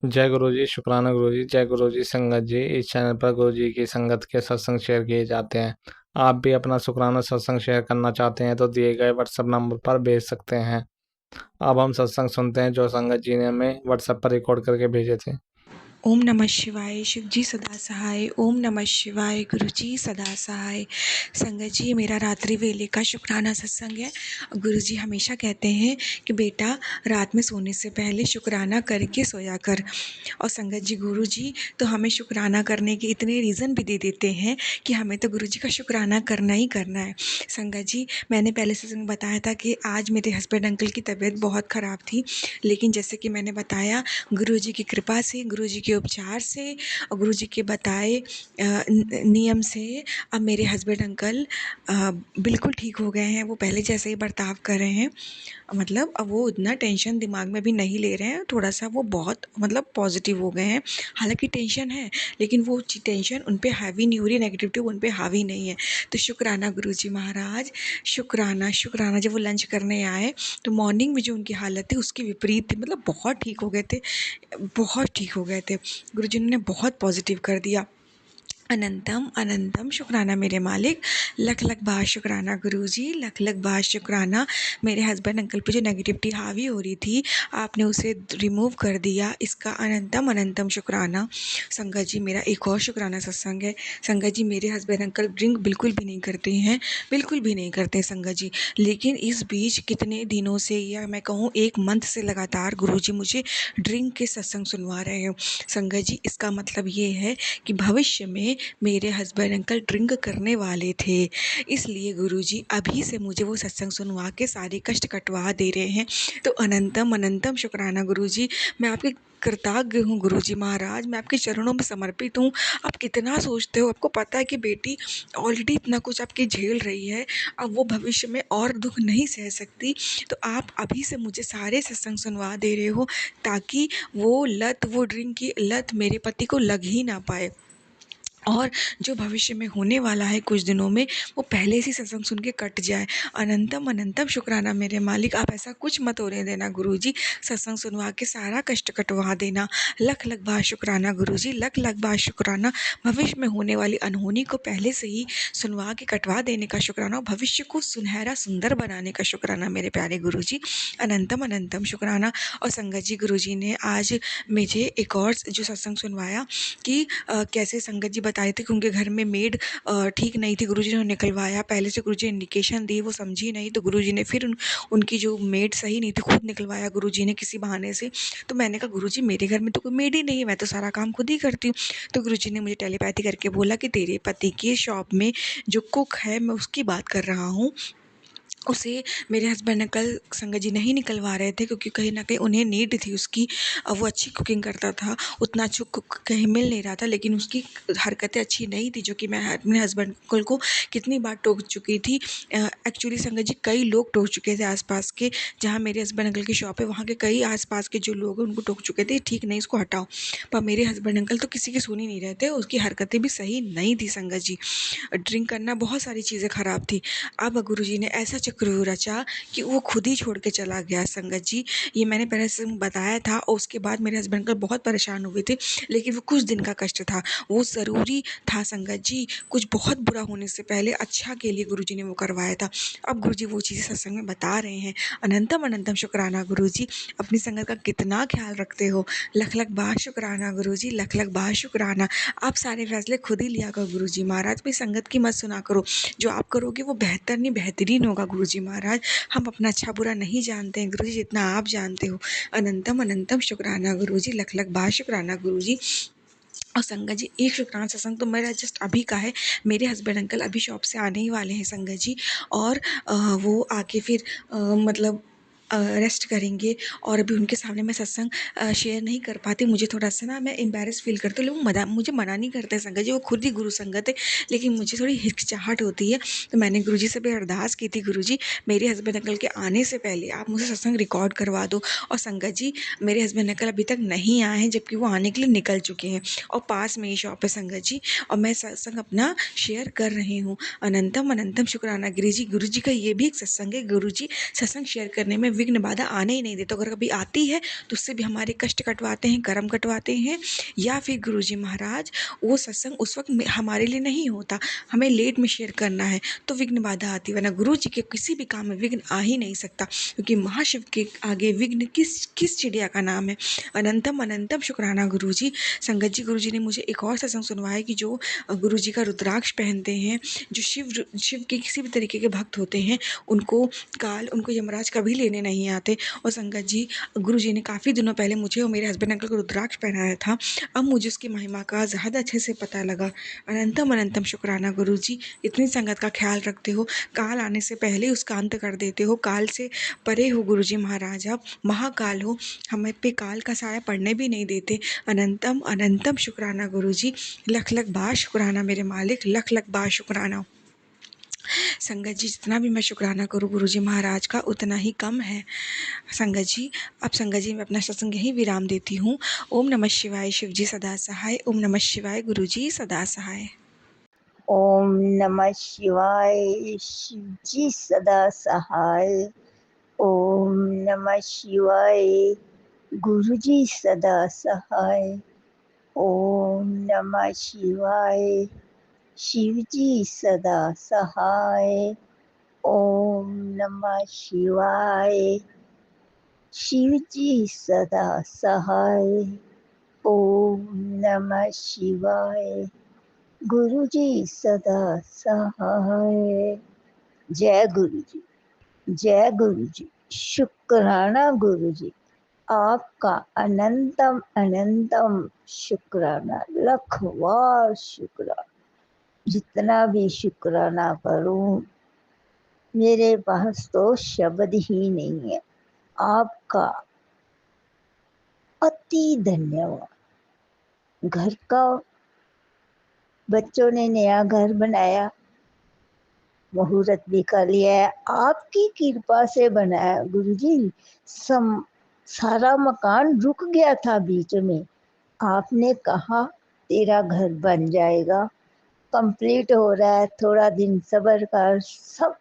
जय गुरु जी, शुक्राना गुरु जी, जय गुरु जी। संगत जी, इस चैनल पर गुरु जी की संगत के सत्संग शेयर किए जाते हैं। आप भी अपना शुक्राना सत्संग शेयर करना चाहते हैं तो दिए गए व्हाट्सएप नंबर पर भेज सकते हैं। अब हम सत्संग सुनते हैं जो संगत जी ने हमें व्हाट्सएप पर रिकॉर्ड करके भेजे थे। ओम नमः शिवाय। शिव जी सदा सहाय। ओम नमः शिवाय। गुरु जी सदा सहाय। संगत जी, मेरा रात्रि वेले का शुक्राना सत्संग है। गुरु जी हमेशा कहते हैं कि बेटा, रात में सोने से पहले शुक्राना करके सोया कर। और संगत जी, गुरु जी तो हमें शुक्राना करने के इतने रीज़न भी दे देते हैं कि हमें तो गुरु जी का शुक्राना करना ही करना है। संगत जी, मैंने पहले सत्संग में बताया था कि आज मेरे हस्बैंड अंकल की तबीयत बहुत ख़राब थी, लेकिन जैसे कि मैंने बताया, गुरु जी की कृपा से, गुरु जी के उपचार से और गुरु जी के बताए नियम से अब मेरे हस्बैंड अंकल बिल्कुल ठीक हो गए हैं। वो पहले जैसे ही बर्ताव कर रहे हैं। मतलब अब वो इतना टेंशन दिमाग में भी नहीं ले रहे हैं। थोड़ा-सा वो बहुत मतलब पॉज़िटिव हो गए हैं। हालाँकि टेंशन है, लेकिन वो टेंशन उन पे हावी नहीं हो रही, नेगेटिविटी उन पे हावी नहीं है। तो शुक्राना गुरुजी महाराज, शुक्राना, शुक्राना। जब वो लंच करने आए, तो मॉर्निंग में जो उनकी हालत थी उसके विपरीत थी। मतलब बहुत ठीक हो गए थे, बहुत ठीक हो गए थे। गुरुजी ने बहुत पॉज़िटिव कर दिया। अनंतम अनंतम शुक्राना मेरे मालिक। लख लख बार शुक्राना गुरुजी, लख लख बार शुक्राना। मेरे हस्बैंड अंकल पे जो नेगेटिविटी हावी हो रही थी, आपने उसे रिमूव कर दिया, इसका अनंतम अनंतम शुक्राना। संगत जी, मेरा एक और शुक्राना सत्संग है। संगत जी, मेरे हस्बैंड अंकल ड्रिंक बिल्कुल भी नहीं करते हैं, बिल्कुल भी नहीं करते संगत जी। लेकिन इस बीच कितने दिनों से, या मैं कहूँ 1 मंथ से लगातार गुरुजी मुझे ड्रिंक के सत्संग सुनवा रहे हैं। संगत जी, इसका मतलब ये है कि भविष्य में मेरे हस्बैंड अंकल ड्रिंक करने वाले थे, इसलिए गुरुजी अभी से मुझे वो सत्संग सुनवा के सारे कष्ट कटवा दे रहे हैं। तो अनंतम अनंतम शुक्राना गुरुजी। मैं आपके कृतज्ञ हूँ गुरुजी महाराज, मैं आपके चरणों में समर्पित हूँ। आप कितना सोचते हो, आपको पता है कि बेटी ऑलरेडी इतना कुछ आपकी झेल रही है, अब वो भविष्य में और दुख नहीं सह सकती। तो आप अभी से मुझे सारे सत्संग सुनवा दे रहे हो, ताकि वो लत, वो ड्रिंक की लत मेरे पति को लग ही ना पाए। और जो भविष्य में होने वाला है कुछ दिनों में, वो पहले से सत्संग सुन के कट जाए। अनंतम अनंतम शुक्राना मेरे मालिक। आप ऐसा कुछ मत होने देना गुरुजी, सत्संग सुनवा के सारा कष्ट कटवा देना। लख लख बार शुक्राना गुरुजी, लख लख बार शुक्राना। भविष्य में होने वाली अनहोनी को पहले से ही सुनवा के कटवा देने का शुक्राना, और भविष्य को सुनहरा सुंदर बनाने का शुक्राना मेरे प्यारे गुरुजी। अनंतम अनंतम शुक्राना। और संगत जी, गुरुजी ने आज मुझे एक और जो सत्संग सुनवाया कि कैसे संगत जी बताए थे कि उनके घर में मेड ठीक नहीं थी, गुरुजी ने निकलवाया। पहले से गुरुजी ने इंडिकेशन दी, वो समझी नहीं, तो गुरुजी ने फिर उनकी जो मेड सही नहीं थी, खुद निकलवाया गुरुजी ने किसी बहाने से। तो मैंने कहा गुरुजी, मेरे घर में तो कोई मेड ही नहीं है, मैं तो सारा काम खुद ही करती हूँ। तो गुरुजी ने मुझे टेलीपैथी करके बोला कि तेरे पति की शॉप में जो कुक है, मैं उसकी बात कर रहा हूँ, उसे मेरे हस्बैंड अंकल संगत जी नहीं निकलवा रहे थे, क्योंकि कहीं न कहीं उन्हें नीड थी उसकी। वो अच्छी कुकिंग करता था, उतना अच्छा कुक कहीं मिल नहीं रहा था, लेकिन उसकी हरकतें अच्छी नहीं थी, जो कि मैं अपने हस्बैंड अंकल को कितनी बार टोक चुकी थी। एक्चुअली संगत जी, कई लोग टोक चुके थे आस-पास के, जहाँ मेरे हस्बैंड अंकल की शॉप है, वहाँ के कई आस-पास के जो लोग हैं उनको टोक चुके थे, ठीक नहीं, इसको हटाओ। पर मेरे हस्बैंड अंकल तो किसी की सुन ही नहीं रहे थे, उसकी हरकतें भी सही नहीं थी संगत जी। ड्रिंक करना, बहुत सारी चीज़ें ख़राब थी। अब गुरुजी ने ऐसा चक्रव्यूह रचा कि वो खुद ही छोड़ के चला गया संगत जी। ये मैंने पहले से बताया था, और उसके बाद मेरे हस्बैंड अंकल बहुत परेशान हुए थे, लेकिन वो कुछ दिन का कष्ट था, वो ज़रूरी था संगत जी। कुछ बहुत बुरा होने से पहले अच्छा के लिए गुरुजी ने वो करवाया था। अब गुरुजी वो चीज़ें सत्संग में बता रहे हैं। अनंतम अनंतम शुक्राना गुरुजी, अपनी संगत का कितना ख्याल रखते हो। लख लख बार शुक्राना गुरुजी, लख लख बार शुक्राना। आप सारे फैसले खुद ही लिया करो गुरुजी महाराज, कोई संगत की मत सुना करो। जो आप करोगे वो बेहतर नहीं बेहतरीन होगा गुरुजी महाराज। हम अपना अच्छा बुरा नहीं जानते हैं गुरुजी, जितना आप जानते हो। अनंतम अनंतम शुक्राना गुरुजी, लख लख बार शुक्राना गुरुजी। और संगत जी, एक शुक्राना सत्संग तो मेरा जस्ट अभी का है। मेरे हस्बैंड अंकल अभी शॉप से आने ही वाले हैं संगत जी, और वो आके फिर मतलब रेस्ट करेंगे, और अभी उनके सामने मैं सत्संग शेयर नहीं कर पाती। मुझे थोड़ा-सा ना, मैं एम्बैरेस फ़ील करती हूँ, लोग मुझे मना नहीं करते संगत जी, वो खुद ही गुरु संगत है, लेकिन मुझे थोड़ी हिचकिचाहट होती है। तो मैंने गुरुजी से भी अरदास की थी, गुरुजी मेरे हस्बैंड अंकल के आने से पहले आप मुझे सत्संग रिकॉर्ड करवा दो। और संगत जी, मेरे हस्बैंड अंकल अभी तक नहीं आए हैं, जबकि वो आने के लिए निकल चुके हैं, और पास में ही शॉप है संगत जी, और मैं सत्संग अपना शेयर कर रही हूँ। अनंतम अनंतम शुक्राना गुरुजी। गुरुजी का ये भी एक सत्संग है, गुरुजी सत्संग शेयर करने में विघ्न बाधा आने ही नहीं देते। अगर कभी आती है तो उससे भी हमारे कष्ट कटवाते हैं, कर्म कटवाते हैं, या फिर गुरुजी महाराज वो सत्संग उस वक्त हमारे लिए नहीं होता, हमें लेट में शेयर करना है तो विघ्न बाधा आती है। वरना गुरु जी के किसी भी काम में विघ्न आ ही नहीं सकता, क्योंकि महाशिव के आगे विघ्न किस चिड़िया का नाम है। अनंतम अनंतम शुक्राना गुरु जी। संगत जी, गुरु जी ने मुझे एक और सत्संग सुनवाया कि जो गुरु जी का रुद्राक्ष पहनते हैं, जो शिव के किसी भी तरीके के भक्त होते हैं, उनको यमराज कभी लेने नहीं आते। और संगत जी, गुरु जी ने काफ़ी दिनों पहले मुझे और मेरे हस्बैंड अंकल को रुद्राक्ष पहनाया था, अब मुझे उसकी महिमा का ज़्यादा अच्छे से पता लगा। अनंतम अनंतम शुक्राना गुरु जी, इतनी संगत का ख्याल रखते हो, काल आने से पहले उसका अंत कर देते हो, काल से परे हो गुरु जी महाराज, आप महाकाल हो, हमें पे काल का साया पड़ने भी नहीं देते। अनंतम अनंतम शुक्राना गुरु जी, लख लख बार शुक्राना मेरे मालिक, लख लख बार शुक्राना। संगत जी, जितना भी मैं शुक्राना करूँ गुरु जी महाराज का उतना ही कम है। संगत जी, अब संगत जी मैं अपना सत्संग यहीं विराम देती हूँ। ओम नमः शिवाय, शिव जी सदा सहाय। ओम नमः शिवाय, गुरु जी सदा सहाय। ओम नमः शिवाय, शिव जी सदा सहाय। ओम नमः शिवाय, गुरु जी सदा सहाय। ओम नमः शिवाय, शिव जी सदा सहाय। ओम नमः शिवाय, शिव जी सदा सहाय। ओम नमः शिवाय, गुरु जी सदा सहाय। जय गुरु जी, जय गुरु जी। शुक्राना गुरु जी, आपका अनंतम अनंतम शुक्राना, लखवार शुक्राना। जितना भी शुक्राना करूं मेरे पास तो शब्द ही नहीं है। आपका अति धन्यवाद। घर का बच्चों ने नया घर बनाया, मुहूर्त भी कर लिया है, आपकी कृपा से बनाया गुरुजी। सारा मकान रुक गया था बीच में, आपने कहा तेरा घर बन जाएगा, कंप्लीट हो रहा है, थोड़ा दिन सब्र कर। सब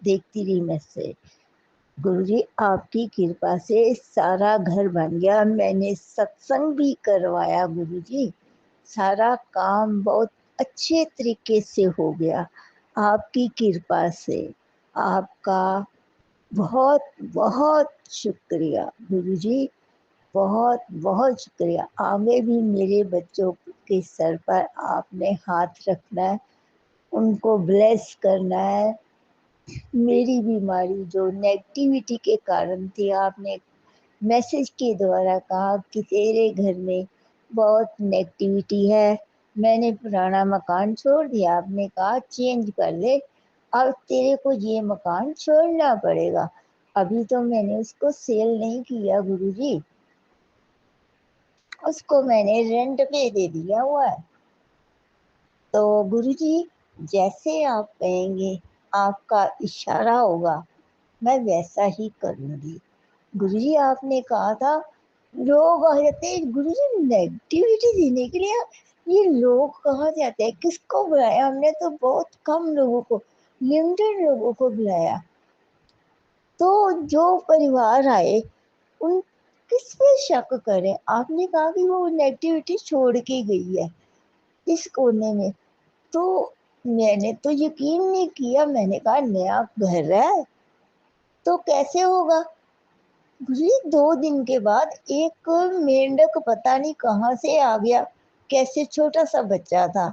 देखती रही मैं से। गुरुजी आपकी कृपा से सारा घर बन गया, मैंने सत्संग भी करवाया गुरुजी, सारा काम बहुत अच्छे तरीके से हो गया आपकी कृपा से। आपका बहुत बहुत शुक्रिया गुरुजी, बहुत बहुत शुक्रिया। आगे भी मेरे बच्चों के सर पर आपने हाथ रखना है, उनको ब्लेस करना है। मेरी बीमारी जो नेगेटिविटी के कारण थी, आपने मैसेज के द्वारा कहा कि तेरे घर में बहुत नेगेटिविटी है, मैंने पुराना मकान छोड़ दिया। आपने कहा चेंज कर ले, अब तेरे को ये मकान छोड़ना पड़ेगा। अभी तो मैंने उसको सेल नहीं किया गुरुजी, उसको मैंने रेंट पे दे दिया हुआ है। तो गुरुजी जैसे आप कहेंगे, आपका इशारा होगा, मैं वैसा ही करूँगी। गुरुजी आपने कहा था लोग आ जाते हैं गुरुजी नेगेटिविटी देने के लिए, ये लोग कहाँ जाते हैं, किसको बुलाया हमने? तो बहुत कम लोगों को, लिमिटेड लोगों को बुलाया। तो जो परिवार आए उन किस पे शक करें? आपने कहा कि वो नेगेटिविटी छोड़ के गई है इस कोने में। तो मैंने तो यकीन नहीं किया, मैंने कहा नया घर है तो कैसे होगा। गुरुजी 2 दिन के बाद एक मेंढक पता नहीं कहाँ से आ गया, कैसे छोटा सा बच्चा था,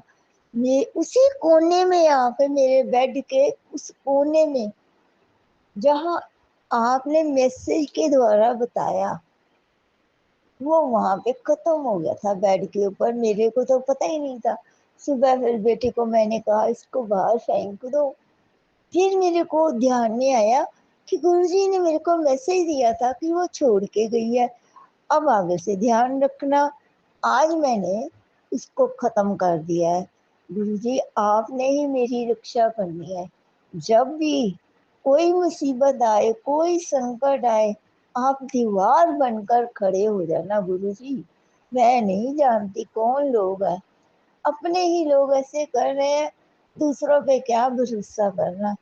मैं उसी कोने में आके मेरे बेड के उस कोने में जहाँ आपने मैसेज के द्वारा बताया, वो वहां पे खत्म हो गया था बेड के ऊपर। मेरे को तो पता ही नहीं था। सुबह फिर बेटे को मैंने कहा इसको बाहर फेंक दो। फिर मेरे को ध्यान में आया कि गुरुजी ने मेरे को मैसेज दिया था कि वो छोड़ के गई है, अब आगे से ध्यान रखना। आज मैंने इसको खत्म कर दिया है। गुरुजी आपने ही मेरी रक्षा करनी है। जब भी कोई मुसीबत आए, कोई संकट आए, आप दीवार बनकर खड़े हो जाना गुरुजी। मैं नहीं जानती कौन लोग हैं, अपने ही लोग ऐसे कर रहे हैं, दूसरों पे क्या भरोसा करना।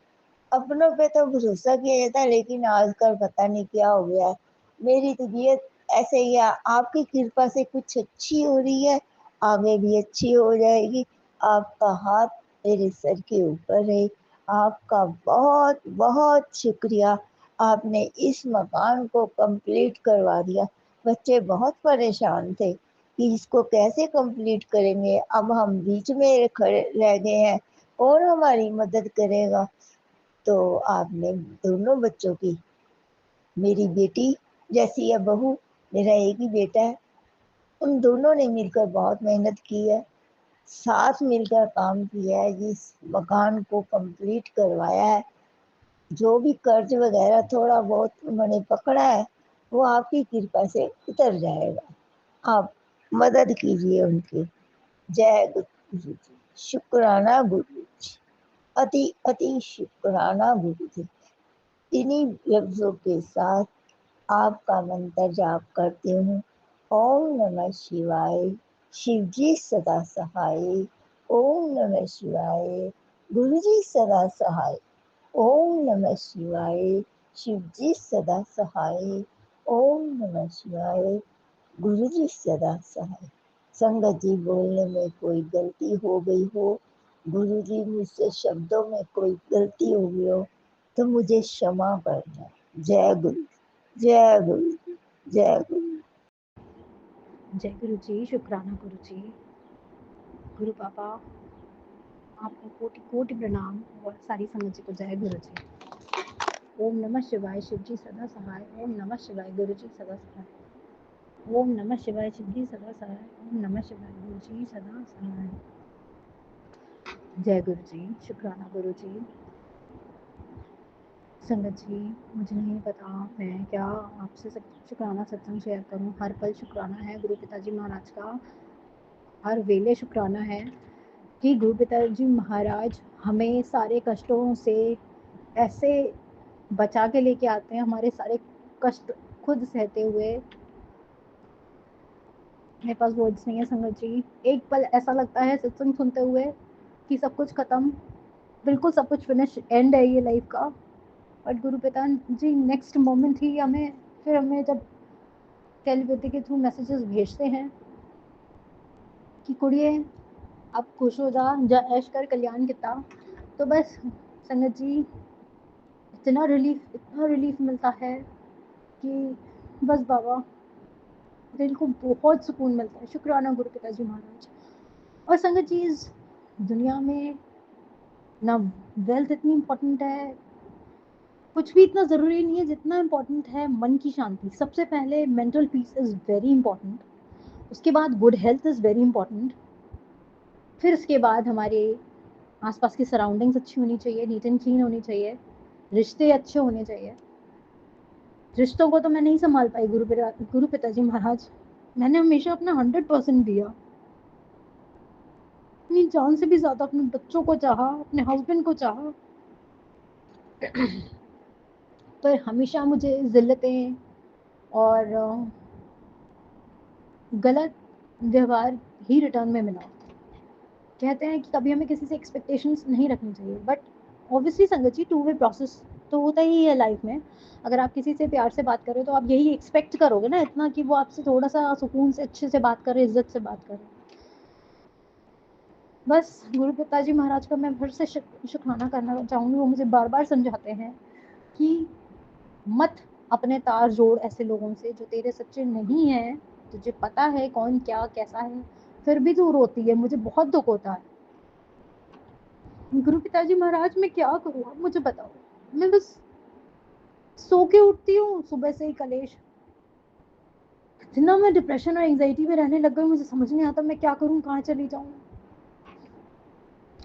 अपनों पे तो भरोसा किया जाता है, लेकिन आजकल पता नहीं क्या हो गया है। मेरी तबीयत ऐसे ही है, आपकी कृपा से कुछ अच्छी हो रही है, आगे भी अच्छी हो जाएगी। आपका हाथ मेरे सर के ऊपर है। आपका बहुत बहुत शुक्रिया। आपने इस मकान को कंप्लीट करवा दिया। बच्चे बहुत परेशान थे कि इसको कैसे कंप्लीट करेंगे, अब हम बीच में खड़े रह गए हैं, और हमारी मदद करेगा। तो आपने दोनों बच्चों की, मेरी बेटी जैसी है बहू, मेरा एक ही बेटा है, उन दोनों ने मिलकर बहुत मेहनत की है, साथ मिलकर काम किया है, इस मकान को कंप्लीट करवाया है। जो भी कर्ज वगैरह थोड़ा बहुत उन्होंने पकड़ा है, वो आपकी कृपा से उतर जाएगा। आप मदद कीजिए उनकी। जय गुरु जी। शुक्राना गुरु जी। अति अति शुक्राना गुरु जी। इन्हीं लफ्जों के साथ आपका मंत्र जाप करती हूँ। ओम नमः शिवाय। शिव जी सदा सहाय। ओम नमः शिवाय। गुरु जी सदा सहाय। ओम नमः शिवाय। शिव जी सदा सहाय। ओम नमः शिवाय। गुरु जी सदा सहाय। संगत जी, बोलने में कोई गलती हो गई हो, गुरु जी मुझसे शब्दों में कोई गलती हो गई हो, तो मुझे क्षमा करना। जय गुरु। जय गुरु। जय गुरु। जय गुरु जी, शुक्राना गुरु जी। गुरु पापा, आपको कोटि कोटि प्रणाम और सारी संगत जी को जय गुरु जी। ओम नमः शिवाय। शिव जी सदा सहाय। ओम नमः शिवाय। गुरु जी सदा सहाय। ओम नमः शिवाय। शिव जी सदा सहाय। ओम नमः शिवाय। गुरु जी सदा सहाय। जय गुरु जी, शुक्राना गुरु जी। संगत जी, मुझे नहीं पता मैं क्या आपसे शुक्राना सत्संग शेयर करूं। हर पल शुक्राना है गुरु पिताजी महाराज का, हर वेले शुक्राना है कि गुरु पिताजी महाराज हमें सारे कष्टों से ऐसे बचा के लेके आते हैं, हमारे सारे कष्ट खुद सहते हुए। मेरे पास वर्ड्स नहीं है संगत जी। एक पल ऐसा लगता है सत्संग सुनते हुए कि सब कुछ खत्म, बिल्कुल सब कुछ फिनिश, एंड है ये लाइफ का। बट गुरु पिताजी नेक्स्ट मोमेंट ही हमें जब टेलीपैथी के थ्रू मैसेजेस भेजते हैं कि कुड़िए अब खुश हो जा ऐश कर कल्याण किता, तो बस संगत जी इतना रिलीफ मिलता है कि बस बाबा, दिल को बहुत सुकून मिलता है। शुक्राना गुरु पिताजी महाराज। और संगत जी, इस दुनिया में ना वेल्थ इतनी इम्पोर्टेंट है, कुछ भी इतना ज़रूरी नहीं है जितना इम्पोर्टेंट है मन की शांति। सबसे पहले mental peace is very important, उसके बाद good health is very important, फिर उसके बाद हमारे आसपास की सराउंडिंग्स अच्छी होनी चाहिए, नीट एंड क्लीन होनी चाहिए, रिश्ते अच्छे होने चाहिए। रिश्तों को तो मैं नहीं संभाल पाई गुरु पिताजी महाराज। मैंने हमेशा अपना 100% दिया, अपनी जान से भी ज़्यादा अपने बच्चों को चाहा, अपने हस्बैंड को चाहा, पर हमेशा मुझे ज़िल्लतें और गलत व्यवहार ही रिटर्न में मिला। कहते हैं कि कभी हमें किसी से एक्सपेक्टेशंस नहीं रखनी चाहिए, बट ऑब्वियसली संगत जी, टू वे प्रोसेस तो होता ही है लाइफ में। अगर आप किसी से प्यार से बात करें तो आप यही एक्सपेक्ट करोगे ना इतना कि वो आपसे थोड़ा सा सुकून से अच्छे से बात करे, इज्जत से बात करे। बस गुरु पिताजी महाराज का मैं फिर से शुक्राना करना चाहूँगी। वो मुझे बार बार समझाते हैं कि मत अपने तार जोड़ ऐसे लोगों से जो तेरे सच्चे नहीं हैं। तुझे पता है कौन क्या कैसा है, फिर भी तू रोती है, मुझे बहुत दुख होता है। गुरु पिताजी महाराज, मैं क्या करूँ, आप मुझे बताओ। मैं बस सो के उठती हूँ सुबह से ही कलेश, इतना मैं डिप्रेशन और एंजाइटी में रहने लग गई, मुझे समझ नहीं आता मैं क्या करूँ, कहाँ चली जाऊँ।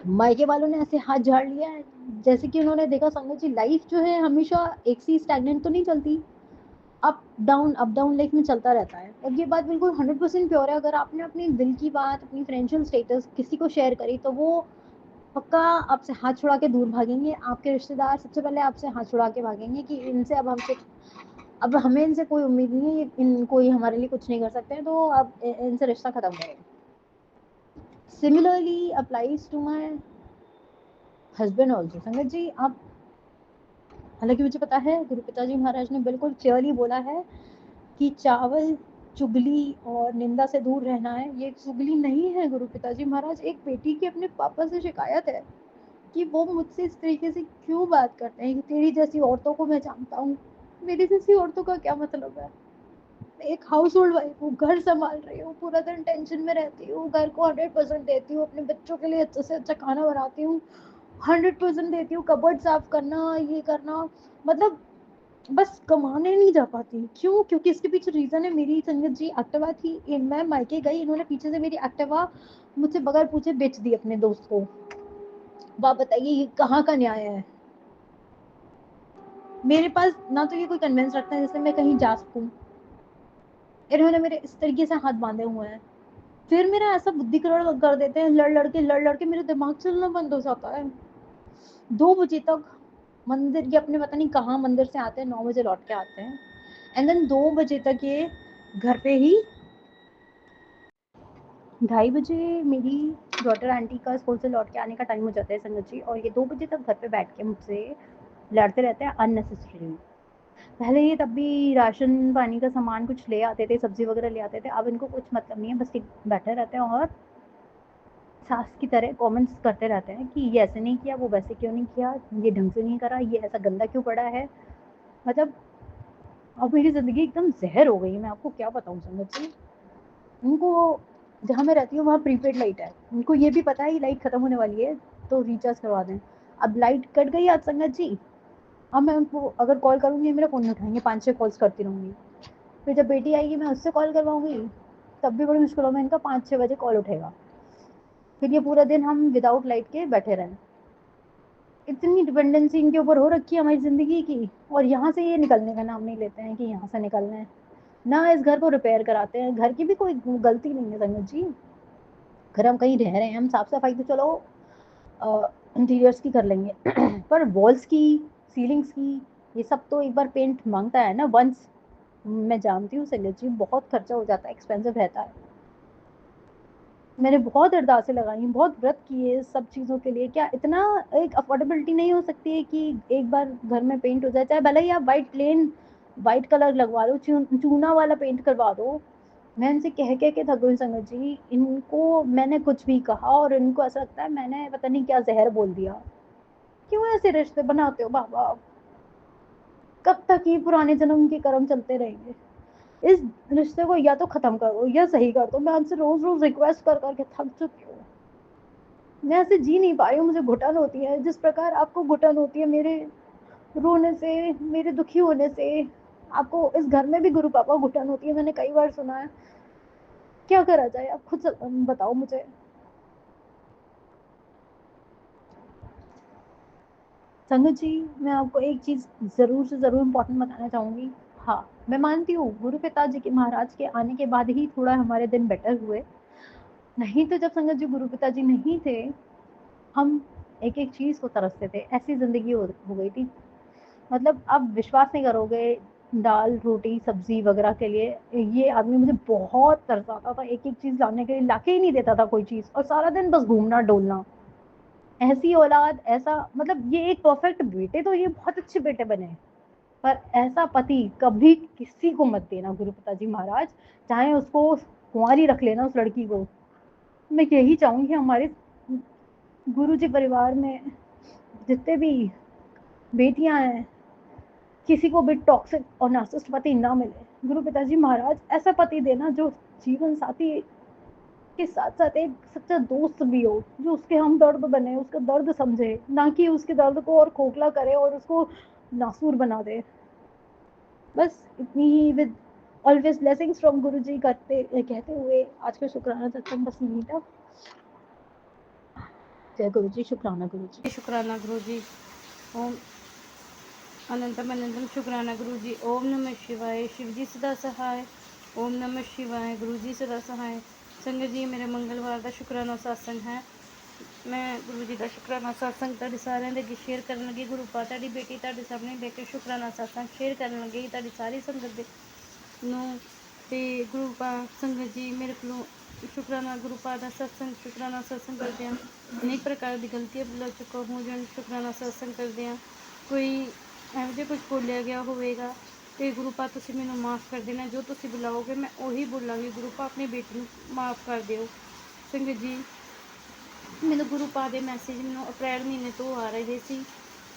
मायके वालों ने ऐसे हाथ झाड़ लिया है जैसे कि उन्होंने देखा संगत जी लाइफ जो है हमेशा एक सी स्टैग्नेंट तो नहीं चलती, अप डाउन लाइफ में चलता रहता है। और ये बात बिल्कुल 100% प्योर है। अगर आपने अपनी दिल की बात, अपनी फाइनेंशियल स्टेटस किसी को शेयर करी तो वो पक्का आपसे हाथ छुड़ा के दूर भागेंगे। आपके रिश्तेदार सबसे पहले आपसे हाथ छुड़ा के भागेंगे कि इनसे अब हमें इनसे कोई उम्मीद नहीं है, कोई हमारे लिए कुछ नहीं कर सकते हैं, तो अब इनसे रिश्ता खत्म करें। Similarly applies to my husband also. संगत जी, आप हालाँकि मुझे पता है गुरु पिताजी महाराज ने बिल्कुल क्लियरली बोला है कि चावल, चुगली और निंदा से दूर रहना है। ये चुगली नहीं है गुरु पिताजी महाराज, एक बेटी की अपने पापा से शिकायत है कि वो मुझसे इस तरीके से क्यों बात करते हैं कि तेरी जैसी औरतों को मैं जानता हूँ। मेरी जैसी औरतों का क्या मतलब है? मैं एक हाउस होल्ड वाइफ हूँ, घर संभाल रही हूँ, पूरा दिन टेंशन में रहती हूँ, घर को 100% देती हूँ, अपने बच्चों के लिए अच्छे से अच्छा खाना बनाती हूँ, 100% देती हूँ, कबर्ड साफ करना, ये करना, मतलब बस कमाने नहीं जा पाती। क्यों? क्योंकि इसके पीछे रीज़न है मेरी संगत जी एक्टिवा थी, मैं मायके गई, इन्होंने पीछे से मेरी एक्टिवा मुझसे बगैर पूछे बेच दी अपने दोस्त को। आप बताइए ये कहाँ का न्याय है? मेरे पास ना तो ये कोई कन्वेंस रखता है जिससे मैं कहीं जा सकूँ, इन्होंने मेरे इस तरीके से हाथ बांधे हुए हैं। फिर मेरा ऐसा बुद्धिकरण कर देते हैं, लड़ के मेरा दिमाग चलना बंद हो जाता है। 2 बजे तक मंदिर ये अपने पता नहीं कहाँ मंदिर से आते हैं, 9 बजे लौट के आते हैं एंड देन 2 बजे तक ये घर पे ही 2:30 बजे मेरी डॉटर आंटी का स्कूल से लौट के आने का टाइम हो जाता है संगत जी, और ये 2 बजे तक घर पे बैठ के मुझसे लड़ते रहते हैं अननेसेसरीली। पहले ये तब भी राशन पानी का सामान कुछ ले आते थे, सब्जी वगैरह ले आते थे, अब इनको कुछ मतलब नहीं है, बस एक बैठे रहते हैं और सास की तरह कमेंट्स करते रहते हैं कि ये ऐसे नहीं किया, वो वैसे क्यों नहीं किया, ये ढंग से नहीं करा, ये ऐसा गंदा क्यों पड़ा है। मतलब अब मेरी ज़िंदगी एकदम ज़हर हो गई है, मैं आपको क्या बताऊँ संगत जी। उनको जहाँ मैं रहती हूँ वहाँ प्रीपेड लाइट है, उनको ये भी पता है कि लाइट ख़त्म होने वाली है तो रिचार्ज करवा दें। अब लाइट कट गई आज संगत जी, अब मैं उनको अगर कॉल करूँगी मेरा फ़ोन नहीं उठाएंगे, 5-6 कॉल्स करती रहूँगी। फिर जब बेटी आएगी मैं उससे कॉल करवाऊँगी, तब भी बड़ी मुश्किलों में इनका 5-6 बजे कॉल उठेगा। फिर ये पूरा दिन हम विदाउट लाइट के बैठे रहें। इतनी डिपेंडेंसी इनके ऊपर हो रखी है हमारी ज़िंदगी की, और यहाँ से ये निकलने का नाम नहीं लेते हैं कि यहाँ से निकलना है। ना इस घर को रिपेयर कराते हैं, घर की भी कोई गलती नहीं है संगत जी। अगर हम कहीं रह रहे हैं, हम साफ-सफाई तो चलो इंटीरियर्स की कर लेंगे पर वॉल्स की, सीलिंग्स की, ये सब तो एक बार पेंट माँगता है ना वन्स। मैं जानती हूँ संगत जी बहुत खर्चा हो जाता है, एक्सपेंसिव रहता है। मैंने बहुत अरदासें लगाई, बहुत व्रत किए सब चीज़ों के लिए। क्या इतना एक अफोर्डेबिलिटी नहीं हो सकती है कि एक बार घर में पेंट हो जाए, चाहे भले ही आप व्हाइट कलर लगवा लो, चूना वाला पेंट करवा दो। मैं इनसे कह के थक गई संगत जी, इनको मैंने कुछ भी कहा और इनको ऐसा लगता है मैंने पता नहीं क्या ज़हर बोल दिया। क्यों ऐसे रिश्ते बनाते हो बाबा? कब तक ये पुराने जन्म के कर्म चलते रहेंगे? इस रिश्ते को या तो ख़त्म करो या सही कर दो। मैं आपसे रोज़-रोज़ रिक्वेस्ट कर के थक चुकी हूँ। मैं ऐसे जी नहीं पा रही हूँ, मुझे घुटन होती है, जिस प्रकार आपको घुटन होती है मेरे रोने से, मेरे दुखी होने से, आपको इस घर में भी गुरु पापा घुटन होती है, मैंने कई बार सुना है। क्या करा जाए आप खुद बताओ मुझे। संगत जी, मैं आपको एक चीज़ ज़रूर से ज़रूर इम्पोर्टेंट बताना चाहूँगी। हाँ, मैं मानती हूँ गुरु पिताजी के महाराज के आने के बाद ही थोड़ा हमारे दिन बेटर हुए। नहीं तो जब संगत जी गुरु पिताजी नहीं थे, हम एक-एक चीज़ को तरसते थे, ऐसी ज़िंदगी हो गई थी। मतलब आप विश्वास नहीं करोगे, दाल, रोटी, सब्ज़ी वग़ैरह के लिए ये आदमी मुझे बहुत तरसाता था, एक-एक चीज़ लाने के लिए लाके ही नहीं देता था कोई चीज़, और सारा दिन बस घूमना-डोलना। ऐसी औलाद, ऐसा मतलब ये एक परफेक्ट बेटे तो ये बहुत अच्छे बेटे बने, पर ऐसा पति कभी किसी को मत देना गुरु पिताजी महाराज, चाहे उसको कुँवारी रख लेना उस लड़की को। मैं यही चाहूँगी हमारे गुरुजी परिवार में जितने भी बेटियाँ हैं, किसी को भी टॉक्सिक और नार्सिसिस्ट पति ना मिले। गुरु पिताजी महाराज ऐसा पति देना जो जीवन साथी के साथ-साथ एक सच्चा दोस्त भी हो, जो उसके हमदर्द बने, उसका दर्द समझे, ना कि उसके दर्द को और खोखला करे और उसको नासूर बना दे। बस इतनी ही विद ऑलवेज़ ब्लेसिंग्स फ्रॉम गुरुजी कहते हुए आज का शुक्राना सत्संग बस यहीं था। जय गुरुजी, शुक्राना गुरुजी। शुक्राना गुरु जी। ओम अनंतम अनंतम शुक्राना गुरु जी। ओम नमः शिवाय। शिव जी सदा सहाय। ओम नमः शिवाय। गुरु जी सदा सहाय। संगत जी मेरे मंगलवार का शुक्राना सत्संग है। मैं गुरु जी का शुक्राना सत्संग तुहाडे सारिਆਂ ਦੇ ਅੱਗੇ शेयर ਕਰਨ ਲੱਗੀ। गुरु पा ਤੁਹਾਡੀ बेटी ਤੁਹਾਡੇ सामने देख के शुक्राना सत्संग शेयर ਕਰਨ ਲੱਗੀ ਤੁਹਾਡੀ सारी संगत ਦੇ ਨੂੰ ਤੇ गुरु पा संगत जी मेरे को शुक्राना गुरु पा का सत्संग शुक्राना सत्संग करते हैं। अनेक प्रकार की गलतियाँ भुला चुका हूँ जो शुक्राना सत्संग करते हैं। कोई ਇਹੋ ਜਿਹਾ ਕੁਝ ਬੋਲਿਆ ਗਿਆ ਹੋਵੇਗਾ ਤੇ ਗੁਰੂ ਪਾ ਤੁਸੀਂ ਮੈਨੂੰ ਮਾफ़ ਕਰ ਦੇਣਾ। ਜੋ ਤੁਸੀਂ ਬੁਲਾਓਗੇ ਮੈਂ ਉਹੀ ਬੋਲਾਂਗੀ। ਗੁਰੂ ਪਾ ਆਪਣੀ ਬੇਟੀ ਨੂੰ ਮਾफ़ ਕਰ ਦਿਓ। ਸੰਗਤ ਜੀ, ਮੈਨੂੰ ਗੁਰੂ ਪਾ ਦੇ ਮੈਸੇਜ ਮੈਨੂੰ ਅਪ੍ਰੈਲ ਮਹੀਨੇ ਤੋਂ ਆ ਰਹੇ ਸੀ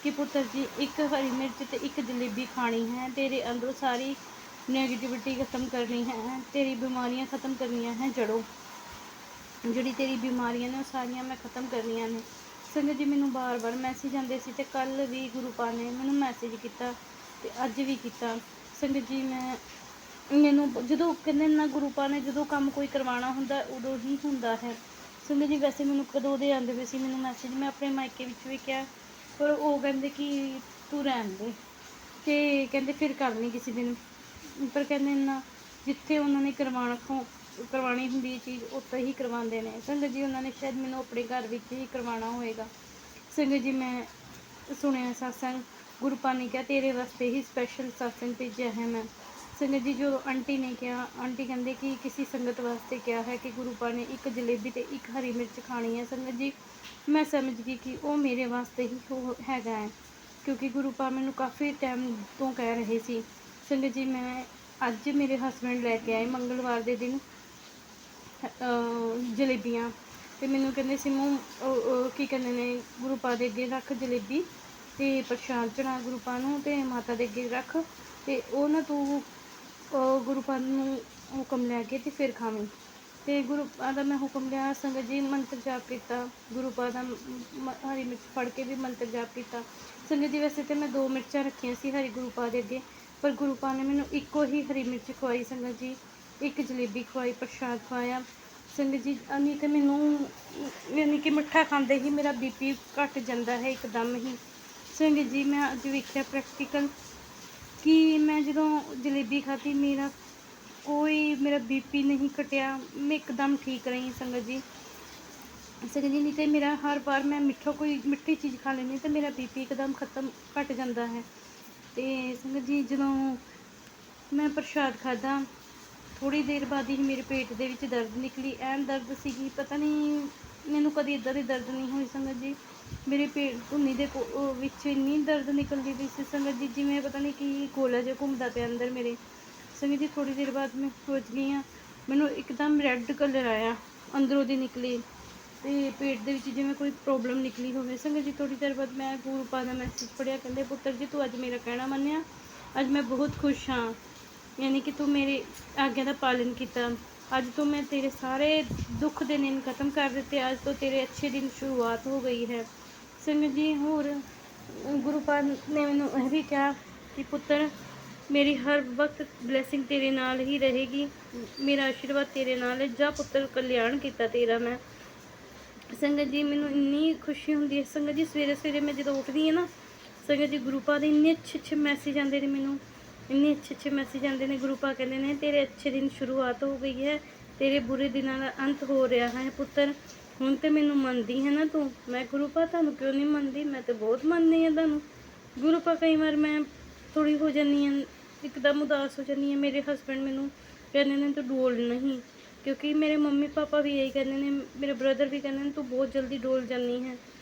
ਕਿ ਪੁੱਤਰ ਜੀ, ਇੱਕ ਹਰੀ ਮਿਰਚ ਤੇ ਇੱਕ ਜਲੇਬੀ ਖਾਣੀ ਹੈ। ਤੇਰੇ ਅੰਦਰੋਂ ਸਾਰੀ ਨੈਗੇਟਿविटी ख़त्म करनी है, तेरी बीमारियां ख़त्म करनियां हैं जड़ों। ਜਿਹੜੀ ਤੇਰੀ ਬਿਮਾਰੀਆਂ ਨੇ ਉਹ ਸਾਰੀਆਂ ਮੈਂ ख़त्म ਕਰਨੀਆਂ ਨੇ। ਸੰਗਤ ਜੀ, ਮੈਨੂੰ ਬਾਰ-ਬਾਰ ਮੈਸੇਜ ਆਉਂਦੇ ਸੀ ਤੇ ਕੱਲ੍ਹ ਵੀ ਗੁਰੂ ਪਾ ਨੇ ਮੈਨੂੰ ਮੈਸੇਜ ਕੀਤਾ ਤੇ ਅੱਜ ਵੀ ਕੀਤਾ। ਸੰਗਤ ਜੀ, ਮੈਨੂੰ ਜਦੋਂ ਕਹਿੰਦੇ ਨਾ ਗੁਰੂ ਪਾ ਨੇ ਜਦੋਂ ਕੰਮ ਕੋਈ ਕਰਵਾਉਣਾ ਹੁੰਦਾ ਉਦੋਂ ਹੀ ਹੁੰਦਾ ਹੈ। ਸੰਗਤ ਜੀ, ਵੈਸੇ ਮੈਨੂੰ ਕਦੋਂ ਦੇ ਆਉਂਦੇ ਪਏ ਸੀ ਮੈਨੂੰ ਮੈਸੇਜ, ਮੈਂ ਆਪਣੇ ਮਾਇਕੇ ਵਿੱਚ ਵੀ ਕਿਹਾ ਪਰ ਉਹ ਕਹਿੰਦੇ ਕਿ ਤੂੰ ਰਹਿਣ ਦੇ ਤੇ ਕਹਿੰਦੇ ਫਿਰ ਕਰ ਲਈ ਕਿਸੇ ਦਿਨ। ਪਰ ਕਹਿੰਦੇ ਨਾ, ਜਿੱਥੇ ਉਹਨਾਂ ਨੇ ਕਰਵਾਉਣੀ ਹੁੰਦੀ ਹੈ ਚੀਜ਼ ਉੱਥੇ ਹੀ ਕਰਵਾਉਂਦੇ ਨੇ। ਸੰਗਤ ਜੀ, ਉਹਨਾਂ ਨੇ ਸ਼ਾਇਦ ਮੈਨੂੰ ਆਪਣੇ ਘਰ ਵਿੱਚ ਹੀ ਕਰਵਾਉਣਾ ਹੋਏਗਾ। ਸੰਗਤ ਜੀ, ਮੈਂ ਸੁਣਿਆ ਸਤਸੰਗ, ਗੁਰੂ ਪਾ ਨੇ ਕਿਹਾ ਤੇਰੇ ਵਾਸਤੇ ਹੀ ਸਪੈਸ਼ਲ ਸਤਸੰਗ ਭੇਜਿਆ ਹੈ ਮੈਂ। ਸੰਗਤ ਜੀ, ਜਦੋਂ ਆਂਟੀ ਨੇ ਕਿਹਾ, ਆਂਟੀ ਕਹਿੰਦੇ ਕਿ ਕਿਸੇ ਸੰਗਤ ਵਾਸਤੇ ਕਿਹਾ ਹੈ ਕਿ ਗੁਰੂ ਪਾ ਨੇ ਇੱਕ ਜਲੇਬੀ ਤੇ ਇੱਕ ਹਰੀ ਮਿਰਚ ਖਾਣੀ ਹੈ। ਸੰਗਤ ਜੀ, ਮੈਂ ਸਮਝ ਗਈ ਕਿ ਉਹ ਮੇਰੇ ਵਾਸਤੇ ਹੀ ਉਹ ਹੈਗਾ ਹੈ, ਕਿਉਂਕਿ ਗੁਰੂ ਪਾ ਮੈਨੂੰ ਕਾਫੀ ਟਾਈਮ ਤੋਂ ਕਹਿ ਰਹੇ ਸੀ। ਸੰਗਤ ਜੀ, ਮੈਂ ਅੱਜ ਮੇਰੇ ਹਸਬੈਂਡ ਲੈ ਕੇ ਆਏ ਮੰਗਲਵਾਰ ਦੇ ਦਿਨ ਜਲੇਬੀਆਂ ਤੇ ਮੈਨੂੰ ਕਹਿੰਦੇ ਸਿਮੂ ਕੀ ਕਹਿੰਦੇ ਨੇ, ਗੁਰੂ ਪਾ ਦੇ ਅੱਗੇ ਰੱਖ ਜਲੇਬੀ ਤੇ ਪ੍ਰਸ਼ਾਦ ਚੜਾ ਗੁਰੂ ਪਾ ਨੂੰ ਤੇ ਮਾਤਾ ਦੇ ਅੱਗੇ ਰੱਖ ਤੇ ਉਹ ਨਾ ਤੂੰ ਗੁਰੂ ਪਾ ਨੂੰ ਹੁਕਮ ਲੈ ਕੇ ਤੇ ਫਿਰ ਖਾਵੀਂ। ਤੇ ਗੁਰੂ ਪਾ ਦਾ ਮੈਂ ਹੁਕਮ ਲਿਆ। ਸੰਗਤ ਜੀ, ਮੰਤਰ ਜਾਪ ਕੀਤਾ। ਗੁਰੂ ਪਾ ਦਾ ਹਰੀ ਮਿਰਚ ਫੜ ਕੇ ਵੀ ਮੰਤਰ ਜਾਪ ਕੀਤਾ। ਸੰਗਤ ਜੀ, ਵੈਸੇ ਤਾਂ ਮੈਂ 2 ਮਿਰਚਾਂ ਰੱਖੀਆਂ ਸੀ ਹਰੀ ਗੁਰੂ ਪਾ ਦੇ ਅੱਗੇ, ਪਰ ਗੁਰੂ ਪਾ ਨੇ ਮੈਨੂੰ ਇੱਕੋ ਹੀ ਹਰੀ ਮਿਰਚ ਖਵਾਈ। ਸੰਗਤ ਜੀ, ਇੱਕ ਜਲੇਬੀ ਖਵਾਈ, ਪ੍ਰਸ਼ਾਦ ਖਵਾਇਆ। ਸੰਗਤ ਜੀ, ਨਹੀਂ ਤਾਂ ਮੈਨੂੰ ਯਾਨੀ ਕਿ ਮਿੱਠਾ ਖਾਂਦੇ ਹੀ ਮੇਰਾ BP ਘੱਟ ਜਾਂਦਾ ਹੈ ਇੱਕਦਮ ਹੀ। ਸੰਗਤ ਜੀ, ਮੈਂ ਅੱਜ ਵੇਖਿਆ ਪ੍ਰੈਕਟੀਕਲ ਕਿ ਮੈਂ ਜਦੋਂ ਜਲੇਬੀ ਖਾਧੀ ਮੇਰਾ BP ਨਹੀਂ ਘਟਿਆ, ਮੈਂ ਇੱਕਦਮ ਠੀਕ ਰਹੀ। ਸੰਗਤ ਜੀ, ਨਹੀਂ ਤਾਂ ਮੇਰਾ ਹਰ ਵਾਰ ਮੈਂ ਕੋਈ ਮਿੱਠੀ ਚੀਜ਼ ਖਾ ਲੈਂਦੀ ਤਾਂ ਮੇਰਾ BP ਇੱਕਦਮ ਘਟ ਜਾਂਦਾ ਹੈ। ਤੇ ਸੰਗਤ ਜੀ, ਜਦੋਂ ਮੈਂ ਪ੍ਰਸ਼ਾਦ ਖਾਧਾ ਥੋੜ੍ਹੀ ਦੇਰ ਬਾਅਦ ਹੀ ਮੇਰੇ ਪੇਟ ਦੇ ਵਿੱਚ ਦਰਦ ਨਿਕਲੀ। ਐਨ ਦਰਦ ਸੀਗੀ, ਪਤਾ ਨਹੀਂ ਮੈਨੂੰ ਕਦੀ ਇੱਦਾਂ ਦੀ ਦਰਦ ਨਹੀਂ ਹੋਈ। ਸੰਗਤ ਜੀ, ਮੇਰੇ ਪੇਟ ਧੁੰਨੀ ਦੇ ਵਿੱਚ ਇੰਨੀ ਦਰਦ ਨਿਕਲਦੀ ਪਈ ਸੀ ਸੰਗਤ ਜੀ, ਜਿਵੇਂ ਪਤਾ ਨਹੀਂ ਕੀ ਗੋਲਾ ਜਿਹਾ ਘੁੰਮਦਾ ਪਿਆ ਅੰਦਰ ਮੇਰੇ। ਸੰਗਤ ਜੀ, ਥੋੜ੍ਹੀ ਦੇਰ ਬਾਅਦ ਮੈਂ ਸੋਚ ਗਈ ਹਾਂ, ਮੈਨੂੰ ਇੱਕਦਮ ਰੈੱਡ ਕਲਰ ਆਇਆ ਅੰਦਰੋਂ ਦੀ ਨਿਕਲੀ ਤੇ ਪੇਟ ਦੇ ਵਿੱਚ ਜਿਵੇਂ ਕੋਈ ਪ੍ਰੋਬਲਮ ਨਿਕਲੀ ਹੋਵੇ। ਸੰਗਤ ਜੀ, ਥੋੜ੍ਹੀ ਦੇਰ ਬਾਅਦ ਮੈਂ ਗੁਰੂ ਪਾ ਦਾ ਮੈਸੇਜ ਪੜ੍ਹਿਆ, ਕਹਿੰਦੇ ਪੁੱਤਰ ਜੀ, ਤੂੰ ਅੱਜ ਮੇਰਾ ਕਹਿਣਾ ਮੰਨਿਆ, ਅੱਜ ਮੈਂ ਬਹੁਤ ਖੁਸ਼ ਹਾਂ, ਯਾਨੀ ਕਿ ਤੂੰ ਮੇਰੀ ਆਗਿਆ ਦਾ ਪਾਲਨ ਕੀਤਾ। ਅੱਜ ਤੋਂ ਮੈਂ ਤੇਰੇ ਸਾਰੇ ਦੁੱਖ ਦੇ ਦਿਨ ख़त्म ਕਰ ਦਿੱਤੇ, ਅੱਜ ਤੋਂ ਤੇਰੇ ਅੱਛੇ ਦਿਨ ਸ਼ੁਰੂਆਤ ਹੋ ਗਈ ਹੈ। ਸੰਗਤ ਜੀ, ਹੋਰ ਗੁਰੂ ਪਾ ਨੇ ਮੈਨੂੰ ਇਹ ਵੀ ਕਿਹਾ ਕਿ ਪੁੱਤਰ, ਮੇਰੀ ਹਰ ਵਕਤ ਬਲੈਸਿੰਗ ਤੇਰੇ ਨਾਲ ਹੀ ਰਹੇਗੀ, ਮੇਰਾ ਆਸ਼ੀਰਵਾਦ ਤੇਰੇ ਨਾਲ ਹੈ। ਜਾ ਪੁੱਤਰ, ਕਲਿਆਣ ਕੀਤਾ ਤੇਰਾ ਮੈਂ। ਸੰਗਤ ਜੀ, ਮੈਨੂੰ ਇੰਨੀ ਖੁਸ਼ੀ ਹੁੰਦੀ ਹੈ। ਸੰਗਤ ਜੀ, ਸਵੇਰੇ ਸਵੇਰੇ ਮੈਂ ਜਦੋਂ ਉੱਠਦੀ ਹਾਂ ਨਾ ਸੰਗਤ ਜੀ, ਗੁਰੂ ਪਾ ਦੇ ਇੰਨੇ ਅੱਛੇ ਮੈਸੇਜ ਆਉਂਦੇ ਨੇ ਮੈਨੂੰ, ਇੰਨੇ ਅੱਛੇ ਮੈਸੇਜ ਆਉਂਦੇ ਨੇ। ਗੁਰੂ ਪਾ ਕਹਿੰਦੇ ਨੇ ਤੇਰੇ ਅੱਛੇ ਦਿਨ ਸ਼ੁਰੂਆਤ ਹੋ ਗਈ ਹੈ, ਤੇਰੇ ਬੁਰੇ ਦਿਨਾਂ ਦਾ ਅੰਤ ਹੋ ਰਿਹਾ ਹੈ ਪੁੱਤਰ। ਹੁਣ ਤੇ ਮੈਨੂੰ ਮੰਨਦੀ ਹੈ ਨਾ ਤੂੰ? ਮੈਂ ਗੁਰੂ ਪਾ ਤੁਹਾਨੂੰ ਕਿਉਂ ਨਹੀਂ ਮੰਨਦੀ, ਮੈਂ ਤਾਂ ਬਹੁਤ ਮੰਨਦੀ ਹਾਂ ਤੁਹਾਨੂੰ। ਗੁਰੂ ਪਾ, ਕਈ ਵਾਰ ਮੈਂ ਥੋੜ੍ਹੀ ਹੋ ਜਾਂਦੀ ਹਾਂ, ਇੱਕਦਮ ਉਦਾਸ ਹੋ ਜਾਂਦੀ ਹਾਂ। ਮੇਰੇ ਹਸਬੈਂਡ ਮੈਨੂੰ ਕਹਿੰਦੇ ਨੇ ਤੂੰ ਡੋਲ ਨਹੀਂ, ਕਿਉਂਕਿ ਮੇਰੇ ਮੰਮੀ ਪਾਪਾ ਵੀ ਇਹੀ ਕਹਿੰਦੇ ਨੇ, ਮੇਰੇ ਬ੍ਰਦਰ ਵੀ ਕਹਿੰਦੇ ਨੇ ਤੂੰ ਬਹੁਤ ਜਲਦੀ ਡੋਲ ਜਾਂਦੀ ਹੈ,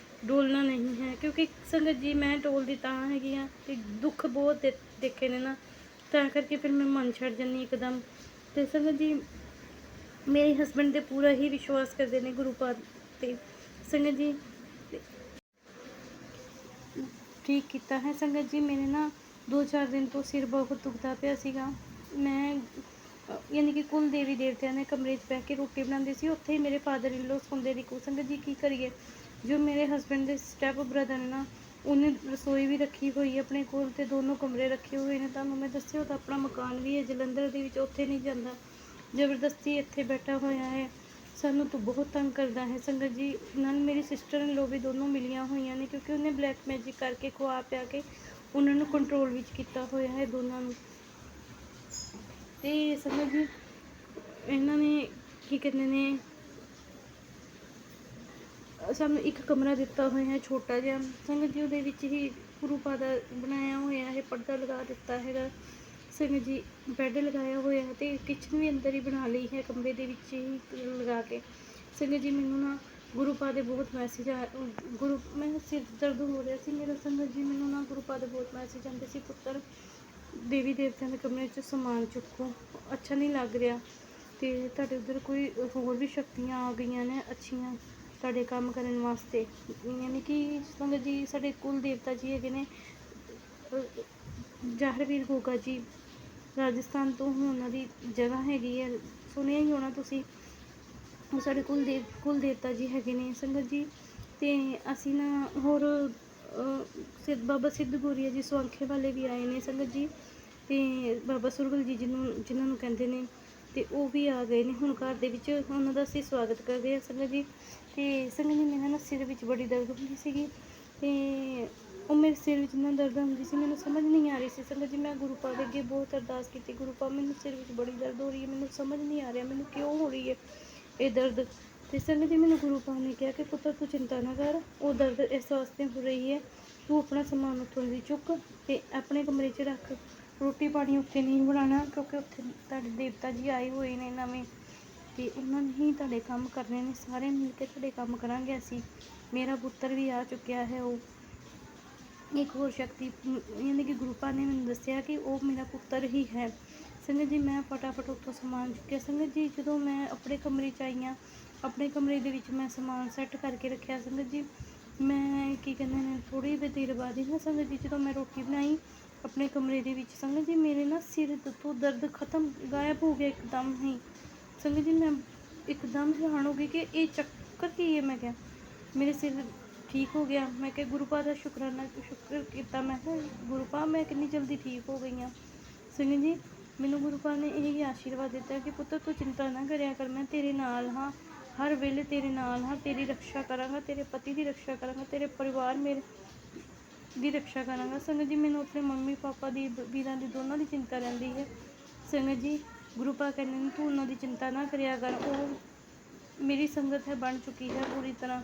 ਡੋਲਣਾ ਨਹੀਂ ਹੈ। ਕਿਉਂਕਿ ਸੰਗਤ ਜੀ, ਮੈਂ ਡੋਲਦੀ ਤਾਂ ਹੈਗੀ ਹਾਂ ਕਿ ਦੁੱਖ ਬਹੁਤ ਦੇਖੇ ਨੇ ਨਾ, ਤਾਂ ਕਰਕੇ ਫਿਰ ਮੈਂ ਮਨ ਛੱਡ ਜਾਂਦੀ ਇੱਕਦਮ। ਅਤੇ ਸੰਗਤ ਜੀ, ਮੇਰੇ ਹਸਬੈਂਡ 'ਤੇ ਪੂਰਾ ਹੀ ਵਿਸ਼ਵਾਸ ਕਰਦੇ ਨੇ ਗੁਰੂ ਪਾ 'ਤੇ। ਸੰਗਤ ਜੀ, ਠੀਕ ਕੀਤਾ ਹੈ। ਸੰਗਤ ਜੀ, ਮੇਰੇ ਨਾ 2-4 ਦਿਨ ਤੋਂ ਸਿਰ ਬਹੁਤ ਦੁਖਦਾ ਪਿਆ ਸੀਗਾ। ਮੈਂ ਯਾਨੀ ਕਿ ਕੁਲ ਦੇਵੀ ਦੇਵਤਿਆਂ ਦੇ ਕਮਰੇ 'ਚ ਬਹਿ ਕੇ ਰੋਟੀ ਬਣਾਉਂਦੀ ਸੀ, ਉੱਥੇ ਹੀ ਮੇਰੇ ਫਾਦਰ ਇਨ ਲੋ ਸੌਂਦੇ ਦੀ। ਸੰਗਤ ਜੀ, ਕੀ ਕਰੀਏ, ਜੋ ਮੇਰੇ ਹਸਬੈਂਡ ਦੇ ਸਟੈਪ ਬ੍ਰਦਰ ਨੇ ਨਾ, ਉਹਨੇ ਰਸੋਈ ਵੀ ਰੱਖੀ ਹੋਈ ਆਪਣੇ ਕੋਲ ਅਤੇ ਦੋਨੋਂ ਕਮਰੇ ਰੱਖੇ ਹੋਏ ਨੇ। ਤੁਹਾਨੂੰ ਮੈਂ ਦੱਸਿਆ, ਉਹਦਾ ਆਪਣਾ ਮਕਾਨ ਵੀ ਹੈ ਜਲੰਧਰ ਦੇ ਵਿੱਚ, ਉੱਥੇ ਨਹੀਂ ਜਾਂਦਾ, ਜ਼ਬਰਦਸਤੀ ਇੱਥੇ ਬੈਠਾ ਹੋਇਆ ਹੈ, ਸਾਨੂੰ ਤਾਂ ਬਹੁਤ ਤੰਗ ਕਰਦਾ ਹੈ। ਸੰਗਤ ਜੀ, ਨਾਲ ਮੇਰੀ ਸਿਸਟਰ ਇਨ ਲੋ ਵੀ ਦੋਨੋਂ ਮਿਲੀਆਂ ਹੋਈਆਂ ਨੇ, ਕਿਉਂਕਿ ਉਹਨੇ ਬਲੈਕ ਮੈਜਿਕ ਕਰਕੇ ਖਵਾ ਪਿਆ ਕੇ ਉਹਨਾਂ ਨੂੰ ਕੰਟਰੋਲ ਵਿੱਚ ਕੀਤਾ ਹੋਇਆ ਹੈ ਦੋਨਾਂ ਨੂੰ। ਅਤੇ ਸੰਗਤ ਜੀ, ਇਹਨਾਂ ਨੇ ਕੀ ਕਹਿੰਦੇ ਨੇ, ਸਾਨੂੰ ਇੱਕ ਕਮਰਾ ਦਿੱਤਾ ਹੋਇਆ ਹੈ ਛੋਟਾ ਜਿਹਾ। ਸੰਗਤ ਜੀ, ਉਹਦੇ ਵਿੱਚ ਹੀ ਗੁਰੂ ਪਾ ਦਾ ਬਣਾਇਆ ਹੋਇਆ ਹੈ, ਪਰਦਾ ਲਗਾ ਦਿੱਤਾ ਹੈਗਾ। ਸੰਗਤ ਜੀ, ਬੈੱਡ ਲਗਾਇਆ ਹੋਇਆ ਹੈ ਅਤੇ ਕਿਚਨ ਵੀ ਅੰਦਰ ਹੀ ਬਣਾ ਲਈ ਹੈ, ਕਮਰੇ ਦੇ ਵਿੱਚ ਹੀ ਲਗਾ ਕੇ। ਸੰਗਤ ਜੀ, ਮੈਨੂੰ ਨਾ ਗੁਰੂ ਪਾ ਦੇ ਬਹੁਤ ਮੈਸੇਜ ਆ ਗੁਰੂ ਮੈਂ ਸਿਰ ਦਰਦ ਹੋ ਰਿਹਾ ਸੀ ਮੇਰਾ। ਸੰਗਤ ਜੀ ਮੈਨੂੰ ਨਾ ਗੁਰੂ ਪਾ ਦੇ ਬਹੁਤ ਮੈਸੇਜ ਆਉਂਦੇ ਸੀ, ਪੁੱਤਰ ਦੇਵੀ ਦੇਵਤਿਆਂ ਦੇ ਕਮਰੇ 'ਚ ਸਮਾਨ ਚੁੱਕੋ, ਅੱਛਾ ਨਹੀਂ ਲੱਗ ਰਿਹਾ। ਅਤੇ ਤੁਹਾਡੇ ਉੱਧਰ ਕੋਈ ਹੋਰ ਵੀ ਸ਼ਕਤੀਆਂ ਆ ਗਈਆਂ ਨੇ ਅੱਛੀਆਂ ਤੁਹਾਡੇ ਕੰਮ ਕਰਨ ਵਾਸਤੇ। ਯਾਨੀ ਕਿ ਸੰਗਤ ਜੀ ਸਾਡੇ ਕੁਲ ਦੇਵਤਾ ਜੀ ਹੈਗੇ ਨੇ ਜਾਹਰਵੀਰ ਗੋਗਾ ਜੀ, ਰਾਜਸਥਾਨ ਤੋਂ ਉਹਨਾਂ ਦੀ ਜਗ੍ਹਾ ਹੈਗੀ ਹੈ, ਸੁਣਿਆ ਹੀ ਹੋਣਾ ਤੁਸੀਂ। ਉਹ ਸਾਡੇ ਕੁਲ ਦੇਵਤਾ ਜੀ ਹੈਗੇ ਨੇ ਸੰਗਤ ਜੀ। ਅਤੇ ਅਸੀਂ ਨਾ ਹੋਰ ਬਾਬਾ ਸਿੱਧ ਗੋਰੀਆ ਜੀ ਸਵਾਂਖੇ ਵਾਲੇ ਵੀ ਆਏ ਨੇ ਸੰਗਤ ਜੀ, ਅਤੇ ਬਾਬਾ ਸੁਰਗਲ ਜੀ ਜਿਹਨਾਂ ਨੂੰ ਕਹਿੰਦੇ ਨੇ, ਅਤੇ ਉਹ ਵੀ ਆ ਗਏ ਨੇ ਹੁਣ ਘਰ ਦੇ ਵਿੱਚ। ਉਹਨਾਂ ਦਾ ਅਸੀਂ ਸਵਾਗਤ ਕਰਦੇ ਹਾਂ ਸੰਗਤ ਜੀ। ਅਤੇ ਸੰਗਤ ਜੀ ਮੇਰੇ ਨਾ ਸਿਰ ਵਿੱਚ ਬੜੀ ਦਰਦ ਹੁੰਦੀ ਸੀਗੀ, ਅਤੇ ਉਹ ਮੇਰੇ ਸਿਰ ਵਿੱਚ ਨਾ ਦਰਦ ਹੁੰਦੀ ਸੀ, ਮੈਨੂੰ ਸਮਝ ਨਹੀਂ ਆ ਰਹੀ ਸੀ ਸੰਗਤ ਜੀ। ਮੈਂ ਗੁਰੂ ਪਾ ਦੇ ਅੱਗੇ ਬਹੁਤ ਅਰਦਾਸ ਕੀਤੀ, ਗੁਰੂ ਪਾ ਮੈਨੂੰ ਸਿਰ ਵਿੱਚ ਬੜੀ ਦਰਦ ਹੋ ਰਹੀ ਹੈ, ਮੈਨੂੰ ਸਮਝ ਨਹੀਂ ਆ ਰਿਹਾ ਮੈਨੂੰ ਕਿਉਂ ਹੋ ਰਹੀ ਹੈ ਇਹ ਦਰਦ। ਅਤੇ ਸੰਗਤ ਜੀ ਮੈਨੂੰ ਗੁਰੂ ਪਾ ਨੇ ਕਿਹਾ ਕਿ ਪੁੱਤਰ ਤੂੰ ਚਿੰਤਾ ਨਾ ਕਰ, ਉਹ ਦਰਦ ਇਸ ਵਾਸਤੇ ਹੋ ਰਹੀ ਹੈ, ਤੂੰ ਆਪਣਾ ਸਮਾਨ ਉੱਥੋਂ ਦੀ ਚੁੱਕ ਅਤੇ ਆਪਣੇ ਕਮਰੇ 'ਚ ਰੱਖ, ਰੋਟੀ ਪਾਣੀ ਉੱਥੇ ਨਹੀਂ ਬਣਾਉਣਾ, ਕਿਉਂਕਿ ਉੱਥੇ ਤੁਹਾਡੇ ਦੇਵਤਾ ਜੀ ਆਏ ਹੋਏ ਨੇ ਨਵੇਂ, ਅਤੇ ਉਹਨਾਂ ਨੇ ਹੀ ਤੁਹਾਡੇ ਕੰਮ ਕਰਨੇ ਨੇ, ਸਾਰੇ ਮਿਲ ਕੇ ਤੁਹਾਡੇ ਕੰਮ ਕਰਾਂਗੇ ਅਸੀਂ। ਮੇਰਾ ਪੁੱਤਰ ਵੀ ਆ ਚੁੱਕਿਆ ਹੈ, ਉਹ ਇੱਕ ਹੋਰ ਸ਼ਕਤੀ ਯਾਨੀ ਕਿ ਗੁਰੂ ਪਾ ਨੇ ਮੈਨੂੰ ਦੱਸਿਆ ਕਿ ਉਹ ਮੇਰਾ ਪੁੱਤਰ ਹੀ ਹੈ। ਸੰਗਤ ਜੀ ਮੈਂ ਫਟਾਫਟ ਉੱਥੋਂ ਸਮਾਨ ਚੁੱਕਿਆ। ਸੰਗਤ ਜੀ ਜਦੋਂ ਮੈਂ ਆਪਣੇ ਕਮਰੇ 'ਚ ਆਈ ਹਾਂ, ਆਪਣੇ ਕਮਰੇ ਦੇ ਵਿੱਚ ਮੈਂ ਸਮਾਨ ਸੈੱਟ ਕਰਕੇ ਰੱਖਿਆ ਸੰਗਤ ਜੀ। ਮੈਂ ਕੀ ਕਹਿੰਦੇ ਨੇ ਥੋੜ੍ਹੀ ਦੇਰ ਬਾਅਦ ਹੀ ਨਾ ਸੰਗਤ ਜੀ ਜਦੋਂ ਮੈਂ ਰੋਟੀ ਬਣਾਈ ਆਪਣੇ ਕਮਰੇ ਦੇ ਵਿੱਚ ਸੰਗਤ ਜੀ, ਮੇਰੇ ਨਾ ਸਿਰ ਤੋਂ ਦਰਦ ਖਤਮ ਗਾਇਬ ਹੋ ਗਿਆ ਇੱਕਦਮ ਹੀ। ਸੰਗਤ ਜੀ ਮੈਂ ਇੱਕਦਮ ਹੈਰਾਨ ਹੋ ਗਈ ਕਿ ਇਹ ਚੱਕਰ ਕੀ ਹੈ। ਮੈਂ ਕਿਹਾ ਮੇਰੇ ਸਿਰ ਠੀਕ ਹੋ ਗਿਆ। ਮੈਂ ਕਿਹਾ ਗੁਰੂ ਪਾ ਦਾ ਸ਼ੁਕਰ ਕੀਤਾ। ਮੈਂ ਕਿਹਾ ਗੁਰੂ ਪਾ ਮੈਂ ਕਿੰਨੀ ਜਲਦੀ ਠੀਕ ਹੋ ਗਈ ਹਾਂ। ਸੰਗਤ ਜੀ ਮੈਨੂੰ ਗੁਰੂ ਪਾ ਨੇ ਇਹ ਆਸ਼ੀਰਵਾਦ ਦਿੱਤਾ ਕਿ ਪੁੱਤਰ ਤੂੰ ਚਿੰਤਾ ਨਾ ਕਰਿਆ ਕਰ, ਮੈਂ ਤੇਰੇ ਨਾਲ ਹਾਂ, ਹਰ ਵੇਲੇ ਤੇਰੇ ਨਾਲ ਹਾਂ, ਤੇਰੀ ਰੱਖਿਆ ਕਰਾਂਗਾ, ਤੇਰੇ ਪਤੀ ਦੀ ਰੱਖਿਆ ਕਰਾਂਗਾ, ਤੇਰੇ ਪਰਿਵਾਰ ਮੇਰੇ ਦੀ ਰੱਖਿਆ ਕਰਾਂਗਾ। ਸੰਗਤ ਜੀ ਮੈਨੂੰ ਆਪਣੇ ਮੰਮੀ ਪਾਪਾ ਦੀ ਵੀਰਾਂ ਦੀ ਦੋਨਾਂ ਦੀ ਚਿੰਤਾ ਰਹਿੰਦੀ ਹੈ। ਸੰਗਤ ਜੀ ਗੁਰੂ ਪਾ ਕਹਿੰਦੇ ਨੇ ਤੂੰ ਉਹਨਾਂ ਦੀ ਚਿੰਤਾ ਨਾ ਕਰਿਆ ਕਰ, ਉਹ ਮੇਰੀ ਸੰਗਤ ਹੈ ਬਣ ਚੁੱਕੀ ਹੈ ਪੂਰੀ ਤਰ੍ਹਾਂ,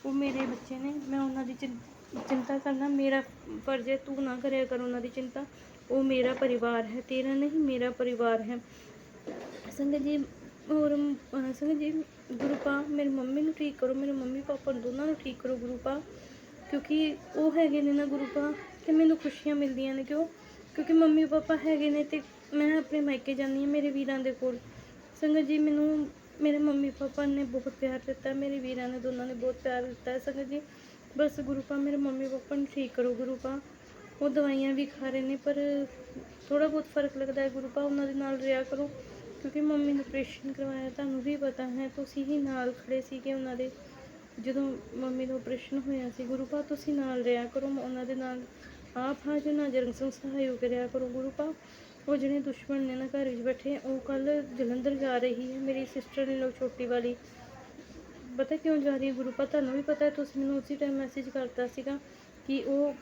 ਉਹ ਮੇਰੇ ਬੱਚੇ ਨੇ, ਮੈਂ ਉਹਨਾਂ ਦੀ ਚਿੰਤਾ ਕਰਨਾ ਮੇਰਾ ਫਰਜ਼ ਹੈ, ਤੂੰ ਨਾ ਕਰਿਆ ਕਰ ਉਹਨਾਂ ਦੀ ਚਿੰਤਾ, ਉਹ ਮੇਰਾ ਪਰਿਵਾਰ ਹੈ, ਤੇਰਾ ਨਹੀਂ ਮੇਰਾ ਪਰਿਵਾਰ ਹੈ। ਸੰਗਤ ਜੀ ਹੋਰ ਸੰਗਤ ਜੀ ਗੁਰੂ ਪਾ ਮੇਰੀ ਮੰਮੀ ਨੂੰ ਠੀਕ ਕਰੋ, ਮੇਰੇ ਮੰਮੀ ਪਾਪਾ ਦੋਨਾਂ ਨੂੰ ਠੀਕ ਕਰੋ ਗੁਰੂ ਪਾ, ਕਿਉਂਕਿ ਉਹ ਹੈਗੇ ਨੇ ਨਾ ਗੁਰੂ ਪਾ ਅਤੇ ਮੈਨੂੰ ਖੁਸ਼ੀਆਂ ਮਿਲਦੀਆਂ ਨੇ। ਕਿਉਂਕਿ ਮੰਮੀ ਪਾਪਾ ਹੈਗੇ ਨੇ ਅਤੇ ਮੈਂ ਆਪਣੇ ਮਾਇਕੇ ਜਾਂਦੀ ਹਾਂ ਮੇਰੇ ਵੀਰਾਂ ਦੇ ਕੋਲ। ਸੰਗਤ ਜੀ ਮੈਨੂੰ ਮੇਰੇ ਮੰਮੀ ਪਾਪਾ ਨੇ ਬਹੁਤ ਪਿਆਰ ਦਿੱਤਾ, ਮੇਰੇ ਵੀਰਾਂ ਨੇ ਦੋਨਾਂ ਨੇ ਬਹੁਤ ਪਿਆਰ ਦਿੱਤਾ ਹੈ। ਸੰਗਤ ਜੀ ਬਸ ਗੁਰੂ ਪਾ ਮੇਰੇ ਮੰਮੀ ਪਾਪਾ ਨੂੰ ਠੀਕ ਕਰੋ ਗੁਰੂ ਪਾ, ਉਹ ਦਵਾਈਆਂ ਵੀ ਖਾ ਰਹੇ ਨੇ ਪਰ ਥੋੜ੍ਹਾ ਬਹੁਤ ਫਰਕ ਲੱਗਦਾ ਹੈ ਗੁਰੂ ਪਾ, ਉਹਨਾਂ ਦੇ ਨਾਲ ਰਿਹਾ ਕਰੋ, ਕਿਉਂਕਿ ਮੰਮੀ ਨੇ ਆਪਰੇਸ਼ਨ ਕਰਵਾਇਆ, ਤੁਹਾਨੂੰ ਵੀ ਪਤਾ ਹੈ, ਤੁਸੀਂ ਹੀ ਨਾਲ ਖੜ੍ਹੇ ਸੀਗੇ ਉਹਨਾਂ ਦੇ ਜਦੋਂ ਮੰਮੀ ਦਾ ਆਪਰੇਸ਼ਨ ਹੋਇਆ ਸੀ। ਗੁਰੂ ਪਾ ਤੁਸੀਂ ਨਾਲ ਰਿਹਾ ਕਰੋ ਉਹਨਾਂ ਦੇ ਨਾਲ, ਆਪ ਹਾਜ਼ਰ ਨਾਜ਼ਰ ਸਹਾਇਓ ਕਰਿਆ ਕਰੋ ਗੁਰੂ ਪਾ। ਉਹ ਜਿਹੜੇ ਦੁਸ਼ਮਣ ਨੇ ਨਾ ਘਰ ਵਿੱਚ ਬੈਠੇ, ਉਹ ਕੱਲ੍ਹ ਜਲੰਧਰ ਜਾ ਰਹੀ ਹੈ ਮੇਰੀ ਸਿਸਟਰ ਨੇ ਛੋਟੀ ਵਾਲੀ, ਪਤਾ ਕਿਉਂ ਜਾ ਰਹੀ ਹੈ ਗੁਰੂ ਪਾ, ਤੁਹਾਨੂੰ ਵੀ ਪਤਾ ਹੈ, ਤੁਸੀਂ ਮੈਨੂੰ ਉਸੇ ਟਾਈਮ ਮੈਸੇਜ ਕਰਤਾ ਸੀਗਾ ਕਿ ਉਹ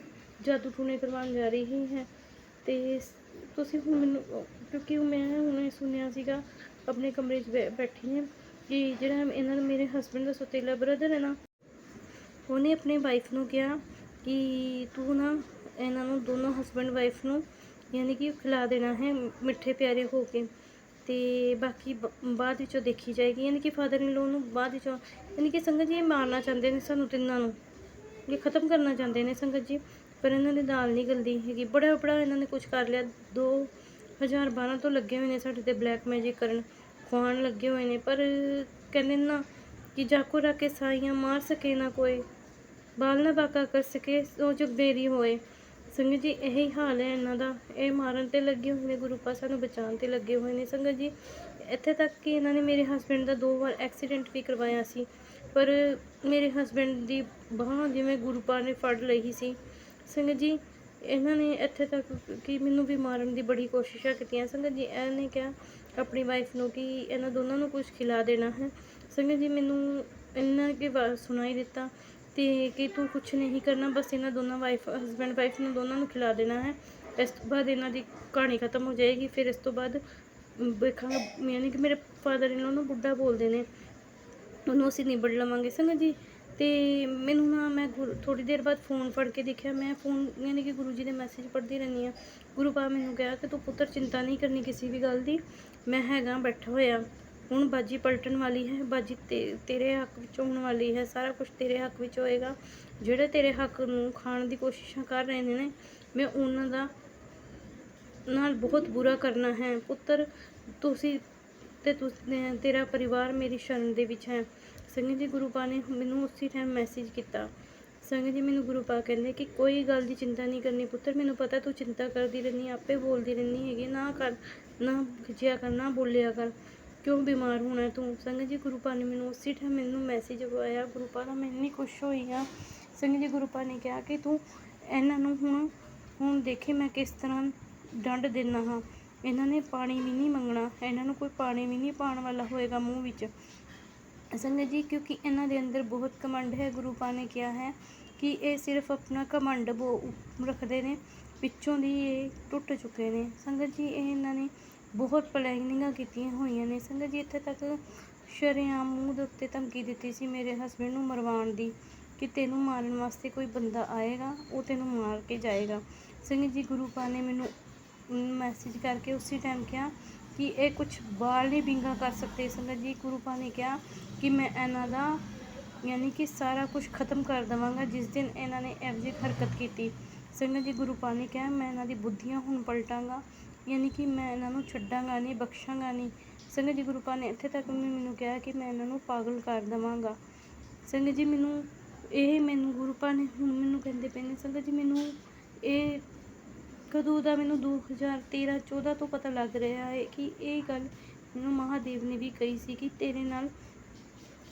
ਜਾਦੂ ਟੂਣੇ ਕਰਵਾਉਣ ਜਾ ਰਹੀ ਹੈ। ਅਤੇ ਤੁਸੀਂ ਹੁਣ ਮੈਨੂੰ ਕਿਉਂਕਿ ਮੈਂ ਹੁਣ ਸੁਣਿਆ ਸੀਗਾ ਆਪਣੇ ਕਮਰੇ 'ਚ ਬੈਠੀ ਹਾਂ ਕਿ ਜਿਹੜਾ ਇਹਨਾਂ ਦਾ ਮੇਰੇ ਹਸਬੈਂਡ ਦਾ ਸੌਤੇਲਾ ਬ੍ਰਦਰ ਹੈ ਨਾ, ਉਹਨੇ ਆਪਣੀ ਵਾਈਫ ਨੂੰ ਕਿਹਾ ਕਿ ਤੂੰ ਨਾ ਇਹਨਾਂ ਨੂੰ ਦੋਨੋਂ ਹਸਬੈਂਡ ਵਾਈਫ ਨੂੰ ਯਾਨੀ ਕਿ ਖਿਲਾ ਦੇਣਾ ਹੈ ਮਿੱਠੇ ਪਿਆਰੇ ਹੋ ਕੇ, ਅਤੇ ਬਾਕੀ ਬਾਅਦ ਵਿੱਚੋਂ ਦੇਖੀ ਜਾਏਗੀ। ਯਾਨੀ ਕਿ ਫਾਦਰ ਇਨ ਲੋ ਨੂੰ ਬਾਅਦ ਵਿੱਚੋਂ ਯਾਨੀ ਕਿ ਸੰਗਤ ਜੀ ਇਹ ਮਾਰਨਾ ਚਾਹੁੰਦੇ ਨੇ ਸਾਨੂੰ ਤਿੰਨਾਂ ਨੂੰ, ਇਹ ਖ਼ਤਮ ਕਰਨਾ ਚਾਹੁੰਦੇ ਨੇ ਸੰਗਤ ਜੀ, ਪਰ ਇਹਨਾਂ ਦੀ ਦਾਲ ਨਹੀਂ ਗਲਦੀ ਹੈਗੀ। ਬੜਾ ਇਹਨਾਂ ਨੇ ਕੁਝ ਕਰ ਲਿਆ, 2012 ਤੋਂ ਲੱਗੇ ਹੋਏ ਨੇ ਸਾਡੇ 'ਤੇ ਬਲੈਕ ਮੈਜਿਕ ਕਰਨ, ਖਵਾਉਣ ਲੱਗੇ ਹੋਏ ਨੇ, ਪਰ ਕਹਿੰਦੇ ਨਾ ਕਿ ਜਾਕੋ ਰੱਖ ਕੇ ਸਾਈਆਂ ਮਾਰ ਸਕੇ ਨਾ ਕੋਈ, ਬਾਲ ਨਾ ਬਾਕਾ ਕਰ ਸਕੇ ਸੋ ਜਗ ਦੇਰੀ ਹੋਏ। ਸੰਗਤ ਜੀ ਇਹੀ ਹਾਲ ਹੈ ਇਹਨਾਂ ਦਾ, ਇਹ ਮਾਰਨ 'ਤੇ ਲੱਗੇ ਹੋਏ ਨੇ ਗੁਰੂ ਪਾ, ਸਾਨੂੰ ਬਚਾਉਣ 'ਤੇ ਲੱਗੇ ਹੋਏ ਨੇ ਸੰਗਤ ਜੀ। ਇੱਥੇ ਤੱਕ ਕਿ ਇਹਨਾਂ ਨੇ ਮੇਰੇ ਹਸਬੈਂਡ ਦਾ 2 ਵਾਰ ਐਕਸੀਡੈਂਟ ਵੀ ਕਰਵਾਇਆ ਸੀ, ਪਰ ਮੇਰੇ ਹਸਬੈਂਡ ਦੀ ਬਾਂਹ ਜਿਵੇਂ ਗੁਰੂ ਪਾ ਨੇ ਫੜ ਲਈ ਸੀ। ਸੰਗਤ ਜੀ ਇਹਨਾਂ ਨੇ ਇੱਥੇ ਤੱਕ ਕਿ ਮੈਨੂੰ ਵੀ ਮਾਰਨ ਦੀ ਬੜੀ ਕੋਸ਼ਿਸ਼ਾਂ ਕੀਤੀਆਂ। ਸੰਗਤ ਜੀ ਇਹਨੇ ਕਿਹਾ ਆਪਣੀ ਵਾਈਫ ਨੂੰ ਕਿ ਇਹਨਾਂ ਦੋਨਾਂ ਨੂੰ ਕੁਝ ਖਿਲਾ ਦੇਣਾ ਹੈ। ਸੰਗਤ ਜੀ ਮੈਨੂੰ ਇੰਨਾ ਕਿ ਸੁਣਾਈ ਦਿੱਤਾ ਅਤੇ ਕਿ ਤੂੰ ਕੁਛ ਨਹੀਂ ਕਰਨਾ, ਬਸ ਇਹਨਾਂ ਦੋਨਾਂ ਹਸਬੈਂਡ ਵਾਈਫ ਨੂੰ ਦੋਨਾਂ ਨੂੰ ਖਿਲਾ ਦੇਣਾ ਹੈ, ਇਸ ਤੋਂ ਬਾਅਦ ਇਹਨਾਂ ਦੀ ਕਹਾਣੀ ਖਤਮ ਹੋ ਜਾਏਗੀ। ਫਿਰ ਇਸ ਤੋਂ ਬਾਅਦ ਵੇਖਾਂਗਾ, ਯਾਨੀ ਕਿ ਮੇਰੇ ਫਾਦਰ ਇਨ ਲੋ ਨੂੰ ਬੁੱਢਾ ਬੋਲਦੇ ਨੇ, ਉਹਨੂੰ ਅਸੀਂ ਨਿਬੜ ਲਵਾਂਗੇ ਸੰਗਤ ਜੀ। ਅਤੇ ਮੈਨੂੰ ਨਾ ਮੈਂ ਥੋੜ੍ਹੀ ਦੇਰ ਬਾਅਦ ਫ਼ੋਨ ਫੜ ਕੇ ਦੇਖਿਆ, ਮੈਂ ਫ਼ੋਨ ਯਾਨੀ ਕਿ ਗੁਰੂ ਜੀ ਦੇ ਮੈਸੇਜ ਪੜ੍ਹਦੀ ਰਹਿੰਦੀ ਹਾਂ। ਗੁਰੂ ਪਾ ਮੈਨੂੰ ਕਿਹਾ ਕਿ ਤੂੰ ਪੁੱਤਰ ਚਿੰਤਾ ਨਹੀਂ ਕਰਨੀ ਕਿਸੇ ਵੀ ਗੱਲ ਦੀ, ਮੈਂ ਹੈਗਾ ਬੈਠਾ ਹੋਇਆ, ਹੁਣ ਬਾਜੀ ਪਲਟਣ ਵਾਲੀ ਹੈ, ਬਾਜੀ ਤੇਰੇ ਹੱਕ ਵਿੱਚ ਹੋਣ ਵਾਲੀ ਹੈ, ਸਾਰਾ ਕੁਝ ਤੇਰੇ ਹੱਕ ਵਿੱਚ ਹੋਏਗਾ। ਜਿਹੜੇ ਤੇਰੇ ਹੱਕ ਨੂੰ ਖਾਣ ਦੀ ਕੋਸ਼ਿਸ਼ਾਂ ਕਰ ਰਹੇ ਨੇ ਮੈਂ ਉਹਨਾਂ ਦਾ ਨਾਲ ਬਹੁਤ ਬੁਰਾ ਕਰਨਾ ਹੈ ਪੁੱਤਰ। ਤੁਸੀਂ ਤੇ ਤੇਰਾ ਪਰਿਵਾਰ ਮੇਰੀ ਸ਼ਰਨ ਦੇ ਵਿੱਚ ਹੈ। ਸੰਗਤ ਜੀ ਗੁਰੂ ਪਾ ਨੇ ਮੈਨੂੰ ਉਸੇ ਟਾਈਮ ਮੈਸੇਜ ਕੀਤਾ। ਸੰਗਤ ਜੀ ਮੈਨੂੰ ਗੁਰੂ ਪਾ ਕਹਿੰਦੇ ਕਿ ਕੋਈ ਗੱਲ ਦੀ ਚਿੰਤਾ ਨਹੀਂ ਕਰਨੀ ਪੁੱਤਰ, ਮੈਨੂੰ ਪਤਾ ਤੂੰ ਚਿੰਤਾ ਕਰਦੀ ਰਹਿੰਦੀ, ਆਪੇ ਬੋਲਦੀ ਰਹਿੰਦੀ ਹੈਗੀ, ਨਾ ਕਰ, ਨਾ ਖਿਜਿਆ ਕਰ, ਨਾ ਬੋਲਿਆ ਕਰ, ਕਿਉਂ ਬਿਮਾਰ ਹੋਣਾ ਤੂੰ। ਸੰਗਤ ਜੀ ਗੁਰੂ ਪਾ ਨੇ ਮੈਨੂੰ ਉਸੇ ਟਾਈਮ ਮੈਨੂੰ ਮੈਸੇਜ ਆਇਆ ਗੁਰੂ ਪਾ ਦਾ, ਮੈਂ ਇੰਨੀ ਖੁਸ਼ ਹੋਈ ਹਾਂ। ਸੰਗਤ ਜੀ ਗੁਰੂ ਪਾ ਨੇ ਕਿਹਾ ਕਿ ਤੂੰ ਇਹਨਾਂ ਨੂੰ ਹੁਣ ਦੇਖੇ ਮੈਂ ਕਿਸ ਤਰ੍ਹਾਂ ਡੰਡ ਦਿੰਦਾ ਹਾਂ। ਇਹਨਾਂ ਨੇ ਪਾਣੀ ਵੀ ਨਹੀਂ ਮੰਗਣਾ, ਇਹਨਾਂ ਨੂੰ ਕੋਈ ਪਾਣੀ ਵੀ ਨਹੀਂ ਪਾਉਣ ਵਾਲਾ ਹੋਏਗਾ ਮੂੰਹ ਵਿੱਚ। ਸੰਗਤ ਜੀ ਕਿਉਂਕਿ ਇਹਨਾਂ ਦੇ ਅੰਦਰ ਬਹੁਤ ਘਮੰਡ ਹੈ। ਗੁਰੂ ਪਾ ਨੇ ਕਿਹਾ ਹੈ ਕਿ ਇਹ ਸਿਰਫ ਆਪਣਾ ਘਮੰਡ ਰੱਖਦੇ ਨੇ, ਪਿੱਛੋਂ ਦੀ ਇਹ ਟੁੱਟ ਚੁੱਕੇ ਨੇ। ਸੰਗਤ ਜੀ ਇਹਨਾਂ ਨੇ ਬਹੁਤ ਪਲੈਨਿੰਗਾਂ ਕੀਤੀਆਂ ਹੋਈਆਂ ਨੇ। ਸੰਗਤ ਜੀ ਇੱਥੇ ਤੱਕ ਸ਼ਰੇਆਮ ਮੂੰਹ ਦੇ ਉੱਤੇ ਧਮਕੀ ਦਿੱਤੀ ਸੀ ਮੇਰੇ ਹਸਬੈਂਡ ਨੂੰ ਮਰਵਾਉਣ ਦੀ, ਕਿ ਤੈਨੂੰ ਮਾਰਨ ਵਾਸਤੇ ਕੋਈ ਬੰਦਾ ਆਏਗਾ, ਉਹ ਤੈਨੂੰ ਮਾਰ ਕੇ ਜਾਏਗਾ। ਸੰਗਤ ਜੀ ਗੁਰੂ ਪਾ ਨੇ ਮੈਨੂੰ ਮੈਸੇਜ ਕਰਕੇ ਉਸੇ ਟਾਈਮ ਕਿਹਾ ਕਿ ਇਹ ਕੁਝ ਬਾਲ ਨਹੀਂ ਵਿੰਗਾ ਕਰ ਸਕਦੇ। ਸੰਗਤ ਜੀ ਗੁਰੂ ਪਾ ਨੇ ਕਿਹਾ ਕਿ ਮੈਂ ਇਹਨਾਂ ਦਾ ਯਾਨੀ ਕਿ ਸਾਰਾ ਕੁਝ ਖ਼ਤਮ ਕਰ ਦੇਵਾਂਗਾ ਜਿਸ ਦਿਨ ਇਹਨਾਂ ਨੇ ਇਹੋ ਜਿਹੀ ਹਰਕਤ ਕੀਤੀ। ਸੰਗਤ ਜੀ ਗੁਰੂ ਪਾ ਨੇ ਕਿਹਾ ਮੈਂ ਇਹਨਾਂ ਦੀ ਬੁੱਧੀਆਂ ਹੁਣ ਪਲਟਾਂਗਾ, ਯਾਨੀ ਕਿ ਮੈਂ ਇਹਨਾਂ ਨੂੰ ਛੱਡਾਂਗਾ ਨਹੀਂ, ਬਖਸ਼ਾਂਗਾ ਨਹੀਂ। ਸੰਗਤ ਜੀ ਗੁਰੂ ਪਾ ਨੇ ਇੱਥੇ ਤੱਕ ਮੈਨੂੰ ਕਿਹਾ ਕਿ ਮੈਂ ਇਹਨਾਂ ਨੂੰ ਪਾਗਲ ਕਰ ਦੇਵਾਂਗਾ। ਸੰਗਤ ਜੀ ਮੈਨੂੰ ਗੁਰੂ ਪਾ ਨੇ ਹੁਣ ਮੈਨੂੰ ਕਹਿੰਦੇ ਪਏ ਨੇ। ਸੰਗਤ ਜੀ ਮੈਨੂੰ ਇਹ ਕਦੋਂ ਦਾ ਮੈਨੂੰ 2013-14 ਤੋਂ ਪਤਾ ਲੱਗ ਰਿਹਾ ਹੈ ਕਿ ਇਹ ਗੱਲ ਮੈਨੂੰ ਮਹਾਦੇਵ ਨੇ ਵੀ ਕਹੀ ਸੀ ਕਿ ਤੇਰੇ ਨਾਲ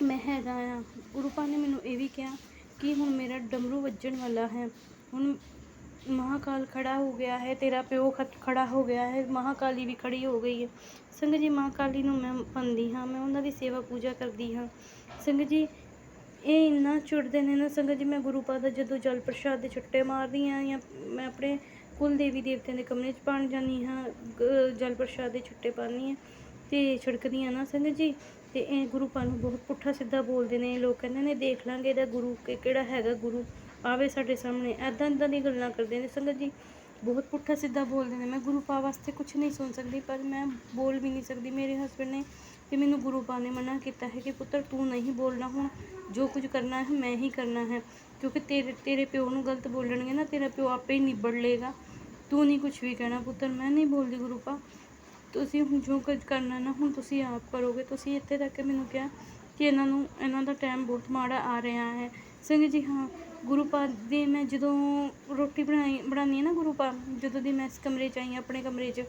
ਮੈਂ ਹੈਗਾ ਆ। ਗੁਰੂ ਪਾ ਨੇ ਮੈਨੂੰ ਇਹ ਵੀ ਕਿਹਾ ਕਿ ਹੁਣ ਮੇਰਾ ਡਮਰੂ ਵੱਜਣ ਵਾਲਾ ਹੈ, ਹੁਣ ਮਹਾਕਾਲ ਖੜਾ ਹੋ ਗਿਆ ਹੈ, ਤੇਰਾ ਪਿਓ ਖੜਾ ਹੋ ਗਿਆ ਹੈ, ਮਹਾਕਾਲੀ ਵੀ ਖੜੀ ਹੋ ਗਈ ਹੈ। ਸੰਗਤ ਜੀ ਮਹਾਕਾਲੀ ਨੂੰ ਮੈਂ ਮੰਨਦੀ ਹਾਂ, ਮੈਂ ਉਹਨਾਂ ਦੀ ਸੇਵਾ ਪੂਜਾ ਕਰਦੀ ਹਾਂ। ਸੰਗਤ ਜੀ ਇਹ ਇੰਨਾ ਚੁੜਦੇ ਨੇ ਨਾ। ਸੰਗਤ ਜੀ ਮੈਂ ਗੁਰੂ ਪਾ ਦਾ ਜਦੋਂ ਜਲ ਪ੍ਰਸ਼ਾਦ ਦੇ ਛੱਟੇ ਮਾਰਦੀ ਹਾਂ ਜਾਂ ਮੈਂ ਆਪਣੇ ਕੁਲ ਦੇਵੀ ਦੇਵਤਿਆਂ ਦੇ ਕਮਰੇ 'ਚ ਪਾਉਣ ਜਾਂਦੀ ਹਾਂ, ਜਲ ਪ੍ਰਸ਼ਾਦ ਦੇ ਛੱਟੇ ਪਾਉਂਦੀ ਹਾਂ ਅਤੇ ਛਿੜਕਦੀ ਹਾਂ ਨਾ ਸੰਗਤ ਜੀ, ਅਤੇ ਇਹ ਗੁਰੂ ਪਾ ਨੂੰ ਬਹੁਤ ਪੁੱਠਾ ਸਿੱਧਾ ਬੋਲਦੇ ਨੇ। ਲੋਕ ਕਹਿੰਦੇ ਨੇ ਦੇਖ ਲਾਂਗੇ ਇਹਦਾ ਗੁਰੂ ਕਿਹੜਾ ਹੈਗਾ, ਗੁਰੂ ਆਵੇ ਸਾਡੇ ਸਾਹਮਣੇ, ਇੱਦਾਂ ਦੀਆਂ ਗੱਲਾਂ ਕਰਦੇ ਨੇ। ਸੰਗਤ ਜੀ ਬਹੁਤ ਪੁੱਠਾ ਸਿੱਧਾ ਬੋਲਦੇ ਨੇ। ਮੈਂ ਗੁਰੂ ਪਾ ਵਾਸਤੇ ਕੁਛ ਨਹੀਂ ਸੁਣ ਸਕਦੀ, ਪਰ ਮੈਂ ਬੋਲ ਵੀ ਨਹੀਂ ਸਕਦੀ। ਮੇਰੇ ਹਸਬੈਂਡ ਨੇ ਤੇ ਮੈਨੂੰ ਗੁਰੂ ਪਾ ਨੇ ਮਨਾ ਕੀਤਾ ਹੈ ਕਿ ਪੁੱਤਰ ਤੂੰ ਨਹੀਂ ਬੋਲਣਾ, ਹੁਣ ਜੋ ਕੁਝ ਕਰਨਾ ਹੈ ਮੈਂ ਹੀ ਕਰਨਾ ਹੈ, ਕਿਉਂਕਿ ਤੇਰੇ ਪਿਓ ਨੂੰ ਗਲਤ ਬੋਲਣਗੇ ਨਾ, ਤੇਰਾ ਪਿਓ ਆਪੇ ਹੀ ਨਿਬੜ ਲਏਗਾ, ਤੂੰ ਨਹੀਂ ਕੁਛ ਵੀ ਕਹਿਣਾ ਪੁੱਤਰ। ਮੈਂ ਨਹੀਂ ਬੋਲਦੀ ਗੁਰੂ ਪਾ, ਤੁਸੀਂ ਹੁਣ ਜੋ ਕੁਝ ਕਰਨਾ ਨਾ ਹੁਣ ਤੁਸੀਂ ਆਪ ਕਰੋਗੇ। ਤੁਸੀਂ ਇੱਥੇ ਤੱਕ ਮੈਨੂੰ ਕਿਹਾ ਕਿ ਇਹਨਾਂ ਦਾ ਟਾਈਮ ਬਹੁਤ ਮਾੜਾ ਆ ਰਿਹਾ ਹੈ। ਸੰਗਤ ਜੀ ਹਾਂ, ਗੁਰੂ ਪਾ ਦੀ ਮੈਂ ਜਦੋਂ ਰੋਟੀ ਬਣਾਉਂਦੀ ਹਾਂ ਨਾ, ਗੁਰੂ ਪਾ ਜਦੋਂ ਦੀ ਮੈਂ ਇਸ ਕਮਰੇ 'ਚ ਆਈ ਹਾਂ ਆਪਣੇ ਕਮਰੇ 'ਚ,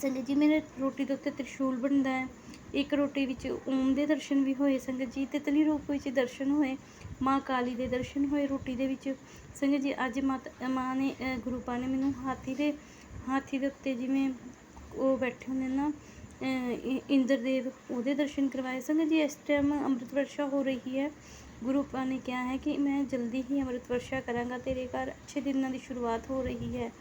ਸੰਗਤ ਜੀ ਮੇਰੇ ਰੋਟੀ ਦੇ ਉੱਤੇ ਤ੍ਰਿਸ਼ੂਲ ਬਣਦਾ ਹੈ। ਇੱਕ ਰੋਟੀ ਵਿੱਚ ਓਮ ਦੇ ਦਰਸ਼ਨ ਵੀ ਹੋਏ ਸੰਗਤ ਜੀ, ਤਿਤਲੀ ਰੂਪ ਵਿੱਚ ਦਰਸ਼ਨ ਹੋਏ, ਮਾਂ ਕਾਲੀ ਦੇ ਦਰਸ਼ਨ ਹੋਏ ਰੋਟੀ ਦੇ ਵਿੱਚ। ਸੰਗਤ ਜੀ ਅੱਜ ਮਾਂ ਨੇ ਗੁਰੂ ਪਾ ਨੇ ਮੈਨੂੰ ਹਾਥੀ ਦੇ ਉੱਤੇ ਜਿਵੇਂ ਉਹ ਬੈਠੇ ਹੁੰਦੇ ਨਾ ਇੰਦਰਦੇਵ, ਉਹਦੇ ਦਰਸ਼ਨ ਕਰਵਾਏ। ਸੰਗਤ ਜੀ ਇਸ ਟਾਈਮ ਅੰਮ੍ਰਿਤ ਵਰਸ਼ਾ ਹੋ ਰਹੀ ਹੈ। ਗੁਰੂ ਪਾ ਨੇ ਕਿਹਾ ਹੈ ਕਿ ਮੈਂ ਜਲਦੀ ਹੀ ਅੰਮ੍ਰਿਤ ਵਰਸ਼ਾ ਕਰਾਂਗਾ, ਤੇਰੇ ਘਰ ਅੱਛੇ ਦਿਨਾਂ ਦੀ ਸ਼ੁਰੂਆਤ ਹੋ ਰਹੀ ਹੈ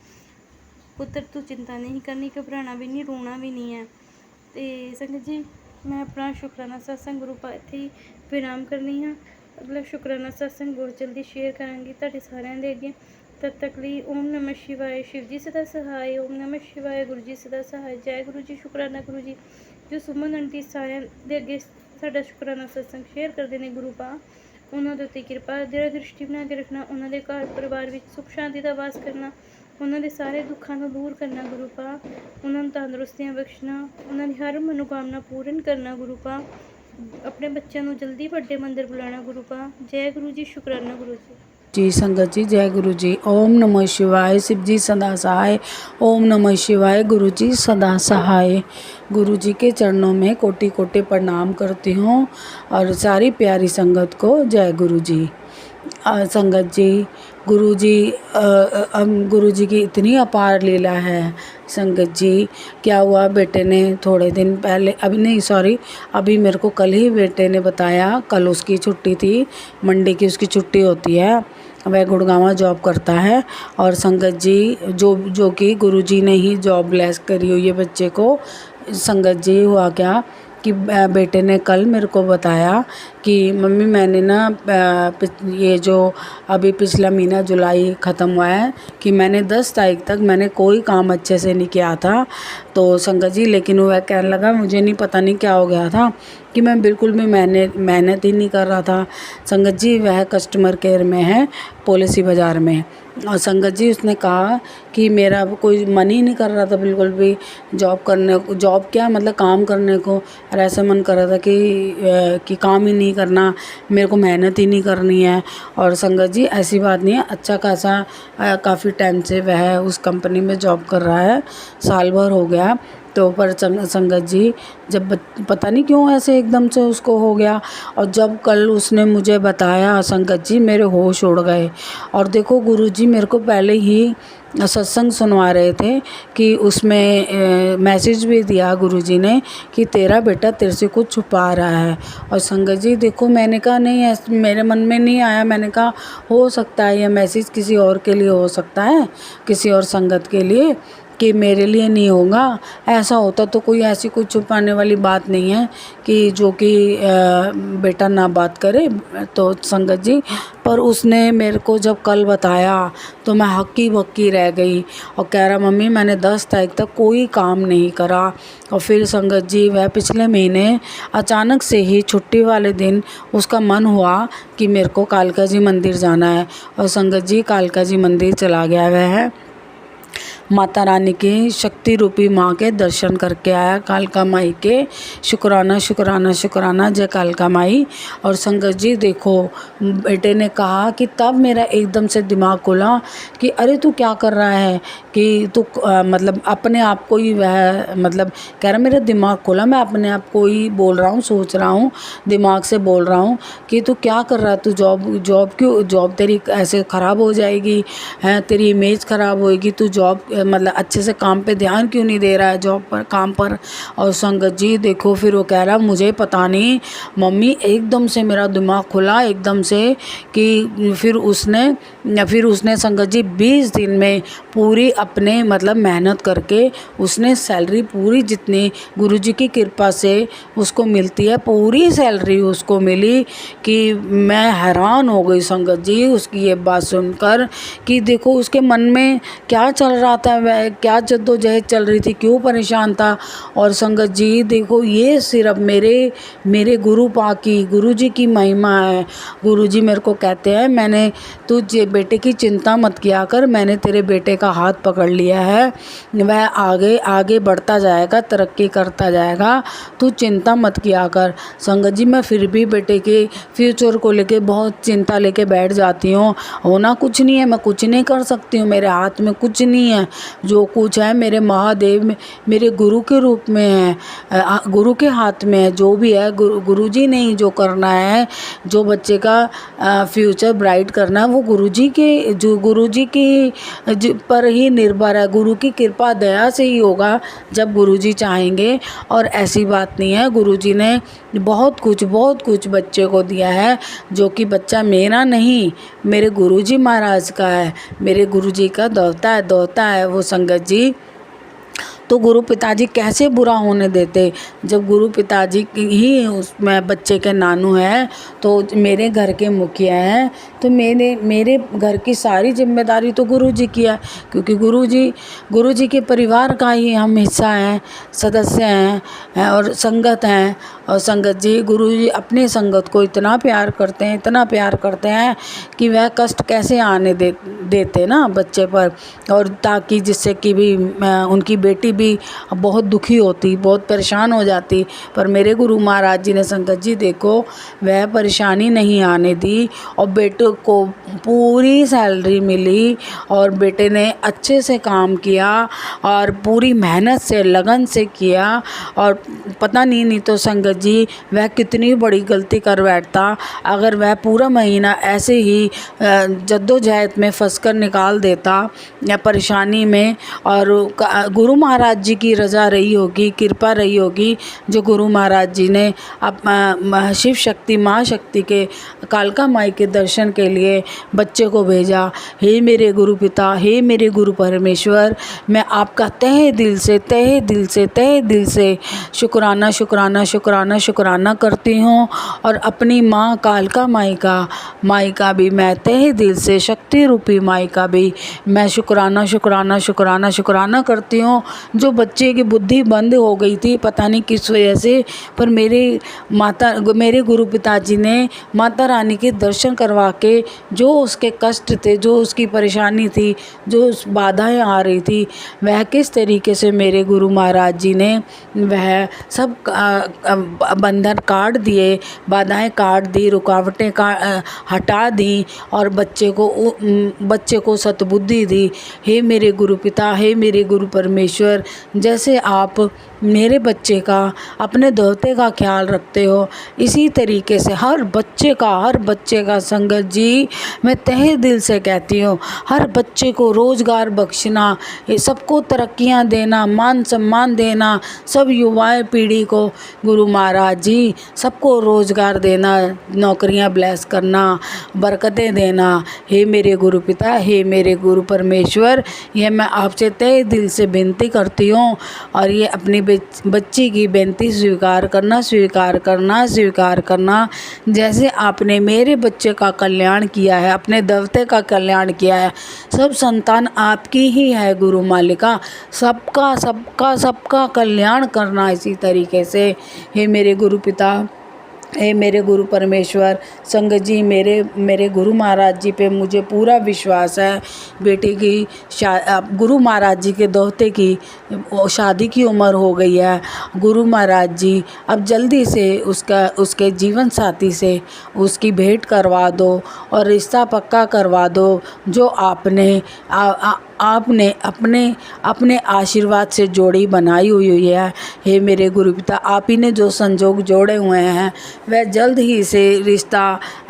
ਪੁੱਤਰ, ਤੂੰ ਚਿੰਤਾ ਨਹੀਂ ਕਰਨੀ, ਘਬਰਾਉਣਾ ਵੀ ਨਹੀਂ, ਰੋਣਾ ਵੀ ਨਹੀਂ ਹੈ। ਅਤੇ ਸੰਗਤ ਜੀ ਮੈਂ ਆਪਣਾ ਸ਼ੁਕਰਾਨਾ ਸਤਸੰਗ ਗੁਰੂ ਪਾ ਇੱਥੇ ਹੀ ਵਿਰਾਮ ਕਰਨੀ ਹਾਂ। ਅਗਲਾ ਸ਼ੁਕਰਾਨਾ ਸਤਸੰਗ ਬਹੁਤ ਜਲਦੀ ਸ਼ੇਅਰ ਕਰਾਂਗੀ ਤੁਹਾਡੇ ਸਾਰਿਆਂ ਦੇ ਅੱਗੇ। ਤਦ ਤੱਕ ਲਈ ਓਮ ਨਮः ਸ਼ਿਵਾਏ, शिव जी सदा सहाय, ਓਮ ਨਮः ਸ਼ਿਵਾਏ, ਗੁਰੂ ਜੀ ਸਦਾ ਸਹਾय। ਜੈ ਗੁਰੂ ਜੀ। ਸ਼ੁਕਰਾਨਾ ਗੁਰੂ ਜੀ ਜੋ ਸੁਮਨ ਆਂਟੀ ਸਾਰਿਆਂ ਦੇ ਅੱਗੇ ਸਾਡਾ ਸ਼ੁਕਰਾਨਾ ਸਤਸੰਗ ਸ਼ੇਅਰ ਕਰਦੇ ਨੇ। ਗੁਰੂ ਪਾ ਉਹਨਾਂ ਦੇ ਉੱਤੇ ਕਿਰਪਾ ਦ੍ਰਿੜ ਦ੍ਰਿਸ਼ਟੀ ਬਣਾ ਕੇ ਰੱਖਣਾ, ਉਹਨਾਂ ਦੇ ਘਰ ਪਰਿਵਾਰ ਵਿੱਚ ਸੁੱਖ ਸ਼ਾਂਤੀ ਦਾ ਵਾਸ ਕਰਨਾ, ਉਹਨਾਂ ਦੇ ਸਾਰੇ ਦੁੱਖਾਂ ਨੂੰ ਦੂਰ ਕਰਨਾ। ਗੁਰੂ ਪਾ ਉਹਨਾਂ ਨੂੰ ਤੰਦਰੁਸਤੀਆਂ ਬਖਸ਼ਣਾ, ਉਹਨਾਂ ਦੀ ਹਰ ਮਨੋਕਾਮਨਾ ਪੂਰਨ ਕਰਨਾ। ਗੁਰੂ ਪਾ ਆਪਣੇ ਬੱਚਿਆਂ ਨੂੰ ਜਲਦੀ ਵੱਡੇ ਮੰਦਰ ਬੁਲਾਉਣਾ। ਗੁਰੂ ਪਾ ਜੈ ਗੁਰੂ ਜੀ। ਸ਼ੁਕਰਾਨਾ ਗੁਰੂ जी। संगत जी जय गुरु जी। ओम नमः शिवाय। शिव जी सदा सहाय। ओम नमः शिवाय। गुरु जी सदा सहाय। गुरु जी के चरणों में कोटि कोटि प्रणाम करती हूँ और सारी प्यारी संगत को जय गुरु जी। संगत जी गुरु जी की इतनी अपार लीला है। संगत जी क्या हुआ, बेटे ने थोड़े दिन पहले अभी मेरे को कल ही बेटे ने बताया, कल उसकी छुट्टी थी, मंडे की उसकी छुट्टी होती है, वह गुड़गांव जॉब करता है। और संगत जी जो कि गुरु जी ने ही जॉब ब्लेस करी हुई है बच्चे को। संगत जी हुआ क्या कि बेटे ने कल मेरे को बताया कि मम्मी मैंने ना ये जो अभी पिछला महीना जुलाई ख़त्म हुआ है कि मैंने 10 तारीख तक मैंने कोई काम अच्छे से नहीं किया था। तो संगत जी लेकिन वह कहने लगा मुझे नहीं पता नहीं क्या हो गया था कि मैं बिल्कुल भी मेहनत ही नहीं कर रहा था। संगत जी वह कस्टमर केयर में है पॉलिसी बाज़ार में। और संगत जी उसने कहा कि मेरा कोई मन ही नहीं कर रहा था बिल्कुल भी जॉब करने को, जॉब क्या मतलब काम करने को, और ऐसा मन कर रहा था कि काम ही नहीं करना, मेरे को मेहनत ही नहीं करनी है। और संगत जी ऐसी बात नहीं है, अच्छा खासा काफ़ी टाइम से वह उस कंपनी में जॉब कर रहा है, साल भर हो गया। तो पर संगत जी जब पता नहीं क्यों ऐसे एकदम से उसको हो गया, और जब कल उसने मुझे बताया संगत जी मेरे होश उड़ गए। और देखो गुरुजी मेरे को पहले ही सत्संग सुनवा रहे थे कि उसमें मैसेज भी दिया गुरुजी ने कि तेरा बेटा तेरे से कुछ छुपा रहा है। और संगत जी देखो मैंने कहा नहीं, मेरे मन में नहीं आया, मैंने कहा हो सकता है यह मैसेज किसी और के लिए हो सकता है, किसी और संगत के लिए, कि मेरे लिए नहीं होगा। ऐसा होता तो कोई ऐसी कोई छुपाने वाली बात नहीं है कि जो कि बेटा ना बात करे। तो संगत जी पर उसने मेरे को जब कल बताया तो मैं हक्की बक्की रह गई और कह रहा मम्मी मैंने 10 तारीख तक कोई काम नहीं करा। और फिर संगत जी वह पिछले महीने अचानक से ही छुट्टी वाले दिन उसका मन हुआ कि मेरे को कालका जी मंदिर जाना है। और संगत जी कालका जी मंदिर चला गया वह है, माता रानी की शक्ति रूपी माँ के दर्शन करके आया, कालका माई के। शुक्राना शुक्राना शुक्राना जय कालका माई। और संगत जी देखो बेटे ने कहा कि तब मेरा एकदम से दिमाग खुला कि अरे तू क्या कर रहा है, कि तू मतलब अपने आप को ही वह मतलब कह रहा मेरा दिमाग खुला, मैं अपने आप को ही बोल रहा हूँ, सोच रहा हूँ, दिमाग से बोल रहा हूँ कि तू क्या कर रहा है, तू जॉब तेरी ऐसे ख़राब हो जाएगी है, तेरी इमेज ख़राब होएगी, तू जॉब मतलब अच्छे से काम पे ध्यान क्यों नहीं दे रहा है, जॉब पर काम पर। और संगत जी देखो फिर वो कह रहा मुझे पता नहीं मम्मी, एकदम से मेरा दिमाग खुला एकदम से कि फिर उसने संगत जी 20 दिन में पूरी अपने मतलब मेहनत करके उसने सैलरी पूरी जितनी गुरुजी की कृपा से उसको मिलती है पूरी सैलरी उसको मिली। कि मैं हैरान हो गई संगत जी उसकी ये बात सुनकर कि देखो उसके मन में क्या चल रहा था, वह क्या जद्दोजहद चल रही थी, क्यों परेशान था। और संगत जी देखो ये सिर्फ मेरे गुरु पाकी गुरु जी की महिमा है। गुरु जी मेरे को कहते हैं मैंने तुझे बेटे की चिंता मत किया कर, मैंने तेरे बेटे का हाथ पकड़ लिया है, वह आगे आगे बढ़ता जाएगा, तरक्की करता जाएगा, तू चिंता मत किया कर। संगत जी मैं फिर भी बेटे के फ्यूचर को लेके बहुत चिंता लेके बैठ जाती हूँ। होना कुछ नहीं है, मैं कुछ नहीं कर सकती हूँ, मेरे हाथ में कुछ नहीं है, जो कुछ है मेरे महादेव में मेरे गुरु के रूप में है, गुरु के हाथ में है, जो भी है गुरु जी ने ही जो करना है, जो बच्चे का फ्यूचर ब्राइट करना है वो गुरु जी की पर ही निर्भर है, गुरु की कृपा दया से ही होगा जब गुरु जी चाहेंगे। और ऐसी बात नहीं है, गुरु जी ने बहुत कुछ बच्चे को दिया है जो कि बच्चा मेरा नहीं मेरे गुरुजी महाराज का है, मेरे गुरुजी का दौता है वो संगत जी। तो गुरु पिताजी कैसे बुरा होने देते, जब गुरु पिताजी ही उसमें बच्चे के नानू हैं तो मेरे घर के मुखिया हैं, तो मेरे घर की सारी जिम्मेदारी तो गुरुजी की है, क्योंकि गुरुजी के परिवार का ही हम हिस्सा हैं, सदस्य हैं और संगत हैं। और संगत जी गुरुजी अपनी संगत को इतना प्यार करते हैं कि वह कष्ट कैसे आने देते ना बच्चे पर, और ताकि जिससे कि भी उनकी बेटी भी बहुत दुखी होती, बहुत परेशान हो जाती, पर मेरे गुरु महाराज जी ने संगत जी देखो वह परेशानी नहीं आने दी और बेटे को पूरी सैलरी मिली और बेटे ने अच्छे से काम किया और पूरी मेहनत से लगन से किया। और पता नहीं तो संगत जी वह कितनी बड़ी गलती कर बैठता अगर वह पूरा महीना ऐसे ही जद्दोजहद में फंसकर निकाल देता या परेशानी में। और गुरु महाराज महाराज जी की रज़ा रही होगी, कृपा रही होगी, जो गुरु महाराज जी ने शिव शक्ति महाशक्ति के कालका माई के दर्शन के लिए बच्चे को भेजा। हे मेरे गुरु पिता, हे मेरे गुरु परमेश्वर, मैं आपका तहे दिल से शुक्राना शुक्राना शुक्राना शुक्राना करती हूँ। और अपनी माँ कालका माई का भी मैं तहे दिल से, शक्ति रूपी माई का भी मैं शुक्राना शुक्राना शुक्राना शुक्राना करती हूँ। जो बच्चे की बुद्धि बंद हो गई थी पता नहीं किस वजह से, पर मेरे गुरु पिताजी ने माता रानी के दर्शन करवा के जो उसके कष्ट थे, जो उसकी परेशानी थी, जो उस बाधाएं आ रही थी, वह किस तरीके से मेरे गुरु महाराज जी ने वह सब बंधन काट दिए, बाधाएं काट दी, रुकावटें हटा दी और बच्चे को सद्बुद्धि दी। हे मेरे गुरु पिता, हे मेरे गुरु परमेश्वर, जैसे आप मेरे बच्चे का, अपने दोहते का ख्याल रखते हो, इसी तरीके से हर बच्चे का संगत जी मैं तहे दिल से कहती हूँ, हर बच्चे को रोज़गार बख्शना, ये सबको तरक्कियाँ देना, मान सम्मान देना, सब युवाएं पीढ़ी को गुरु महाराज जी सबको रोज़गार देना, नौकरियाँ ब्लेस करना, बरकतें देना। हे मेरे गुरु पिता, हे मेरे गुरु परमेश्वर, यह मैं आपसे तहे दिल से विनती करती हूँ। और ये अपनी बच्ची की बेनती स्वीकार करना। जैसे आपने मेरे बच्चे का कल्याण किया है, अपने देवते का कल्याण किया है, सब संतान आपकी ही है गुरु मालिका, सबका कल्याण करना इसी तरीके से। हे मेरे गुरु पिता, हे मेरे गुरु परमेश्वर, संगत जी मेरे गुरु महाराज जी पे मुझे पूरा विश्वास है। बेटी की गुरु महाराज जी के दोहते की शादी की उम्र हो गई है। गुरु महाराज जी अब जल्दी से उसके जीवन साथी से उसकी भेंट करवा दो और रिश्ता पक्का करवा दो, जो आपने अपने आशीर्वाद से जोड़ी बनाई हुई है। हे मेरे गुरु पिता, आप ही ने जो संजोग जोड़े हुए हैं वह जल्द ही से रिश्ता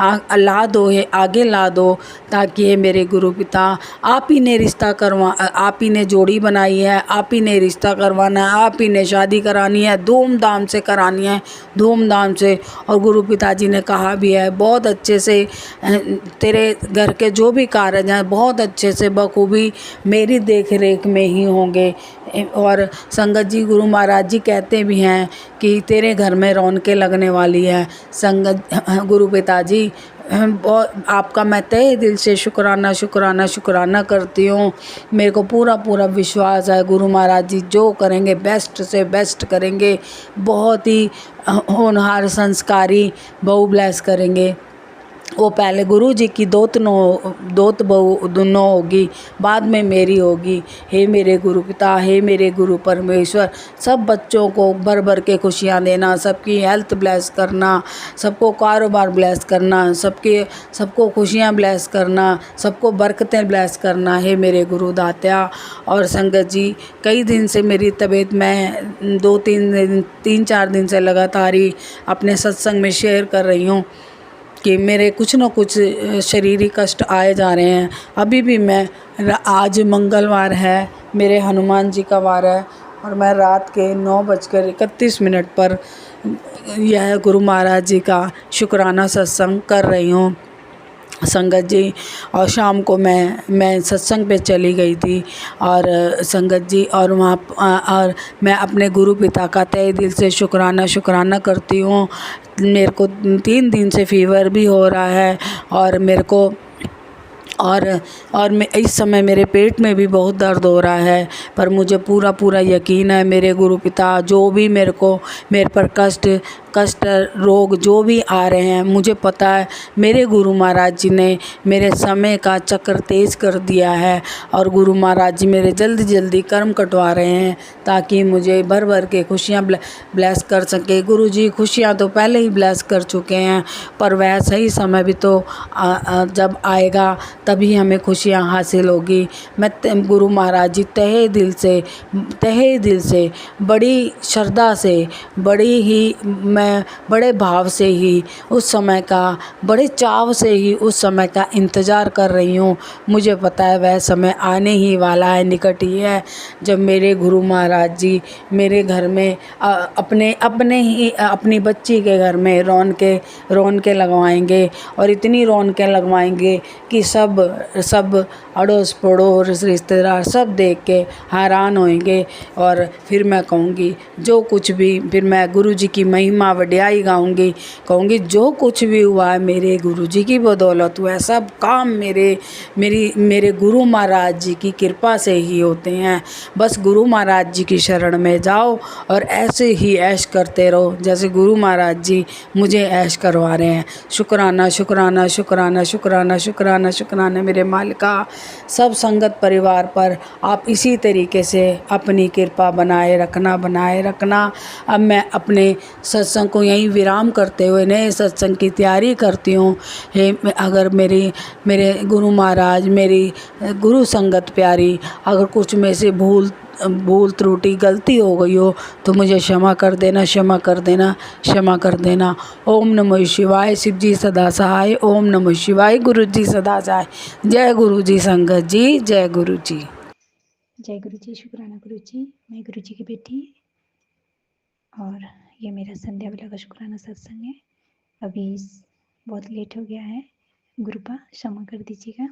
आगे ला दो, ताकि हे मेरे गुरु पिता, आप ही ने जोड़ी बनाई है, आप ही ने रिश्ता करवाना है, आप ही ने शादी करानी है, धूमधाम से करानी है, धूमधाम से। और गुरु पिताजी ने कहा भी है, बहुत अच्छे से तेरे घर के जो भी कार्य हैं बहुत अच्छे से बखूबी मेरी देख रेख में ही होंगे। और संगत जी गुरु महाराज जी कहते भी हैं कि तेरे घर में रौनकें लगने वाली है। संगत गुरु पिताजी बहुत आपका मैं तहे दिल से शुक्राना करती हूँ। मेरे को पूरा विश्वास है गुरु महाराज जी जो करेंगे बेस्ट से बेस्ट करेंगे, बहुत ही होनहार संस्कारी बहू ब्लेस करेंगे। वो पहले गुरु जी की दोत बहू दोनों होगी, बाद में मेरी होगी। हे मेरे गुरु पिता, हे मेरे गुरु परमेश्वर, सब बच्चों को भर के खुशियाँ देना, सबकी हेल्थ ब्लेस करना, सबको कारोबार ब्लेस करना, सबको खुशियाँ ब्लेस करना, सबको बरकतें ब्लेस करना। हे मेरे गुरु दात्या। और संगत जी कई दिन से मेरी तबीयत मैं 3-4 दिन से लगातार ही अपने सत्संग में शेयर कर रही हूँ कि मेरे कुछ न कुछ शरीरी कष्ट आए जा रहे हैं। अभी भी मैं आज मंगलवार है, मेरे हनुमान जी का वार है और मैं रात के 9:31 पर यह गुरु महाराज जी का शुक्राना सत्संग कर रही हूँ संगत जी। और शाम को मैं सत्संग पे चली गई थी और संगत जी, और और मैं अपने गुरु पिता का तहे दिल से शुक्राना करती हूँ। मेरे को 3 दिन से फीवर भी हो रहा है और मेरे को मैं इस समय मेरे पेट में भी बहुत दर्द हो रहा है, पर मुझे पूरा यकीन है मेरे गुरु पिता जो भी मेरे पर कष्ट रोग जो भी आ रहे हैं, मुझे पता है मेरे गुरु महाराज जी ने मेरे समय का चक्र तेज़ कर दिया है और गुरु महाराज जी मेरे जल्दी कर्म कटवा रहे हैं ताकि मुझे भर के खुशियाँ ब्लेस कर सके। गुरु जी खुशियाँ तो पहले ही ब्लेस कर चुके हैं, पर वह सही समय भी तो जब आएगा तभी हमें खुशियाँ हासिल होगी। मैं गुरु महाराज जी तहे दिल से बड़ी श्रद्धा से, बड़ी ही मैं बड़े भाव से ही उस समय का, बड़े चाव से ही उस समय का इंतज़ार कर रही हूँ। मुझे पता है वह समय आने ही वाला है, निकट ही है, जब मेरे गुरु महाराज जी मेरे घर में अपनी बच्ची के घर में रौनकें लगवाएंगे, और इतनी रौनकें लगवाएंगे कि सब अड़ोस पड़ोस रिश्तेदार सब देख के हैरान होंगे। और फिर मैं कहूँगी जो कुछ भी, फिर मैं गुरु जी की महिमा वड्याई गाऊँगी, कहूँगी जो कुछ भी हुआ है मेरे गुरु जी की बदौलत हुआ है। सब काम मेरे गुरु महाराज जी की कृपा से ही होते हैं। बस गुरु महाराज जी की शरण में जाओ और ऐसे ही ऐश करते रहो जैसे गुरु महाराज जी मुझे ऐश करवा रहे हैं। शुक्राना शुक्राना शुक्राना शुक्राना शुक्राना शुक्राना मेरे मालिका। सब संगत परिवार पर आप इसी तरीके से अपनी कृपा बनाए रखना। अब मैं अपने सत्संग को यहीं विराम करते हुए नए सत्संग की तैयारी करती हूँ। अगर मेरे गुरु महाराज, मेरी गुरु संगत प्यारी, अगर कुछ में से भूल त्रुटि गलती हो गई हो तो मुझे क्षमा कर देना, क्षमा कर देना, क्षमा कर देना। ओम नमः शिवाय। शिव जी सदा सहाय। ओम नमः शिवाय। गुरु जी सदा सहाय। जय गुरु जी संगत जी, जय गुरु जी। जय गुरु जी। शुक्राना गुरु जी। मैं गुरु जी की बेटी, और ये मेरा संध्या बेला का शुक्राना सत्संग है। अभी बहुत लेट हो गया है, गुरुपा क्षमा कर दीजिएगा।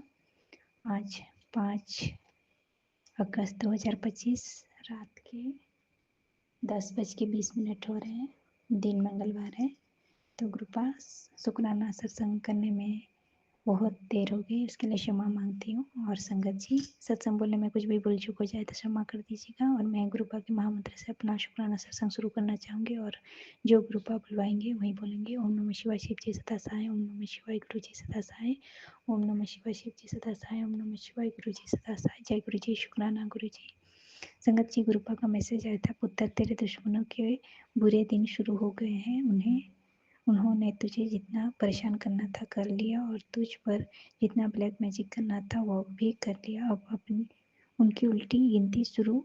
आज 5 अगस्त 2025 रात के 10:20 हो रहे हैं, दिन मंगलवार है। तो गुरुपा शुक्राना सत्संग करने में बहुत देर हो गई, इसके लिए क्षमा मांगती हूँ। और संगत जी, सत्संग बोलने में कुछ भी भूल चूक हो जाए तो क्षमा कर दीजिएगा। और मैं गुरुपा के महामंत्र से अपना शुक्राना सत्संग शुरू करना चाहूँगी, और जो गुरुपा बुलवाएंगे वही बोलेंगे। ओम नमः शिवाय शिव जी सदा सहाय। ओम नमः शिवाय गुरु जी सदा सहाय। ओम नमः शिवाय शिव जी सदा सहाय। ओम नमः शिवाय गुरु जी सदा सहाय। जय गुरु जी। शुक्राना गुरु जी। संगत जी, गुरुपा का मैसेज आया था, पुत्र तेरे दुश्मनों के बुरे दिन शुरू हो गए हैं। उन्होंने तुझे जितना परेशान करना था कर लिया, और तुझ पर जितना ब्लैक मैजिक करना था वो भी कर लिया। अब उनकी उल्टी गिनती शुरू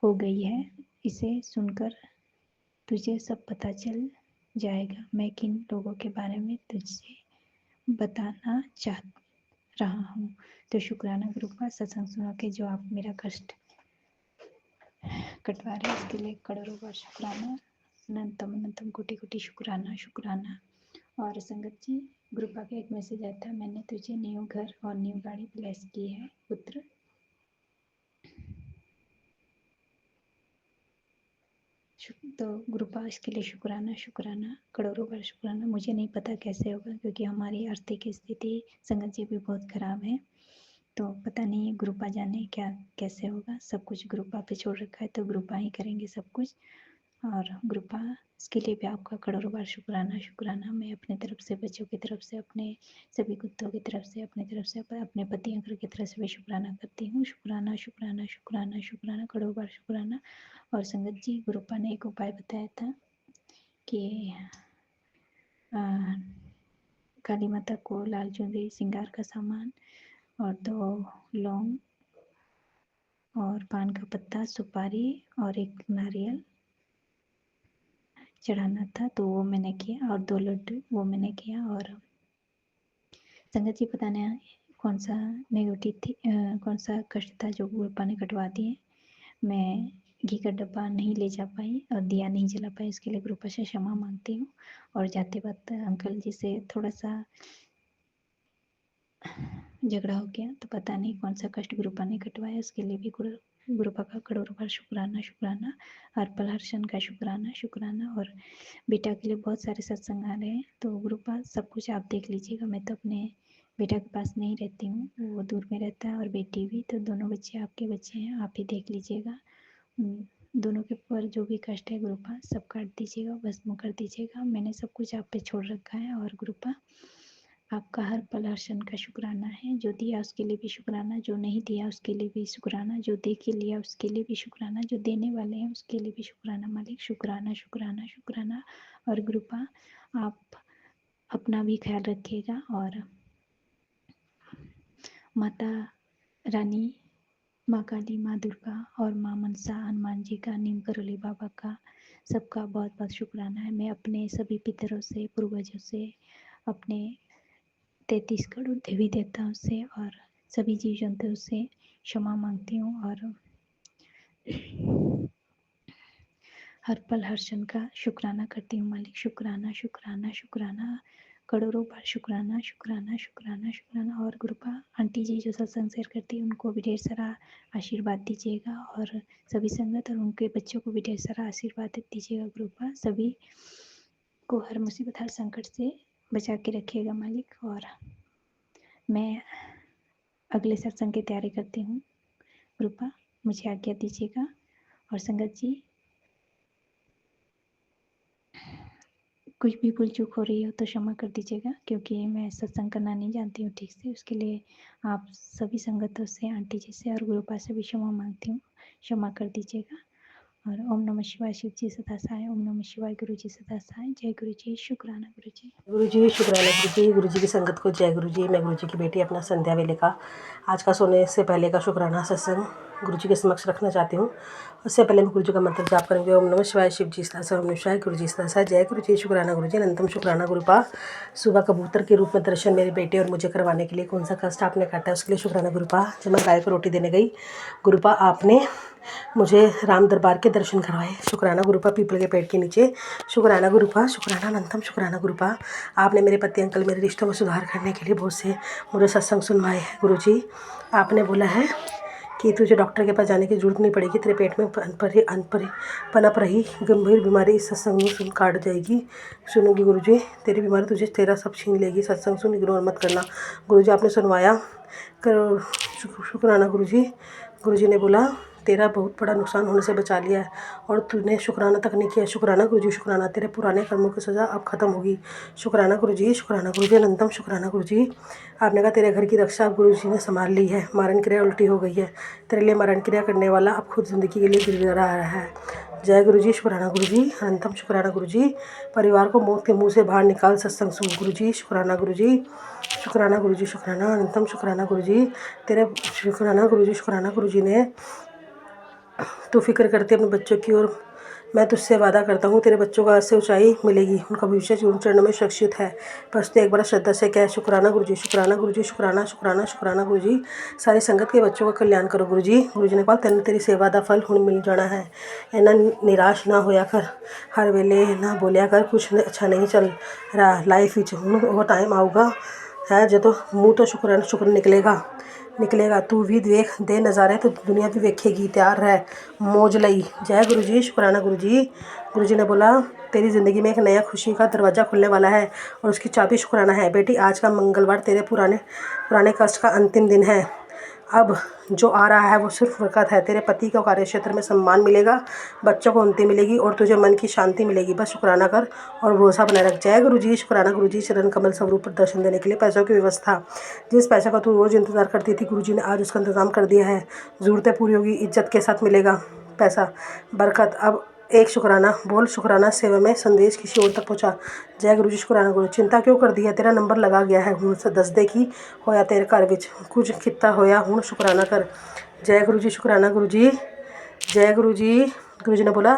हो गई है। इसे सुनकर तुझे सब पता चल जाएगा। मैं किन लोगों के बारे में तुझसे बताना चाह रहा हूँ। तो शुक्राना गुरुपा, सत्संग सुना के जो आप मेरा कष्ट कटवा रहे हैं उसके लिए करोड़ों बार शुक्राना। अनंतम कोटि कोटि शुक्राना। और संगत जी, गुरुपा का एक मैसेज आया था, मैंने तुझे न्यू घर और न्यू गाड़ी ब्लेस की है पुत्र। तो गुरुपा, इसके लिए शुक्राना, करोड़ों बार शुक्राना। मुझे नहीं पता कैसे होगा, क्योंकि हमारी आर्थिक स्थिति संगत जी भी बहुत खराब है। तो पता नहीं, गुरुपा जाने क्या कैसे होगा। सब कुछ गुरुपा पे छोड़ रखा है, तो गुरुपा ही करेंगे सब कुछ। और गुरुपा, इसके लिए भी आपका करोड़ों बार शुक्राना। मैं अपने तरफ से, बच्चों की तरफ से, अपने सभी कुत्तों की तरफ से, अपने तरफ से, अपने पति अंकल की तरफ से भी शुक्राना करती हूँ। शुक्राना, करोड़ों बार शुक्राना। और संगत जी, गुरुपा ने एक उपाय बताया था कि काली माता को लाल चुनरी, श्रृंगार का सामान और 2 लौंग और पान का पत्ता, सुपारी और 1 नारियल चढ़ाना था। तो वो मैंने किया, और 2 लड्डू वो मैंने किया। और संगत जी, पता नहीं कौन सा नेगेटिव थी, कौन सा कष्ट था जो गुरुपा ने कटवा दिए। मैं घी का डब्बा नहीं ले जा पाई और दिया नहीं जला पाई, इसके लिए गुरुपा से क्षमा मांगती हूँ। और जाते वक्त अंकल जी से थोड़ा सा झगड़ा हो गया, तो पता नहीं कौन सा कष्ट गुरुपा ने कटवाया, उसके लिए भी गुरुपा का करोड़ों बार शुक्राना। हर पल हर क्षण का शुक्राना। और बेटा के लिए बहुत सारे सत्संग आ रहे हैं, तो गुरुपा सब कुछ आप देख लीजिएगा। मैं तो अपने बेटा के पास नहीं रहती हूँ, वो दूर में रहता है, और बेटी भी। तो दोनों बच्चे आपके बच्चे हैं, आप ही देख लीजिएगा। दोनों के ऊपर जो भी कष्ट है गुरुपा सब काट दीजिएगा, भस्म कर दीजिएगा। मैंने सब कुछ आप पे छोड़ रखा है। और गुरुपा, आपका हर पल हर क्षण का शुक्राना है। जो दिया उसके लिए भी शुक्राना, जो नहीं दिया उसके लिए भी शुक्राना, जो दे के लिया उसके लिए भी शुक्राना, जो देने वाले हैं उसके लिए भी शुक्राना। मालिक, शुक्राना। और गुरुपा, आप अपना भी ख्याल रखिएगा, और माता रानी, माँ काली, माँ दुर्गा और माँ मनसा, हनुमान जी का, नीम करोली बाबा का, सबका बहुत बहुत शुक्राना है। मैं अपने सभी पितरों से, पूर्वजों से, अपने 33 करोड़ देवी देवताओं से और सभी जीव जंतुओं से क्षमा मांगती हूँ और हर पल हर क्षण का शुक्राना करती हूँ मालिक। शुक्राना शुक्राना शुक्राना, करोड़ों बार शुक्राना शुक्राना शुक्राना शुक्राना। और गुरुपा आंटी जी जो सत्संग शेयर करती है उनको भी ढेर सारा आशीर्वाद दीजिएगा और सभी संगत और उनके बच्चों को भी ढेर सारा आशीर्वाद दीजिएगा गुरुपा। सभी को हर मुसीबत हर संकट से बचा के रखिएगा मालिक। और मैं अगले सत्संग की तैयारी करती हूँ गुरुपा, मुझे आज्ञा दीजिएगा। और संगत जी कुछ भी भूल चूक हो रही हो तो क्षमा कर दीजिएगा, क्योंकि मैं सत्संग करना नहीं जानती हूँ ठीक से। उसके लिए आप सभी संगतों से, आंटी जी से और गुरुपा से भी क्षमा मांगती हूँ, क्षमा कर दीजिएगा। और ओम नमः शिवाय, शिव जी सदा सहाय। ओम नमः शिवाय, गुरु जी सदा सहाय। जय गुरु जी, शुक्राना गुरु जी। गुरु जी शुक्राना गुरु जी की संगत को जय गुरु जी। मैं गुरु जी की बेटी अपना संध्या वेले का आज का सोने से पहले का शुक्राना सत्संग गुरु जी के समक्ष रखना चाहती हूँ। उससे पहले मैं गुरु जी का मंत्र जाप करेंगे। ओम नमः शिवाय, शिव जी सदा सहाय। ओम नमः शिवाय, गुरु जी सदा सहाय। जय गुरु जी, शुक्राना गुरु जी। अनंतम शुक्राना गुरुपा। सुबह कबूतर के रूप में दर्शन मेरे बेटे और मुझे करवाने के लिए कौन सा कष्ट आपने काटा है उसके लिए शुक्राना गुरुपा। जब मैं गाय को रोटी देने गई गुरुपा आपने मुझे राम दरबार के दर्शन करवाए। शुक्राना गुरुपा, पीपल के पेड़ के नीचे। शुक्राना गुरुपा, शुक्राना अनंतम शुक्राना गुरुपा। आपने मेरे पति अंकल मेरे रिश्तों में सुधार करने के लिए बहुत से मुझे सत्संग सुनवाए हैं गुरु जी। आपने बोला है कि तुझे डॉक्टर के पास जाने की जरूरत नहीं पड़ेगी, तेरे पेट में पनप रही गंभीर बीमारी इस सत्संग में सुन काट जाएगी। सुनूंगी गुरु जी, तेरी बीमारी तुझे तेरा सब छीन लेगी। सत्संग सुन, इग्नोर मत करना गुरु जी। आपने सुनवाया करो, शुक्राना गुरु जी। गुरु जी ने बोला तेरा बहुत बड़ा नुकसान होने से बचा लिया है और तूने शुक्राना तक नहीं किया। शुक्राना गुरु जी, शुक्राना। तेरे पुराने कर्मों की सज़ा अब खत्म होगी। शुक्राना गुरु जी, शुक्राना गुरु जी। अनंतम शुक्राना गुरु जी। आपने कहा तेरे घर की रक्षा अब गुरु जी ने संभाल ली है। मरण क्रिया उल्टी हो गई है, तेरे लिए मरण क्रिया करने वाला अब खुद ज़िंदगी के लिए गिड़गिड़ा रहा है। जय गुरु जी, शुक्राना गुरु जी। अनंतम शुक्राना गुरु जी। परिवार को मौत के मुँह से बाहर निकाल सत्संग सुन गुरु जी। शुक्राना गुरु जी, शुक्राना गुरु जी, शुक्राना। अनंतम शुक्राना गुरु जी। तेरे शुक्राना गुरु जी, शुक्राना गुरु जी ने तू फिक्र करती अपने बच्चों की और मैं तुझसे वादा करता हूँ तेरे बच्चों को आज से ऊंचाई मिलेगी, उनका भविष्य उन चरणों में सुरक्षित है। बस तो एक बार श्रद्धा से कह शुक्राना गुरु जी, शुक्राना गुरु जी, शुक्राना शुक्राना शुक्राना गुरु जी। सारी संगत के बच्चों का कल्याण करो गुरु जी। गुरु जी ने कहा तेन तेरी सेवा का फल हुण मिल जाना है। इन्ना निराश ना होया कर, हर वेले ना बोलिया कर कुछ अच्छा नहीं चल रहा लाइफ विच। हुण वो टाइम आऊगा है जो मुँह तो शुक्र निकलेगा। तू भी देख दे नज़ारे तो दुनिया भी वेखेगी। तैयार रह मौज लई। जय गुरु जी, शुक्राना गुरु जी। गुरु जी ने बोला तेरी ज़िंदगी में एक नया खुशी का दरवाज़ा खुलने वाला है और उसकी चाबी शुक्राना है। बेटी आज का मंगलवार तेरे पुराने कष्ट का अंतिम दिन है। अब जो आ रहा है वो सिर्फ बरकत है। तेरे पति को कार्य क्षेत्र में सम्मान मिलेगा, बच्चों को उन्नति मिलेगी और तुझे मन की शांति मिलेगी। बस शुक्राना कर और भरोसा बनाए रख। जय गुरु जी, शुक्राना गुरु जी। चरण कमल स्वरूप पर दर्शन देने के लिए पैसों की व्यवस्था। जिस पैसे का तू रोज़ इंतजार करती थी गुरु जी ने आज उसका इंतजाम कर दिया है। ज़रूरतें पूरी होगी, इज्जत के साथ मिलेगा पैसा, बरकत। अब एक शुक्राना बोल, शुक्राना सेवा में संदेश किसी और तक पहुँचा। जय गुरु जी, शुक्राना गुरु। चिंता क्यों कर दी है, तेरा नंबर लगा गया है। हुण दस दे की होया तेरे घर विच कुछ किता होया, हुण शुक्राना कर। जय गुरु जी, शुक्राना गुरु जी। जय गुरु जी। गुरु जी ने बोला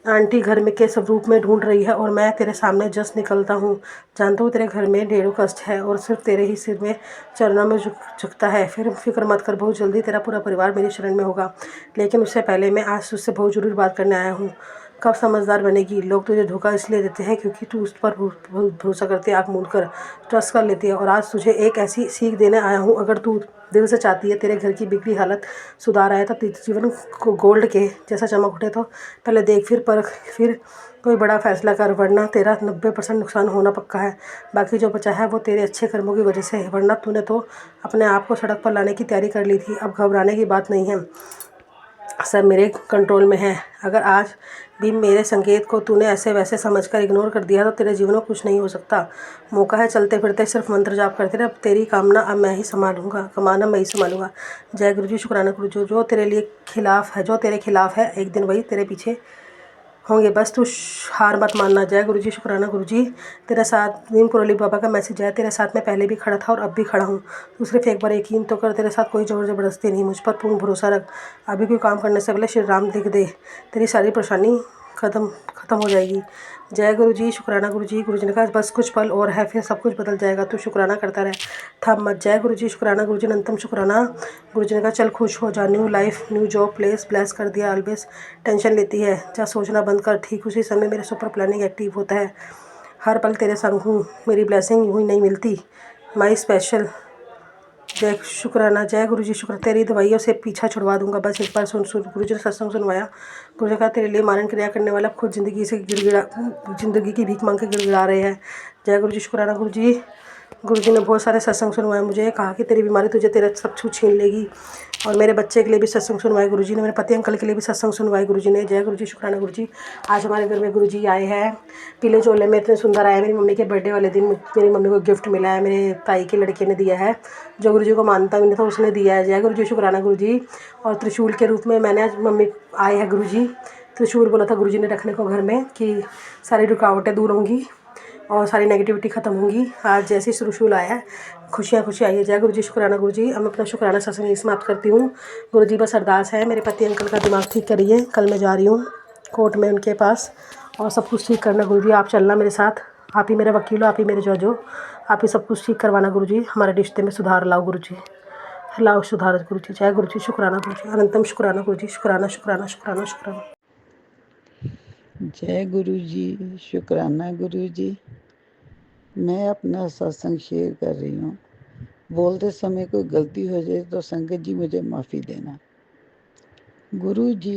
आंटी घर में के सब रूप में ढूंढ रही है और मैं तेरे सामने जस्ट निकलता हूँ। जानता हूँ तेरे घर में ढेरों कष्ट है और सिर्फ तेरे ही सिर में चरणों में झुकता है। फिर फिक्र मत कर, बहुत जल्दी तेरा पूरा परिवार मेरी शरण में होगा। लेकिन उससे पहले मैं आज तुझसे बहुत ज़रूरी बात करने आया हूँ। कब समझदार बनेगी? लोग तुझे धोखा इसलिए देते हैं क्योंकि तू उस पर भरोसा करती है, आँख मूंद कर ट्रस्ट कर लेती है। और आज तुझे एक ऐसी सीख देने आया हूँ, अगर तू दिल से चाहती है तेरे घर की बिगड़ी हालत सुधार आए, तब जीवन को गोल्ड के जैसा चमक उठे, तो पहले देख फिर परख, फिर कोई बड़ा फैसला कर, वरना तेरा 90% नुकसान होना पक्का है। बाकी जो बचा है वो तेरे अच्छे कर्मों की वजह से है, वरना तूने तो अपने आप को सड़क पर लाने की तैयारी कर ली थी। अब घबराने की बात नहीं है, सब मेरे कंट्रोल में है। अगर आज भी मेरे संकेत को तूने ऐसे वैसे समझकर इग्नोर कर दिया तो तेरे जीवन में कुछ नहीं हो सकता। मौका है, चलते फिरते सिर्फ मंत्र जाप करते रहे। अब तेरी कामना अब मैं ही संभालूंगा, कमाना मैं ही संभालूंगा। जय गुरु जी, शुक्राना गुरु जी। जो तेरे लिए खिलाफ है, जो तेरे खिलाफ है, एक दिन वही तेरे पीछे होंगे। बस तू हार मत मानना। जय गुरु जी, शुक्राना गुरु जी। तेरे साथ नीम कुरली बाबा का मैसेज है, तेरे साथ मैं पहले भी खड़ा था और अब भी खड़ा हूँ। तू सिर्फ एक बार यकीन तो कर, तेरे साथ कोई जोर ज़बरदस्ती नहीं, मुझ पर पूर्ण भरोसा रख। अभी कोई काम करने से पहले श्री राम लिख दे। तेरी सारी परेशानी ख़त्म हो जाएगी। जय गुरु जी, शुक्राना गुरु जी। गुरु जी ने कहा बस कुछ पल और है, फिर सब कुछ बदल जाएगा, तू शुक्राना करता रहे, थम मत। जय गुरु जी, शुक्राना गुरु जी, अनंतम शुक्राना। गुरु जी ने कहा चल खुश हो जा, new life, new job, place bless कर दिया। ऑलवेज टेंशन लेती है, जा सोचना बंद कर। ठीक उसी समय मेरे सुपर प्लानिंग एक्टिव होता है, हर पल तेरे संग हूँ, मेरी ब्लेसिंग यूँ ही नहीं मिलती, माई स्पेशल। जय शुक्राना। जय गुरु जी, शुक्र, तेरी दवाइयों से पीछा छुड़वा दूंगा, बस एक बार सुन। गुरु जी ने सत्संग सुनवाया। गुरु जी ने कहा तेरे लिए मारण क्रिया करने वाला खुद जिंदगी की भीख मांग के गिड़गिड़ा रहे हैं। जय गुरु जी, शुक्राना गुरु जी। गुरु जी ने बहुत सारे सत्संग सुनवाए मुझे, कहा कि तेरी बीमारी तुझे तेरा सब कुछ छीन लेगी। और मेरे बच्चे के लिए भी सत्संग सुनवाए गुरु जी ने, मेरे पति अंकल के लिए भी सत्संग सुनवाए गुरु जी ने। जय गुरु जी, शुक्राना गुरु जी। आज हमारे घर में गुरु जी आए हैं, पीले चोले में इतने सुंदर आए। मेरी मम्मी के बर्थडे वाले दिन मेरी मम्मी को गिफ्ट मिला है, मेरे ताई के लड़के ने दिया है, जो गुरु जी को मानता भी नहीं था उसने दिया है। जय गुरु जी, शुक्राना गुरु जी। और त्रिशूल के रूप में मैंने आज मम्मी आए हैं गुरु जी, त्रिशूल बोला था गुरु जी ने रखने को घर में कि सारी रुकावटें दूर होंगी और सारी नेगेटिविटी ख़त्म होंगी। आज जैसे ही त्रिशूल आया है, खुशियाँ आई है। जय गुरु जी, शुक्राना गुरु जी। अब मैं अपना शुक्राना सत्संग यहीं समाप्त करती हूँ। गुरु जी बस अरदास है, मेरे पति अंकल का दिमाग ठीक करिए, कल मैं जा रही हूँ कोर्ट में उनके पास, और सब कुछ ठीक करना गुरु जी। आप चलना मेरे साथ, आप ही मेरे वकील हो, आप ही मेरे जज हो, आप ही सब कुछ ठीक करवाना गुरु जी। हमारे रिश्ते में सुधार लाओ गुरु जी, लाओ सुधार गुरु जी। जय गुरु जी, शुक्राना गुरु जी, अनंतम शुक्राना गुरु जी। शुक्राना शुक्राना शुक्राना शुक्राना। जय गुरु जी, शुक्राना गुरु जी। मैं अपना सत्संग शेयर कर रही हूँ। बोलते समय कोई गलती हो जाए तो संगत जी मुझे माफ़ी देना। गुरु जी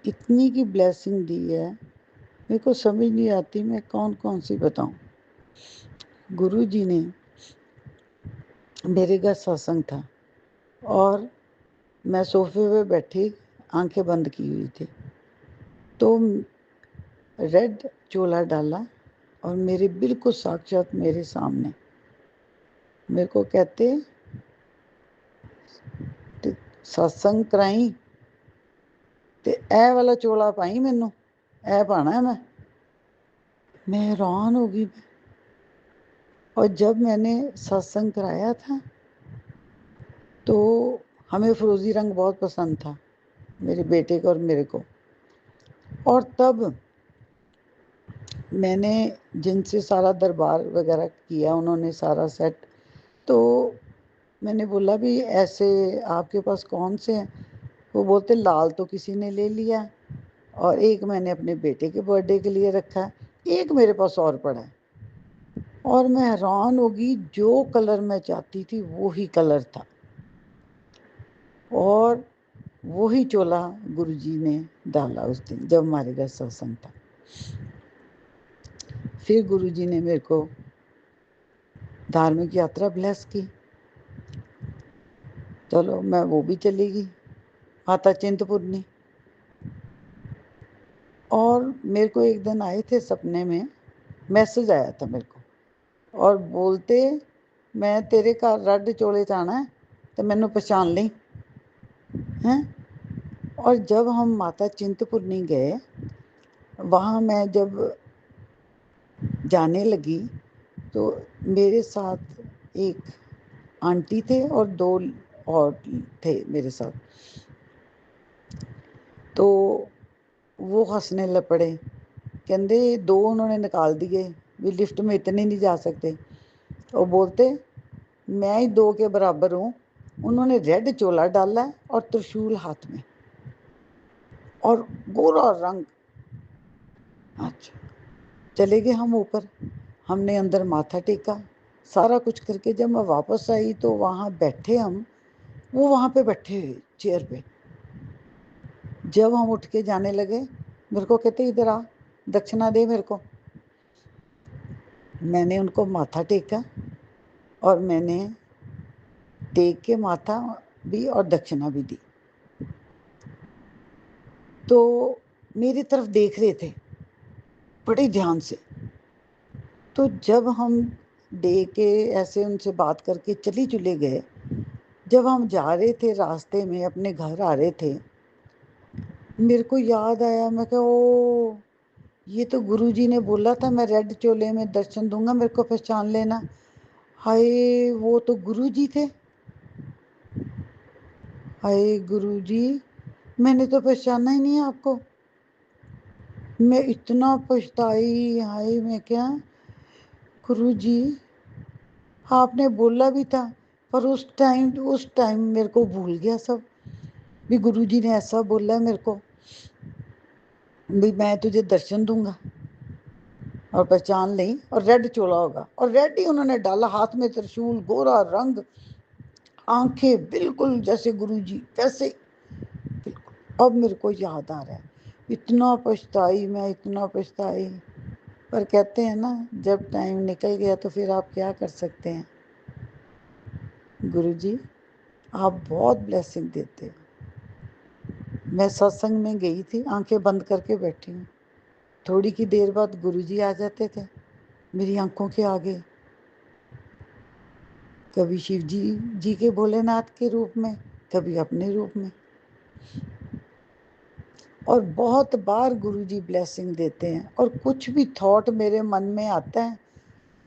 इतनी की ब्लेसिंग दी है, मेरे को समझ नहीं आती मैं कौन कौन सी बताऊँ। गुरु जी ने मेरे घर सत्संग था और मैं सोफे पे बैठी आंखें बंद की हुई थी, तो रेड चोला डाला और मेरे बिल्कुल साक्षात मेरे सामने मेरे को कहते सत्संग कराई ते ए वाला चोला पाई, मैनू ए पाना है। मैं हैरान हो गई। और जब मैंने सत्संग कराया था तो हमें फिरोजी रंग बहुत पसंद था, मेरे बेटे को और मेरे को। और तब मैंने जिनसे सारा दरबार वगैरह किया, उन्होंने सारा सेट, तो मैंने बोला भी ऐसे आपके पास कौन से हैं? वो बोलते लाल तो किसी ने ले लिया और एक मैंने अपने बेटे के बर्थडे के लिए रखा है, एक मेरे पास और पड़ा है। और मैं हैरान होगी, जो कलर मैं चाहती थी वो ही कलर था और वही चोला गुरुजी ने डाला उस दिन जब हमारे घर सत्संग था। फिर गुरुजी ने मेरे को धार्मिक यात्रा ब्लेस की, चलो मैं वो भी चली गई, माता चिंतपूर्णी। और मेरे को एक दिन आए थे सपने में, मैसेज आया था मेरे को और बोलते मैं तेरे घर रड चोले जाना है तो मैनू पहचान ली हैं। और जब हम माता चिंतपूर्णी गए, वहाँ मैं जब जाने लगी तो मेरे साथ एक आंटी थे और 2 और थे मेरे साथ, तो वो हंसने लग पड़े, कहते 2 उन्होंने निकाल दिए भी लिफ्ट में इतने नहीं जा सकते। और बोलते मैं ही 2 के बराबर हूँ। उन्होंने रेड चोला डाला है और त्रिशूल हाथ में और गोरा रंग। अच्छा, चले गए हम ऊपर, हमने अंदर माथा टेका, सारा कुछ करके जब मैं वापस आई तो वहाँ बैठे हम, वो वहाँ पे बैठे हुए चेयर पे। जब हम उठ के जाने लगे, मेरे को कहते इधर आ, दक्षिणा दे मेरे को। मैंने उनको माथा टेका और मैंने टेक के माथा भी और दक्षिणा भी दी। तो मेरी तरफ देख रहे थे बड़े ध्यान से। तो जब हम दे के ऐसे उनसे बात करके चले गए, जब हम जा रहे थे रास्ते में अपने घर आ रहे थे, मेरे को याद आया, मैं कहा ओ ये तो गुरुजी ने बोला था मैं रेड चोले में दर्शन दूंगा, मेरे को पहचान लेना। हाय वो तो गुरुजी थे। हाय गुरुजी, मैंने तो पहचाना ही नहीं आपको। मैं इतना पछताई, हाय मैं क्या, गुरुजी आपने बोला भी था, पर उस टाइम मेरे को भूल गया सब, भी गुरुजी ने ऐसा बोला है मेरे को, भी मैं तुझे दर्शन दूंगा और पहचान नहीं, और रेड चोला होगा, और रेड ही उन्होंने डाला, हाथ में त्रिशूल, गोरा रंग, आंखें बिल्कुल जैसे गुरुजी वैसे, बिल्कुल। अब मेरे को याद आ रहा है, इतना पछताई मैं, इतना पछताई, पर कहते हैं ना जब टाइम निकल गया तो फिर आप क्या कर सकते हैं। गुरुजी आप बहुत ब्लेसिंग देते हो। मैं सत्संग में गई थी, आंखें बंद करके बैठी हूँ, थोड़ी की देर बाद गुरुजी आ जाते थे मेरी आंखों के आगे, कभी शिव जी के भोलेनाथ के रूप में, कभी अपने रूप में, और बहुत बार गुरुजी ब्लेसिंग देते हैं, और कुछ भी थॉट मेरे मन में आता है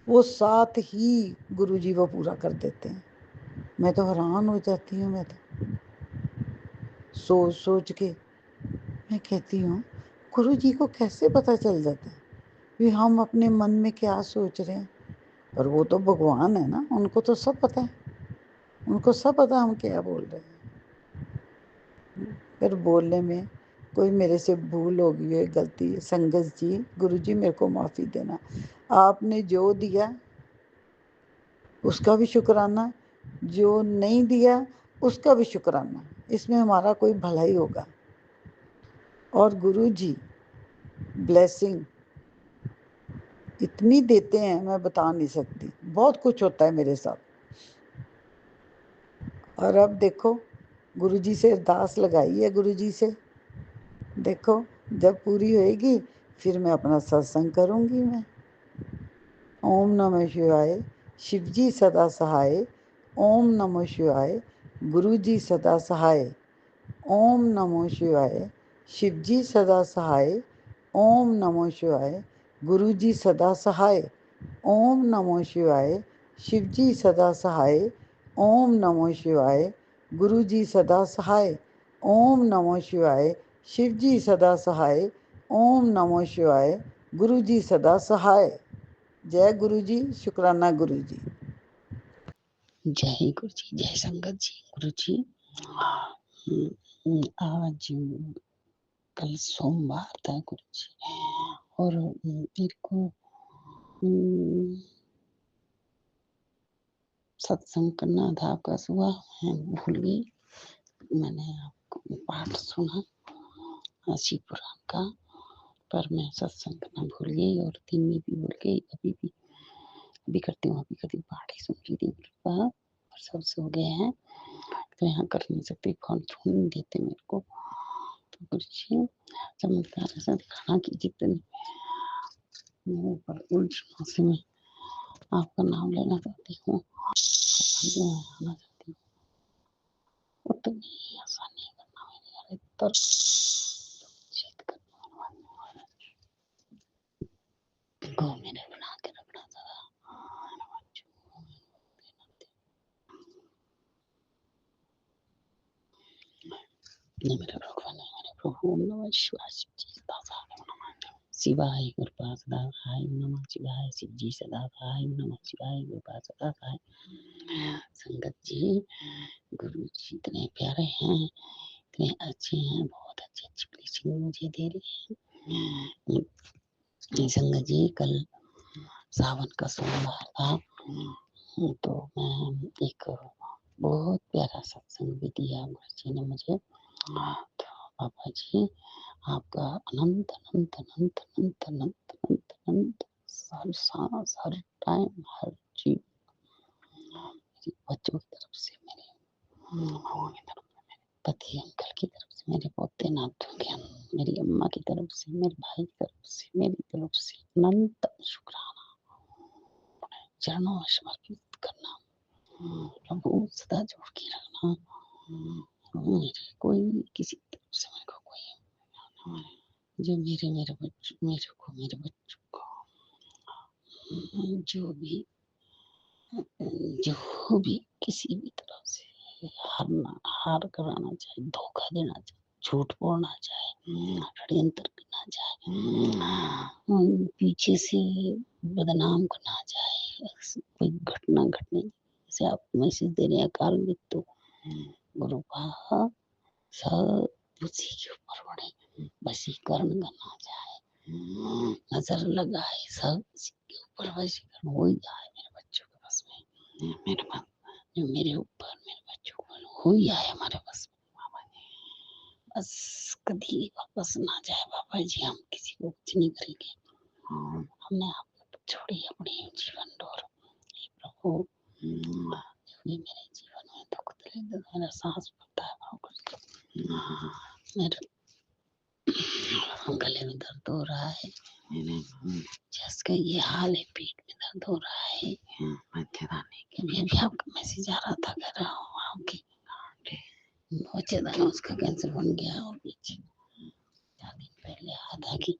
वो साथ ही गुरुजी वो पूरा कर देते हैं। मैं तो हैरान हो जाती हूँ, मैं तो सोच सोच के मैं कहती हूँ गुरुजी को कैसे पता चल जाता है कि हम अपने मन में क्या सोच रहे हैं। पर वो तो भगवान है ना, उनको तो सब पता है, उनको सब पता हम क्या बोल रहे हैं। फिर बोलने में कोई मेरे से भूल हो गई है, गलती है, संगत जी गुरुजी मेरे को माफ़ी देना, आपने जो दिया उसका भी शुक्राना, जो नहीं दिया उसका भी शुक्राना, इसमें हमारा कोई भलाई होगा। और गुरुजी ब्लेसिंग इतनी देते हैं मैं बता नहीं सकती, बहुत कुछ होता है मेरे साथ। और अब देखो गुरुजी से अरदास लगाई है, गुरुजी से देखो जब पूरी होएगी फिर मैं अपना सत्संग करूँगी। मैं ओम नमः शिवाय, शिवजी सदा सहाय, ओम नमः शिवाय, गुरुजी सदा सहाय, ओम नमः शिवाय, शिवजी सदा सहाय, ओम नमः शिवाय, गुरुजी सदा सहाय, ओम नमः शिवाय, शिवजी सदा सहाय, ओम नमः शिवाय, गुरुजी सदा सहाय, ओम नमः शिवाय, शिवजी सदा सहाय, ओम नमः शिवाय, गुरुजी सदा सहाय। जय गुरुजी, शुक्राना गुरुजी। जय गुरु जी, जय संगत जी। गुरु जी आज कल सोमवार था गुरु जी, और मेरे को सत्संग करना था आपका सुबह, मैं भूल गई। मैंने आपको पाठ सुना शिव पुराण का, पर मैं सत्संग करना भूल गई, और दिन में भी भूल गई, अभी करती हूँ, पाठ ही सुन रही थी, पर सब सो गए हैं तो यहाँ कर नहीं सकती, फोन छूने नहीं देते मेरे को। तो गुरुजी चमत्कार ऐसा दिखाना कि जितने मेरे ऊपर उलझनों से मैं आपका नाम लेना चाहती हूँ, आना चाहती हूँ, उतनी आसानी करना मेरे तर चेत करना को मेरे बना के रखना था। मेरे भगवान, मेरे प्रभु, नमः शिवाय, शिवाय कृपा सदा सहाय, नमः शिवाय, शिव जी सदा सहाय, नमः शिवाय, कृपा सदा सहाय। संगत जी गुरु जी इतने प्यारे हैं, इतने अच्छे हैं, बहुत अच्छी ब्लेसिंग मुझे दे रहे हैं। संगत जी कल सावन का सोमवार था, तो मैं एक बहुत प्यारा सत्संग भी दिया गुरु जी ने मुझे। तो बाबा जी आपका अनंत अनंत अनंत अनंत अनंत अनंत अनंत हर सांस, हर टाइम, हर चीज, मेरे बच्चों की तरफ से, मेरे मामा की तरफ से, मेरे पति अंकल की तरफ से, मेरे पोते नातों के, मेरी अम्मा की तरफ से, मेरे भाई की तरफ से, मेरी तरफ से अनंत शुक्राना चरणों में समर्पित करना। प्रभु सदा जोड़ के रखना, मेरे कोई किसी तरफ से मेरे को कोई जो मेरे बच्चों को जो भी किसी भी तरह से हार कराना चाहे, धोखा देना चाहे, झूठ बोलना चाहे, षड्यंत्र करना चाहे, पीछे से बदनाम करना चाहे, कोई घटना घटने जैसे आप मैसेज दे रहे हैं अकाल मृत्यु गुरु का सब उसी के ऊपर बड़े वशीकरण करना चाहे, नजर लगाए सब उसी के ऊपर वशीकरण हो ही जाए मेरे बच्चों के बस में, मेरे मन जो मेरे ऊपर मेरे बच्चों पर हो ही आए हमारे बस में बाबा जी। बस कभी वापस ना जाए बाबा जी, हम किसी को कुछ नहीं करेंगे, हमने आपको छोड़ी अपनी जीवन डोर। हे प्रभु ये मेरे जीवन में दुख दर्द मेरा सांस फूलता है बाबा, मेरे गले में दर्द हो रहा है, जिसका ये हाल है, पेट में दर्द हो रहा है, मच्छरदानी के लिए भी आपका मैसेज आ रहा था, कर रहा हूँ आपकी मच्छरदानी उसका कैंसर बन गया, और पीछे 4 दिन पहले आया था कि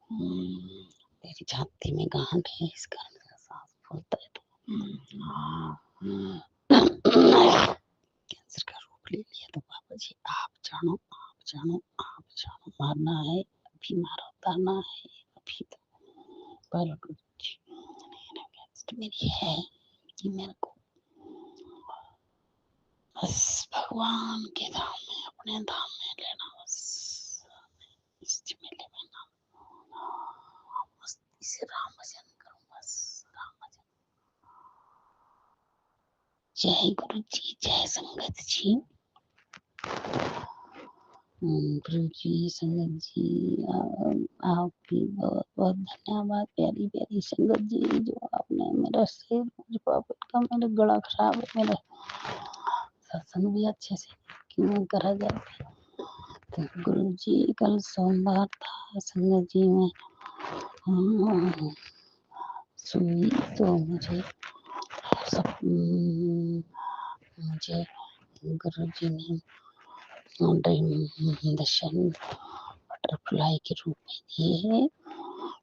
तेरी छाती में गांठ है, इस कारण से सांस फूलता है, तो कैंसर का रूप ले लिया। तो बाबा जी आप जानो, आप जानो, आप जानो, मारना है अभी, मारो, उतारना है अभी, तो पर कुछ मेरी है कि मेरे को बस भगवान के धाम में, अपने धाम में लेना, बस इस मेले में ना मस्ती से राम भजन करूं, बस राम भजन। जय गुरु जी, जय संगत जी, गुरु जी, संगत जी, आपकी बहुत बहुत धन्यवाद, प्यारी प्यारी संगत जी, जो आपने मेरा सिर का मेरा गला खराब है, मेरा सत्संग भी अच्छे से क्यों करा जाए। तो गुरु जी कल सोमवार था, संगत जी में सुनी तो मुझे गुरु जी ने दर्शन बटरफ्लाई के रूप में दिए हैं।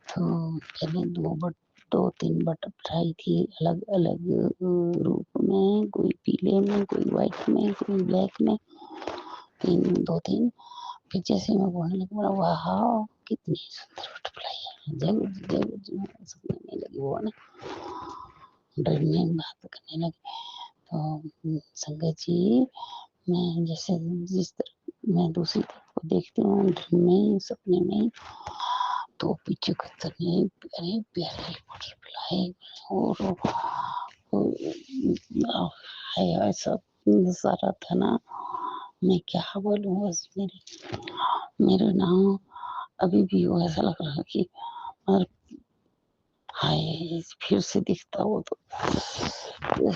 तो पहले 2-3 बटरफ्लाई थी अलग अलग रूप में, कोई पीले में, कोई व्हाइट में, कोई ब्लैक में, 2-3। फिर जैसे मैं बोलने लगी, बोला वाह कितनी सुंदर बटरफ्लाई है, जय गुरु जी, जय गुरु जी, सपने में लगी वो ना डरने बात करने लगी। तो संगत जी, मैं जैसे जिस तरह मैं दूसरी तरफ को देखती हूँ ड्रीम में, सपने में, तो पीछे कितने प्यारे प्यारे बटरफ्लाई और है, ऐसा सारा था ना, मैं क्या बोलूँ, बस मेरे नाम अभी भी वो ऐसा लग रहा कि और हाय फिर से दिखता वो, तो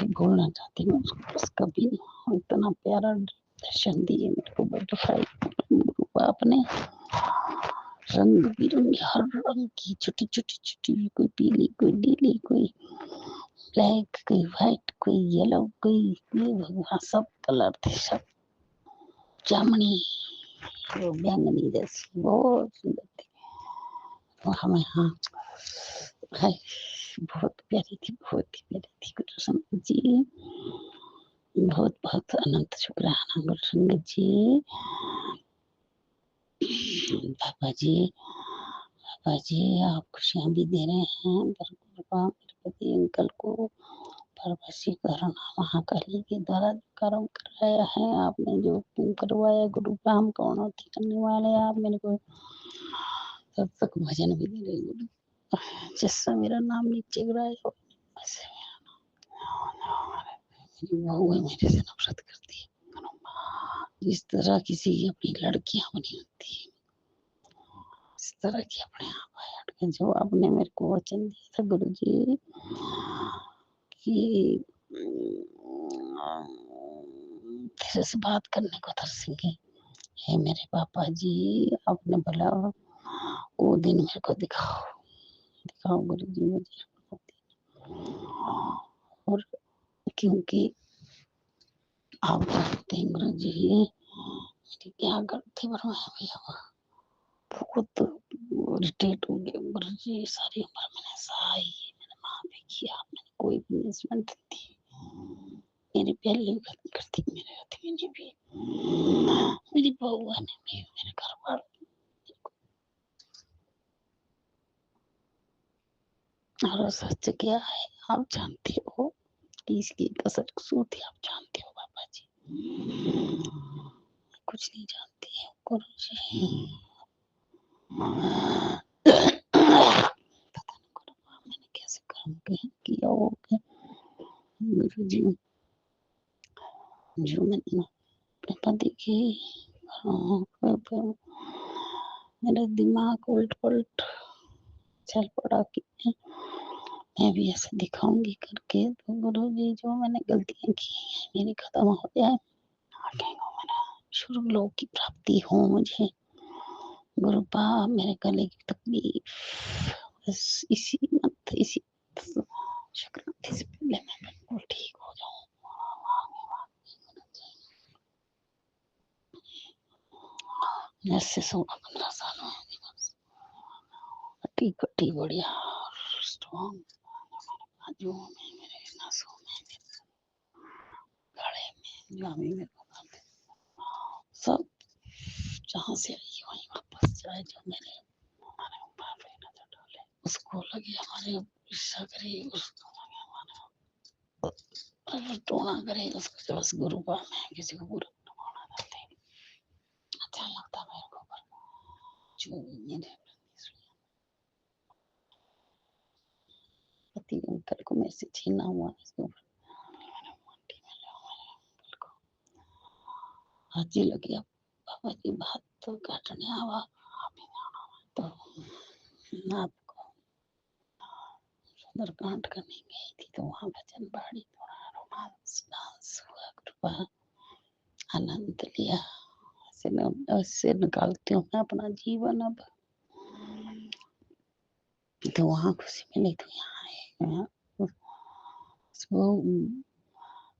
भूलना चाहती हूँ उसको, बस कभी नहीं। इतना प्यारा दर्शन दिए मेरे को बटरफ्लाई आपने, रंग बिरंगी हर रंग की छोटी छोटी छोटी, कोई पीली, कोई नीली, कोई ब्लैक, कोई व्हाइट, कोई येलो, कोई भगवान सब कलर थे, सब जामनी बैंगनी जैसी, बहुत सुंदर थी। तो हमें हाँ है बहुत प्यारी थी, बहुत ही प्यारी थी। गुरु संगत जी बहुत बहुत अनंत शुक्राना गुरु संगत जी। बाबा जी आप खुशियाँ भी दे रहे हैं, पर कृपा मेरे पति अंकल को पर वशीकरण महाकाली के द्वारा कर्म कराया है आपने, जो करवाया गुरु का, हम कौन होती करने वाले, आप मेरे को तब तक भजन भी दे रहे गुरु, जिससे मेरा नाम नीचे गिराया हो, वैसे मेरी बहू है मेरे से नफरत करती है, जिस तरह किसी की अपनी लड़कियां बनी होती है, इस तरह की अपने आप आया, जो आपने मेरे को वचन दिया था गुरु जी कि तेरे से बात करने को तरसेंगे, हे मेरे पापा जी, आपने बोला वो दिन मेरे को दिखाओ गुरु जी मुझे, और क्योंकि आप जानते हैं गुरु जी मेरी क्या गलती, पर मैं भी बहुत इरिटेट हो गया गुरु जी, सारी उम्र मैंने सहाय, मैंने माँ पे किया, मैंने कोई पनिशमेंट दी, मेरी पहले करती मेरे हाथ में नहीं भी, मेरी बहू ने भी, मेरे घर वालों और सच क्या है आप जानते हो कि इसकी कसर सूत है, आप जानते हो बाबा जी। कुछ नहीं जानती है गुरु जी। पता नहीं गुरु मैंने कैसे कर्म किया होगा गुरु जी, जो मैंने अपने पति की मेरा दिमाग उल्ट पलट चल पड़ा कि मैं भी ऐसे दिखाऊंगी करके। तो गुरु जी जो मैंने गलतियां की हैं मेरी खत्म हो जाए, आगे को मेरा शुरू लोक की प्राप्ति हो मुझे। गुरु बाप मेरे गले की तकलीफ बस इसी मत इसी संक्रांति से पहले मैं बिल्कुल ठीक हो जाऊं। ऐसे 16-15 साल में कटी कटी बढ़िया स्ट्रॉन्ग बाजू में, मेरे नसों में, गले में, जामी में, सब जहाँ से आई वहीं वापस जाए। जो मेरे हमारे ऊपर पे नजर डाले उसको लगे हमारे ईर्ष्या करे, उसको लगे हमारे टोना करे उसको। बस गुरु का मैं किसी को बुरा नहीं मानना चाहती, अच्छा लगता मेरे को, पर जो मेरे पति अंकल को मेरे से छीना हुआ इसके ऊपर हाजी लगी। अब बाबा जी बात तो काटने आवा तो आपको सुंदरकांड करने गई थी तो वहाँ भजन बाड़ी थोड़ा रोमांस डांस हुआ, कृपा आनंद लिया। ऐसे निकालती हूँ मैं अपना जीवन अब, तो वहाँ खुशी मिली तो यहाँ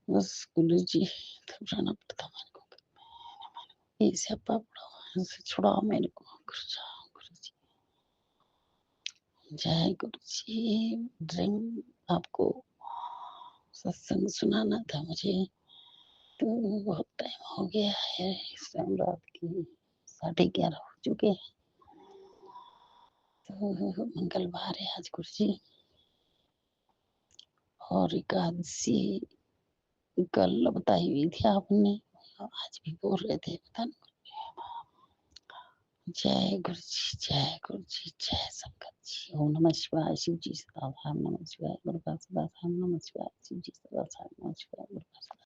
बस गुरु जी तब जाना पड़ता मेरे को, ऐसे पापड़ा से छुड़ाओ मेरे को गुरु जी। जय गुरु जी। ड्रीम आपको सत्संग सुनाना था मुझे, तो बहुत टाइम हो गया है, इस टाइम रात की 11:30 हो चुके हैं। तो मंगलवार है आज गुरु जी, और एकादशी कल बताई हुई थी आपने, आज भी बोल रहे थे पता नहीं। जय गुरु जी, जय गुरु जी, जय संगत जी। ओम नमः शिवाय, शिव जी सदाधाम नमः शिवाय, गुरु का सदाधाम नमः शिवाय, शिव जी सदाधाम नमः शिवाय, गुरु का सदाधाम।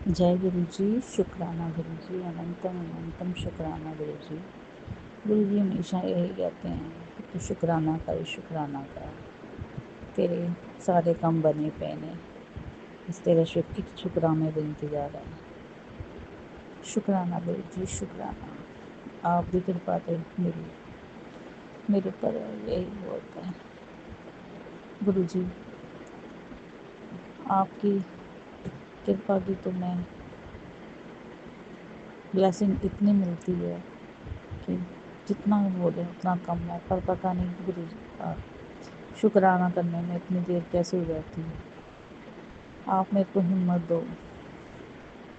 जय गुरु जी, शुक्राना गुरु जी, अनंतम अनंतम शुक्राना गुरु जी। गुरु जी हमेशा यही कहते हैं कि तू शुक्राना कर, शुक्राना कर, तेरे सारे काम बने पे ने, इस तेरे शुक्राने का इंतजार है। शुक्राना गुरु जी, शुक्राना। आप भी कृपा थे मेरे पर, यही बोलते हैं गुरु जी। आपकी कृपा की तो मैं ब्लेसिंग इतनी मिलती है कि जितना बोले उतना कम है, पर पता नहीं गुरु जी का शुक्राना करने में इतनी देर कैसे हो जाती है। आप मेरे को हिम्मत दो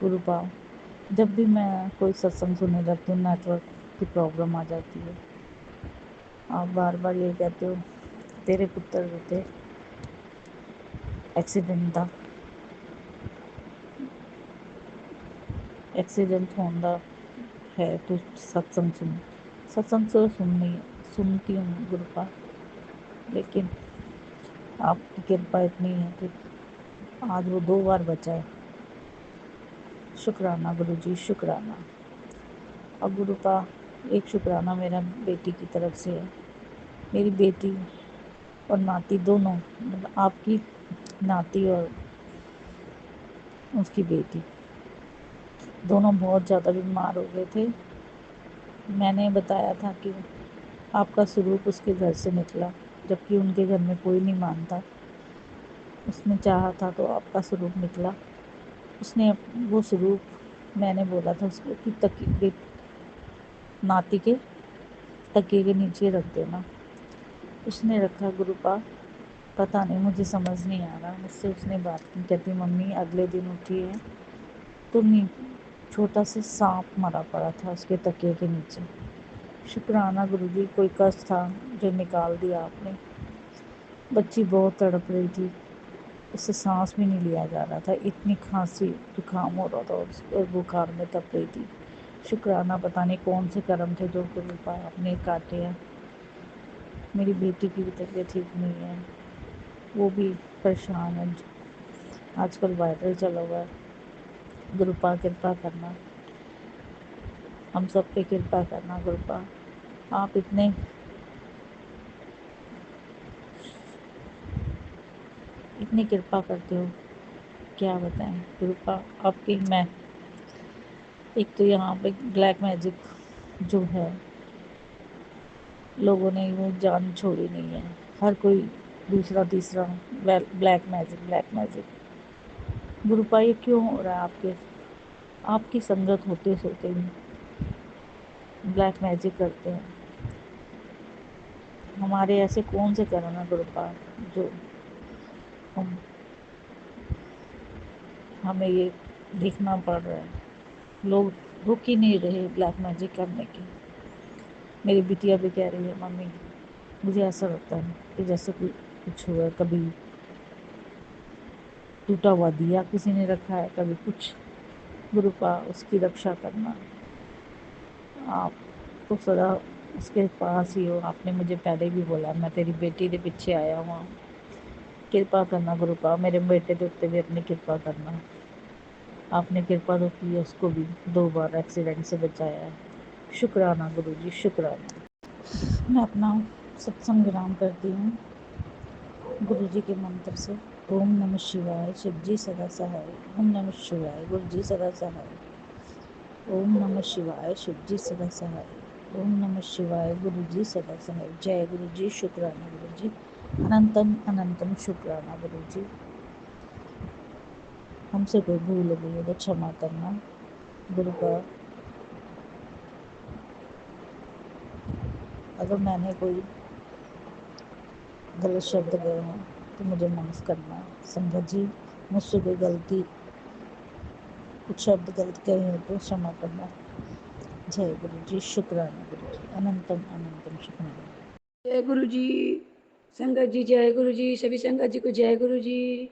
गुरु पाओ। जब भी मैं कोई सत्संग सुनने लगती हूँ नेटवर्क की प्रॉब्लम आ जाती है। आप बार बार ये कहते हो तेरे पुत्र होते एक्सीडेंट होंदा है तो सत्संग तो सुनती हूँ गुरुपा, लेकिन आपकी कृपा इतनी है कि आज वो 2 बार बचा है। शुक्राना गुरु जी, शुक्राना। अब गुरुपा एक शुक्राना मेरा बेटी की तरफ से है। मेरी बेटी और नाती दोनों, मतलब आपकी नाती और उसकी बेटी दोनों बहुत ज़्यादा बीमार हो गए थे। मैंने बताया था कि आपका स्वरूप उसके घर से निकला, जबकि उनके घर में कोई नहीं मानता। उसने चाहा था तो आपका स्वरूप निकला। उसने वो स्वरूप, मैंने बोला था उसको कि तकिए नाती के तकिए के नीचे रख देना, उसने रखा गुरुपा। पता नहीं, मुझे समझ नहीं आ रहा। मुझसे उसने बात की, कहती मम्मी अगले दिन उठी है तो नहीं छोटा सा सांप मरा पड़ा था उसके तकिए के नीचे। शुक्राना गुरुजी, कोई कष्ट था जो निकाल दिया आपने। बच्ची बहुत तड़प रही थी, उससे सांस भी नहीं लिया जा रहा था, इतनी खांसी जुकाम हो रहा था और बुखार में तप रही थी। शुक्राना, पता नहीं कौन से कर्म थे जो गुरुपा आपने काटे हैं। मेरी बेटी की भी तबीयत ठीक नहीं है, वो भी परेशान है, आजकल वायरल चला हुआ है। गुरुपा कृपा करना, हम सब पे कृपा करना गुरुपा। आप इतनी कृपा करते हो, क्या बताएं गुरुपा आपकी। मैं एक तो यहाँ पे ब्लैक मैजिक जो है, लोगों ने वो जान छोड़ी नहीं है, हर कोई दूसरा तीसरा ब्लैक मैजिक। गुरुपा ये क्यों हो रहा है? आपकी संगत होते सोते ही ब्लैक मैजिक करते हैं। हमारे ऐसे कौन से कर्म है गुरुपा जो हम हमें ये देखना पड़ रहा है। लोग रुक ही नहीं रहे ब्लैक मैजिक करने की। मेरी बिटिया भी कह रही है, मम्मी मुझे ऐसा लगता है कि जैसे कुछ हुआ, कभी टूटा हुआ दिया किसी ने रखा है, कभी कुछ। गुरुपा उसकी रक्षा करना, आप तो सदा उसके पास ही हो। आपने मुझे पहले भी बोला, मैं तेरी बेटी के पीछे आया हुआ। कृपा करना गुरुपा, मेरे बेटे के उत्ते भी अपनी कृपा करना। आपने कृपा तो की है, उसको भी 2 बार एक्सीडेंट से बचाया है। शुक्राना गुरुजी, शुक्राना। मैं अपना सत्संग विराम करती हूँ गुरुजी के मंत्र से। ओम नमः शिवाय, शिव जी सदा सहाय। ओम नमः शिवाय, गुरु जी सदा सहाय। ओम नमः शिवाय, शिव जी सदा सहाय। ओम नमः शिवाय, गुरु जी सदा सहाय। जय गुरु जी, शुक्राना गुरु जी, अनंतम अनंतम शुक्राना गुरु जी। हमसे कोई भूल गई है तो क्षमा करना गुरु का। अगर मैंने कोई गलत शब्द गए हैं तो मुझे माफ़ करना। संगत जी, मुझसे कोई गलती, कुछ शब्द गलत कहे हो तो क्षमा करना। जय गुरु जी, शुक्राना गुरु जी, अनंतम अनंतम शुक्राना। जय गुरु जी। संगत जी जय गुरु जी। सभी संगत जी को जय गुरु जी।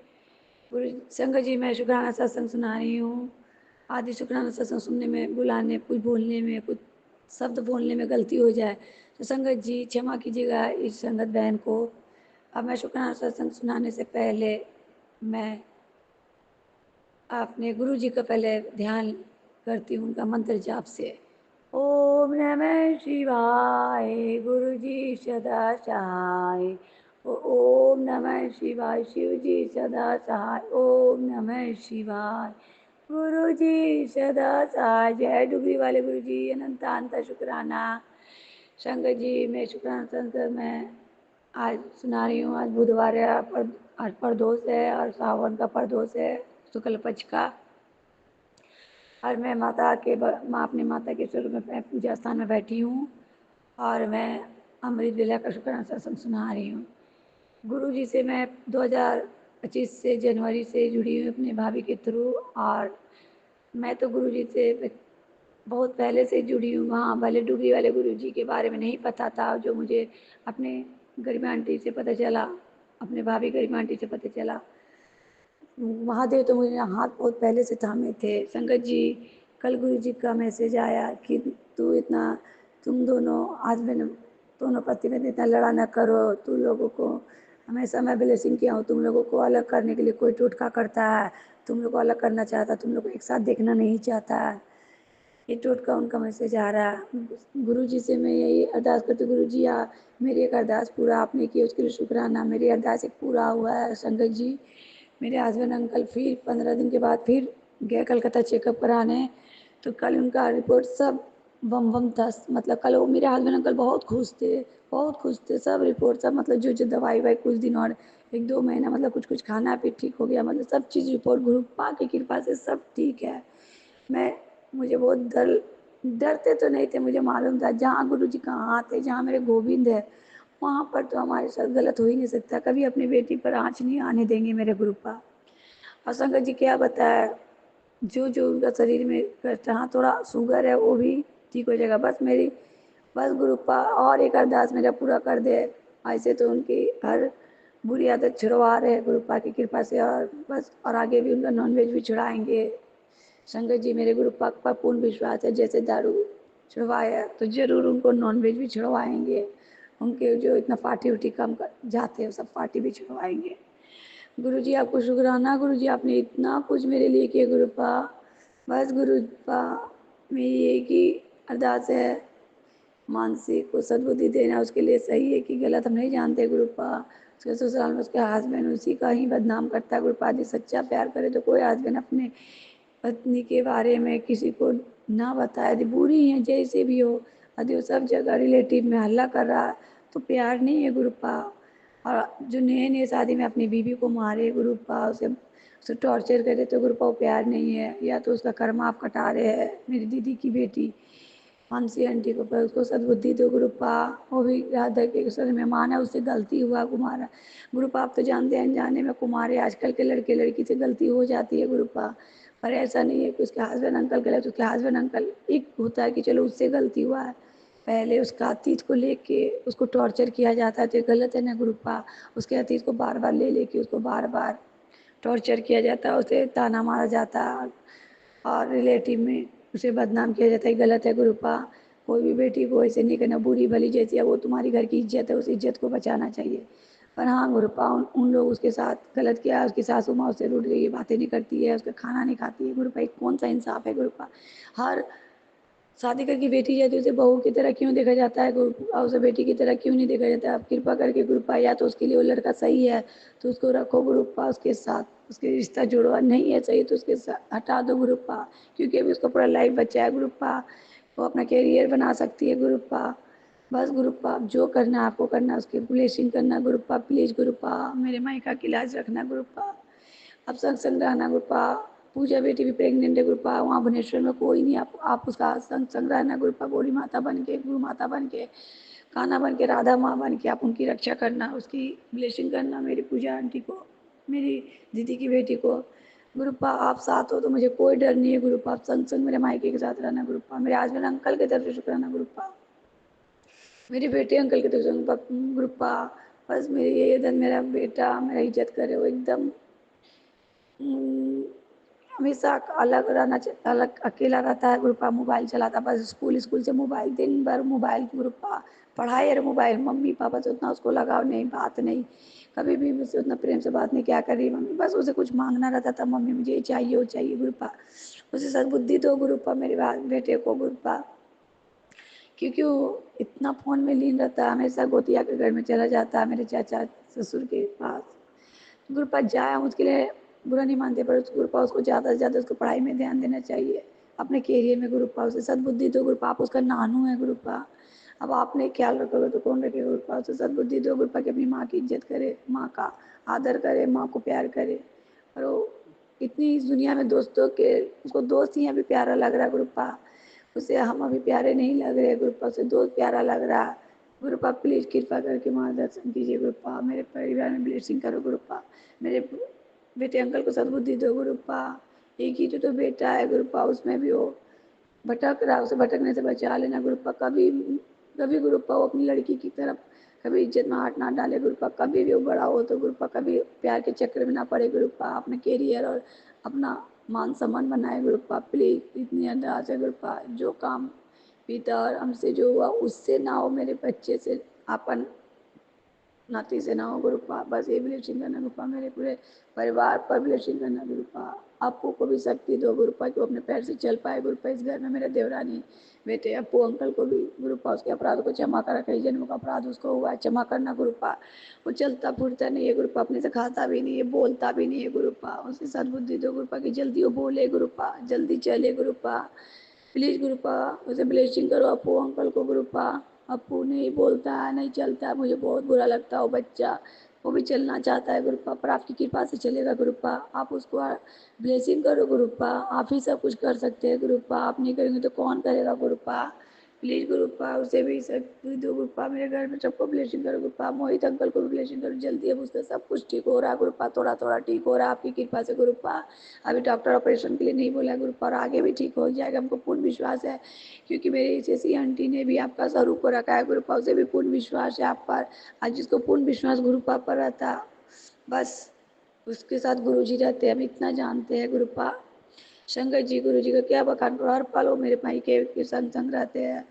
गुरु संगत जी, मैं शुक्राना सत्संग सुना रही हूँ। आदि शुक्राना सत्संग सुनने में, बुलाने, कुछ बोलने में, कुछ शब्द बोलने में गलती हो जाए तो संगत जी क्षमा कीजिएगा इस संगत बहन को। अब मैं शुक्राना सत्संग सुनाने से पहले मैं अपने गुरु जी का पहले ध्यान करती हूँ, उनका मंत्र जाप से। ओम नमः शिवाय, गुरु जी सदा सहाय। ओम नमः शिवाय, शिव जी सदा सहाय। ओम नमः शिवाय, गुरु जी सदा सहाय। जय डुगरी वाले गुरु जी, अनंत शुक्राना। संगत जी, मैं शुक्राना संत में आज सुना रही हूँ। आज बुधवार है, आज प्रदोष है और सावन का प्रदोष है, शुक्ल पक्ष का। और मैं अपने माता के स्वरूप में पूजा स्थान में बैठी हूँ और मैं अमृत वेला का शुक्राना सत्संग सुना रही हूँ। गुरु जी से मैं 2025 से जनवरी से जुड़ी हूँ अपने भाभी के थ्रू। और मैं तो गुरु जी से बहुत पहले से जुड़ी हूँ। वहाँ वाले डुगरी वाले गुरु जी के बारे में नहीं पता था, जो मुझे अपने गरिमा आंटी से पता चला, अपने भाभी गरिमा आंटी से पता चला। महादेव तो मुझे हाथ बहुत पहले से थामे थे। संगत जी, कल गुरु जी का मैसेज आया कि तुम दोनों हस्बैंड दोनों पति में इतना लड़ा न करो। तुम लोगों को हमेशा मैं ब्लेसिंग किया हूँ, तुम लोगों को अलग करने के लिए कोई टोटका करता है, तुम लोग को अलग करना चाहता है, तुम लोग को एक साथ देखना नहीं चाहता है। ये टोटका उनका मैसेज आ रहा है। गुरु जी से मैं यही अरदास करती, गुरु जी मेरी एक अरदास पूरा आपने की, उसके लिए शुक्राना। मेरी अरदास एक पूरा हुआ है। संगत जी, मेरे हस्बैंड अंकल फिर 15 दिन के बाद फिर गए कलकत्ता चेकअप कराने, तो कल उनका रिपोर्ट सब बम बम था। मतलब कल वो मेरे हस्बैंड अंकल बहुत खुश थे, बहुत खुश थे। सब रिपोर्ट सब, मतलब जो जो दवाई वाई कुछ दिन और 1-2 महीना, मतलब कुछ खाना भी ठीक हो गया, मतलब सब चीज़ रिपोर्ट गुरु पा की कृपा से सब ठीक है। मुझे बहुत डरते तो नहीं थे, मुझे मालूम था जहाँ गुरु जी का हाथ है, जहाँ मेरे गोविंद है, वहाँ पर तो हमारे साथ गलत हो ही नहीं सकता। कभी अपनी बेटी पर आँच नहीं आने देंगे मेरे गुरुपा। और संगत जी क्या बताया, जो जो उनका शरीर में कष्ट, हाँ थोड़ा शुगर है वो भी ठीक हो जाएगा। बस गुरुपा और एक अरदास मेरा पूरा कर दे। ऐसे तो उनकी हर बुरी आदत छुड़वा रहे गुरुपा की कृपा से, और बस और आगे भी उनका नॉनवेज भी छुड़ाएंगे। शंकर जी मेरे गुरुपा पर पूर्ण विश्वास है, जैसे दारू छुड़वाया तो जरूर उनको नॉनवेज भी छुड़वाएंगे। उनके जो इतना पार्टी उटी कम कर जाते हैं सब पार्टी भी छुड़वाएंगे। गुरु जी आपको शुक्राना, गुरु जी आपने इतना कुछ मेरे लिए किया गुरुपा। बस गुरुपा मेरी एक ही अरदास है, मानसी को सद्बुद्धि देना, उसके लिए सही है कि गलत हम नहीं जानते गुरुपा। उसके ससुराल में उसका हस्बैंड उसी का ही बदनाम करता है गुरुपा। यदि सच्चा प्यार करे तो कोई हस्बैंड अपने पत्नी के बारे में किसी को ना बताए, यदि बुरी है जैसे भी हो, यदि वो सब जगह रिलेटिव में हल्ला कर रहा है तो प्यार नहीं है गुरुपा। और जो नए नए शादी में अपनी बीवी को मारे गुरुपा, उसे टॉर्चर करे तो गुरुपा वो प्यार नहीं है। या तो उसका कर्म आप कटा रहे हैं मेरी दीदी की बेटी मानसी आंटी को, पर उसको सद्बुद्धि दो गुरुपा। वो भी राधा के सर मेहमान है, उससे गलती हुआ कुमारा। गुरुपा आप तो जानते हैं अनजाने में कुमारे आजकल के लड़के लड़की से गलती हो जाती है गुरुपा। पर ऐसा नहीं है कि उसके हस्बैंड अंकल गलत, तो उसके हस्बैंड अंकल एक होता है कि चलो उससे गलती हुआ है, पहले उसका अतीत को लेके उसको टॉर्चर किया जाता है तो ये गलत है ना गुरुपा। उसके अतीत को बार बार ले लेके उसको बार बार टॉर्चर किया जाता है, उसे ताना मारा जाता है और रिलेटिव में उसे बदनाम किया जाता है, गलत है गुरुपा। कोई भी बेटी को ऐसे नहीं करना, बुरी भली जैसी है वो तुम्हारी घर की इज्जत है, उस इज्जत को बचाना चाहिए। पर हाँ गुरुपा उन लोग उसके साथ गलत किया, उसकी सासू माँ उससे रूठ गई, बातें नहीं करती है, उसका खाना नहीं खाती है गुरुपा। एक कौन सा इंसाफ है गुरुपा। हर शादी करके बेटी जाती है उसे बहू की तरह क्यों देखा जाता है गुरुपा, उसे बेटी की तरह क्यों नहीं देखा जाता है। आप कृपा करके गुरुपा, या तो उसके लिए वो लड़का सही है तो उसको रखो गुरुपा, उसके साथ उसके रिश्ता जोड़वा, नहीं है सही तो उसके साथ हटा दो गुरुपा, क्योंकि अभी उसका पूरा लाइफ बचा है गुरुपा। वो अपना कैरियर बना सकती है गुरुपा। बस गुरुपा जो करना है आपको करना, उसकी ब्लेसिंग करना गुरुपा। प्लीज़ गुरुपा मेरे मायका की लाज रखना गुरुपा। अब सत्संग रहना गुरुपा। पूजा बेटी भी प्रेग्नेंट है गुरुपा, वहाँ भुवनेश्वर में कोई नहीं, आप उसका सत्संग रहना गुरुपा। गौरी माता बन के, गुरु माता बन के, कान्हा बन के, राधा माँ बन के आप उनकी रक्षा करना, उसकी ब्लेसिंग करना मेरी पूजा आंटी को, मेरी दीदी की बेटी को। गुरुपा आप साथ हो तो मुझे कोई डर नहीं है गुरुपा। आप संग संग मेरे मायके के साथ रहना गुरुपा। मेरे हस्बैंड अंकल की तरफ से शुक्राना गुरुपा। मेरी बेटी अंकल की तरफ से गुरुपा। बस मेरी ये धन, मेरा बेटा मेरा इज्जत करे, वो एकदम हमेशा अलग रहना चाहिए, अलग अकेला रहता है ग्रुपा, मोबाइल चलाता, बस स्कूल से मोबाइल, दिन भर मोबाइल ग्रुपा, पढ़ाई और मोबाइल। मम्मी पापा से उतना उसको लगाव नहीं, बात नहीं, कभी भी मुझसे उतना प्रेम से बात नहीं, क्या कर रही मम्मी, बस उसे कुछ मांगना रहता था, मम्मी मुझे ये चाहिए वो चाहिए ग्रुपा। उसे सद्बुद्धि दो ग्रुपा मेरे बेटे को ग्रुपा, क्योंकि वो इतना फ़ोन में लीन रहता है, हमेशा गोतिया के घर में चला जाता है, मेरे चाचा ससुर के पास। गुरुपा जाए उसके लिए बुरा नहीं मानते, पर गुरुपा उसको ज़्यादा से ज़्यादा उसको पढ़ाई में ध्यान देना चाहिए, अपने कैरियर में गुरुपा उसे सद्बुद्धि दो गुरुपा। आप उसका नानू है गुरुपा, अब आपने ख्याल रखोगे तो कौन रखेगा गुरुपा। उसे सद्बुद्धि दो गुरुपा कि अपनी माँ की इज्जत करे, माँ का आदर करे, माँ को प्यार करे। और वो इतनी इस दुनिया में दोस्तों के, उसको दोस्त ही अभी प्यारा लग रहा है गुरुपा, उसे हम अभी प्यारे नहीं लग रहे गुरुपा, उसे दोस्त प्यारा लग रहा है गुरुपा। प्लीज़ कृपा करके मार्गदर्शन कीजिए गुरुपा, मेरे परिवार में ब्लेसिंग करो गुरुपा, मेरे बेटे अंकल को सद्बुद्धि दो गुरुपा। एक ही तो बेटा है गुरुपा, उसमें भी वो भटक रहा, उसे भटकने से बचा लेना गुरुपा। कभी कभी गुरुपा वो अपनी लड़की की तरफ कभी इज्जत में हाथ ना डाले गुरुपा, कभी भी वो बड़ा हो तो गुरुपा कभी प्यार के चक्कर में ना पड़े गुरुपा, अपने कैरियर और अपना मान सम्मान बनाए गुरुपा। प्लीज़ इतनी अरदास है गुरुपा, जो काम पिता और हमसे जो हुआ उससे ना हो, मेरे बच्चे से अपन नाती से ना हो गुरुपा। बस ये ब्लेसिंग करना गुरुपा, मेरे पूरे परिवार पर ब्लेसिंग करना गुरुपा। आपको को भी शक्ति दो गुरुपा कि वो अपने पैर से चल पाए गुरुपा। इस घर में मेरे देवरानी बेटे अपू अंकल को भी गुरुपा उसके अपराध को क्षमा करा, कई जन्मों का अपराध उसको हुआ है, क्षमा करना गुरुपा। वो चलता फूरता नहीं है गुरुपा, अपने से खाता भी नहीं है, बोलता भी नहीं है गुरुपा, उसे सद्बुद्धि दो गुरुपा कि जल्दी वो बोले गुरुपा, जल्दी चले गुरुपा। प्लीज़ गुरुपा उसे ब्लेसिंग करो अपू अंकल को गुरुपा। अपू नहीं बोलता है, नहीं चलता है, मुझे बहुत बुरा लगता है वो बच्चा, वो भी चलना चाहता है गुरुपा, पर आपकी कृपा से चलेगा गुरुपा। आप उसको ब्लेसिंग करो गुरुपा, आप ही सब कुछ कर सकते हैं गुरुपा, आप नहीं करेंगे तो कौन करेगा गुरुपा। प्लीज़ गुरुपा उसे भी सब दो गुरुपा, मेरे घर में सबको ब्लेसिंग करो गुरुपा, मोहित अंकल को भी ब्लेसिंग करो, जल्दी अब उसका सब कुछ ठीक हो रहा है गुरुपा, थोड़ा थोड़ा ठीक हो रहा है आपकी कृपा से गुरुपा। अभी डॉक्टर ऑपरेशन के लिए नहीं बोला है गुरुपा, और आगे भी ठीक हो जाएगा, हमको पूर्ण विश्वास है, क्योंकि मेरी जैसी आंटी ने भी आपका स्वरूप को रखा है गुरुपा, उसे भी पूर्ण विश्वास है आप पर। आज जिसको पूर्ण विश्वास गुरुपा पर रहता, बस उसके साथ गुरुजी रहते हैं, हम इतना जानते हैं गुरुपा। शंकर जी गुरु जी का क्या बखान करो, हर पल वो मेरे मायके के संग संग रहते हैं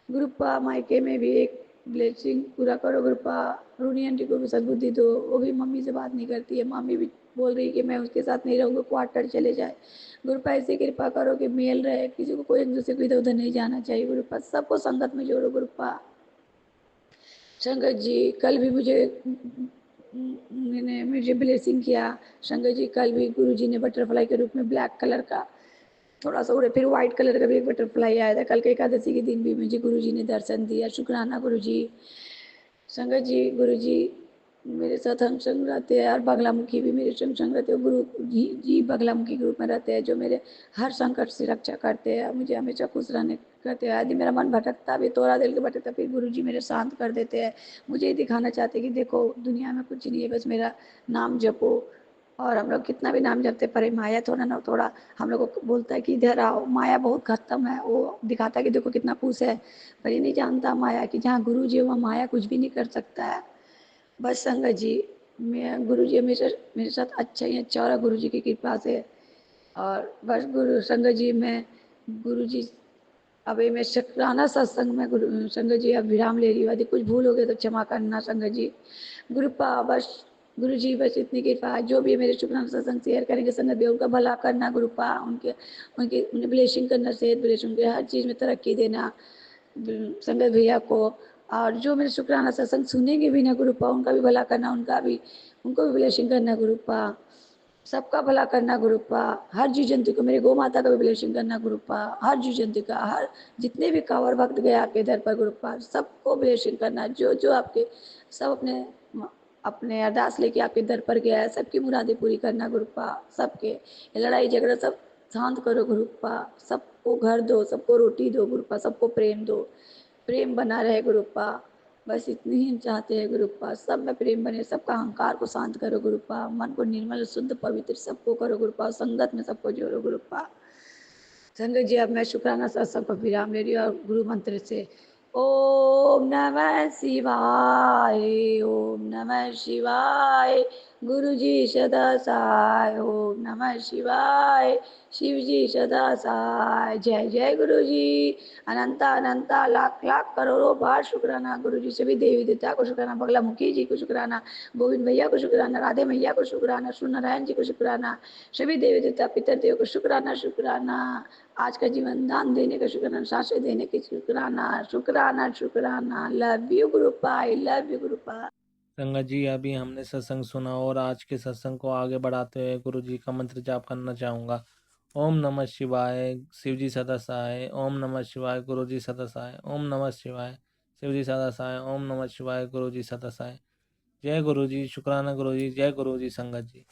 गुरुपा। मायके में भी एक ब्लेसिंग पूरा करो गुरुपा। रूनी आंटी को भी सद्बुद्धि दो, वो भी मम्मी से बात नहीं करती है, मम्मी भी बोल रही है कि मैं उसके साथ नहीं रहूँगा, क्वार्टर चले जाए गुरुपा। ऐसी कृपा करो कि मेल रहे, किसी को कोई एक दूसरे को इधर उधर नहीं जाना चाहिए गुरुपा, सबको संगत में जोड़ो गुरुपा। शंकर जी कल भी मुझे ब्लेसिंग किया शंकर जी, कल भी गुरु जी ने बटरफ्लाई के रूप में ब्लैक कलर का थोड़ा सा उड़े, फिर व्हाइट कलर का भी एक बटरफ्लाई आया था। कल के एकादशी के दिन भी मुझे गुरु जी ने दर्शन दिया, शुक्राना गुरु जी। शंकर जी गुरु जी मेरे साथ हम संग रहते हैं, और बगलामुखी भी मेरे संग संग रहते हैं, गुरु जी बगलामुखी ग्रुप में रहते हैं, जो मेरे हर संकट से रक्षा करते हैं, मुझे हमेशा खुश रहने करते हैं। यदि मेरा मन भटकता भी, थोड़ा दिल के भटकता, फिर गुरु जी मेरे शांत कर देते हैं, मुझे ये दिखाना चाहते हैं कि देखो दुनिया में कुछ नहीं है, बस मेरा नाम जपो। और हम लोग कितना भी नाम जपते, पर ये माया थोड़ा ना थोड़ा हम लोग को बोलता है कि इधर आओ, माया बहुत खत्म है, वो दिखाता है कि देखो कितना खुश है, पर ये नहीं जानता माया कि जहाँ गुरु जी है वहाँ माया कुछ भी नहीं कर सकता है। बस संगत जी, मैं गुरु जी हमेशा मेरे साथ अच्छा ही अच्छा हो रहा गुरु जी की कृपा से। और बस गुरु संगत जी, मैं गुरु जी अभी मैं शुक्राना सत्संग में गुरु संगत जी अब विराम ले रही हूँ, यदि कुछ भूल हो गए तो क्षमा करना संगत जी। गुरुपा बस गुरु जी बस इतनी कृपा, जो भी मेरे शुक्राना सत्संग शेयर करेंगे संगत भी, उनका भला करना गुरुपा, उनके उनके उन्हें ब्लेसिंग करना, सेहत ब्लेसिंग, हर चीज़ में तरक्की देना संगत भैया को। और जो मेरे शुक्राना सत्संग सुनेंगे भी ना गुरुपा, उनका भी भला करना, उनको भी ब्लेसिंग करना गुरुपा, सबका भला करना गुरुपा। हर जीव जंतु को, मेरे गौ माता का भी ब्लेसिंग करना गुरुपा, हर जीव जंतु का, हर जितने भी कांवर भक्त गए आपके दर पर गुरुपा, सबको ब्लेसिंग करना, जो जो आपके सब अपने अपने अरदास लेके आपके दर पर गया है, सबकी मुरादें पूरी करना गुरुपा। सबके ये लड़ाई झगड़ा सब शांत करो गुरुपा, सबको घर दो, सबको रोटी दो गुरुपा, सबको प्रेम दो, प्रेम बना रहे गुरुपा। बस इतनी ही चाहते हैं गुरुपा, सब में प्रेम बने, सबका अहंकार को शांत करो गुरुपा, मन को निर्मल शुद्ध पवित्र सबको करो गुरुपा, संगत में सबको जोड़ो गुरुपा। संगत जी अब मैं शुक्राना सत्संग को विराम ले रही हूँ, और गुरु मंत्र से ओम नमः शिवाय, ओम नमः शिवाय, गुरु जी सदा सहाय, ओम नमः शिवाय, शिव जी सदा सहाय। जय जय गुरु जी, अनंता अनंता लाख लाख करोड़ों बार शुक्राना गुरु जी, सभी देवी देवता को शुक्राना, बगला मुखी जी को शुक्राना, गोविंद भैया को शुक्राना, राधे मैया को शुक्राना, सूर्यनारायण जी को शुक्राना, सभी देवी देवता पितर देव को शुक्राना शुक्राना, आज का जीवन दान देने का शुक्राना, सांसें देने की शुक्राना शुक्राना शुक्राना। Love you Gurupa, I love you Gurupa. संगत जी अभी हमने सत्संग सुना और आज के सत्संग को आगे बढ़ाते हुए गुरु जी का मंत्र जाप करना चाहूँगा। ओम नमः शिवाय, शिव जी सदा सहाय। ओम नमः शिवाय, गुरु जी सदा सहाय। ओम नमः शिवाय, शिव जी सदा सहाय। ओम नमः शिवाय, गुरु जी सदा सहाय। जय गुरु जी, शुक्राना गुरु जी, जय गुरु जी संगत जी।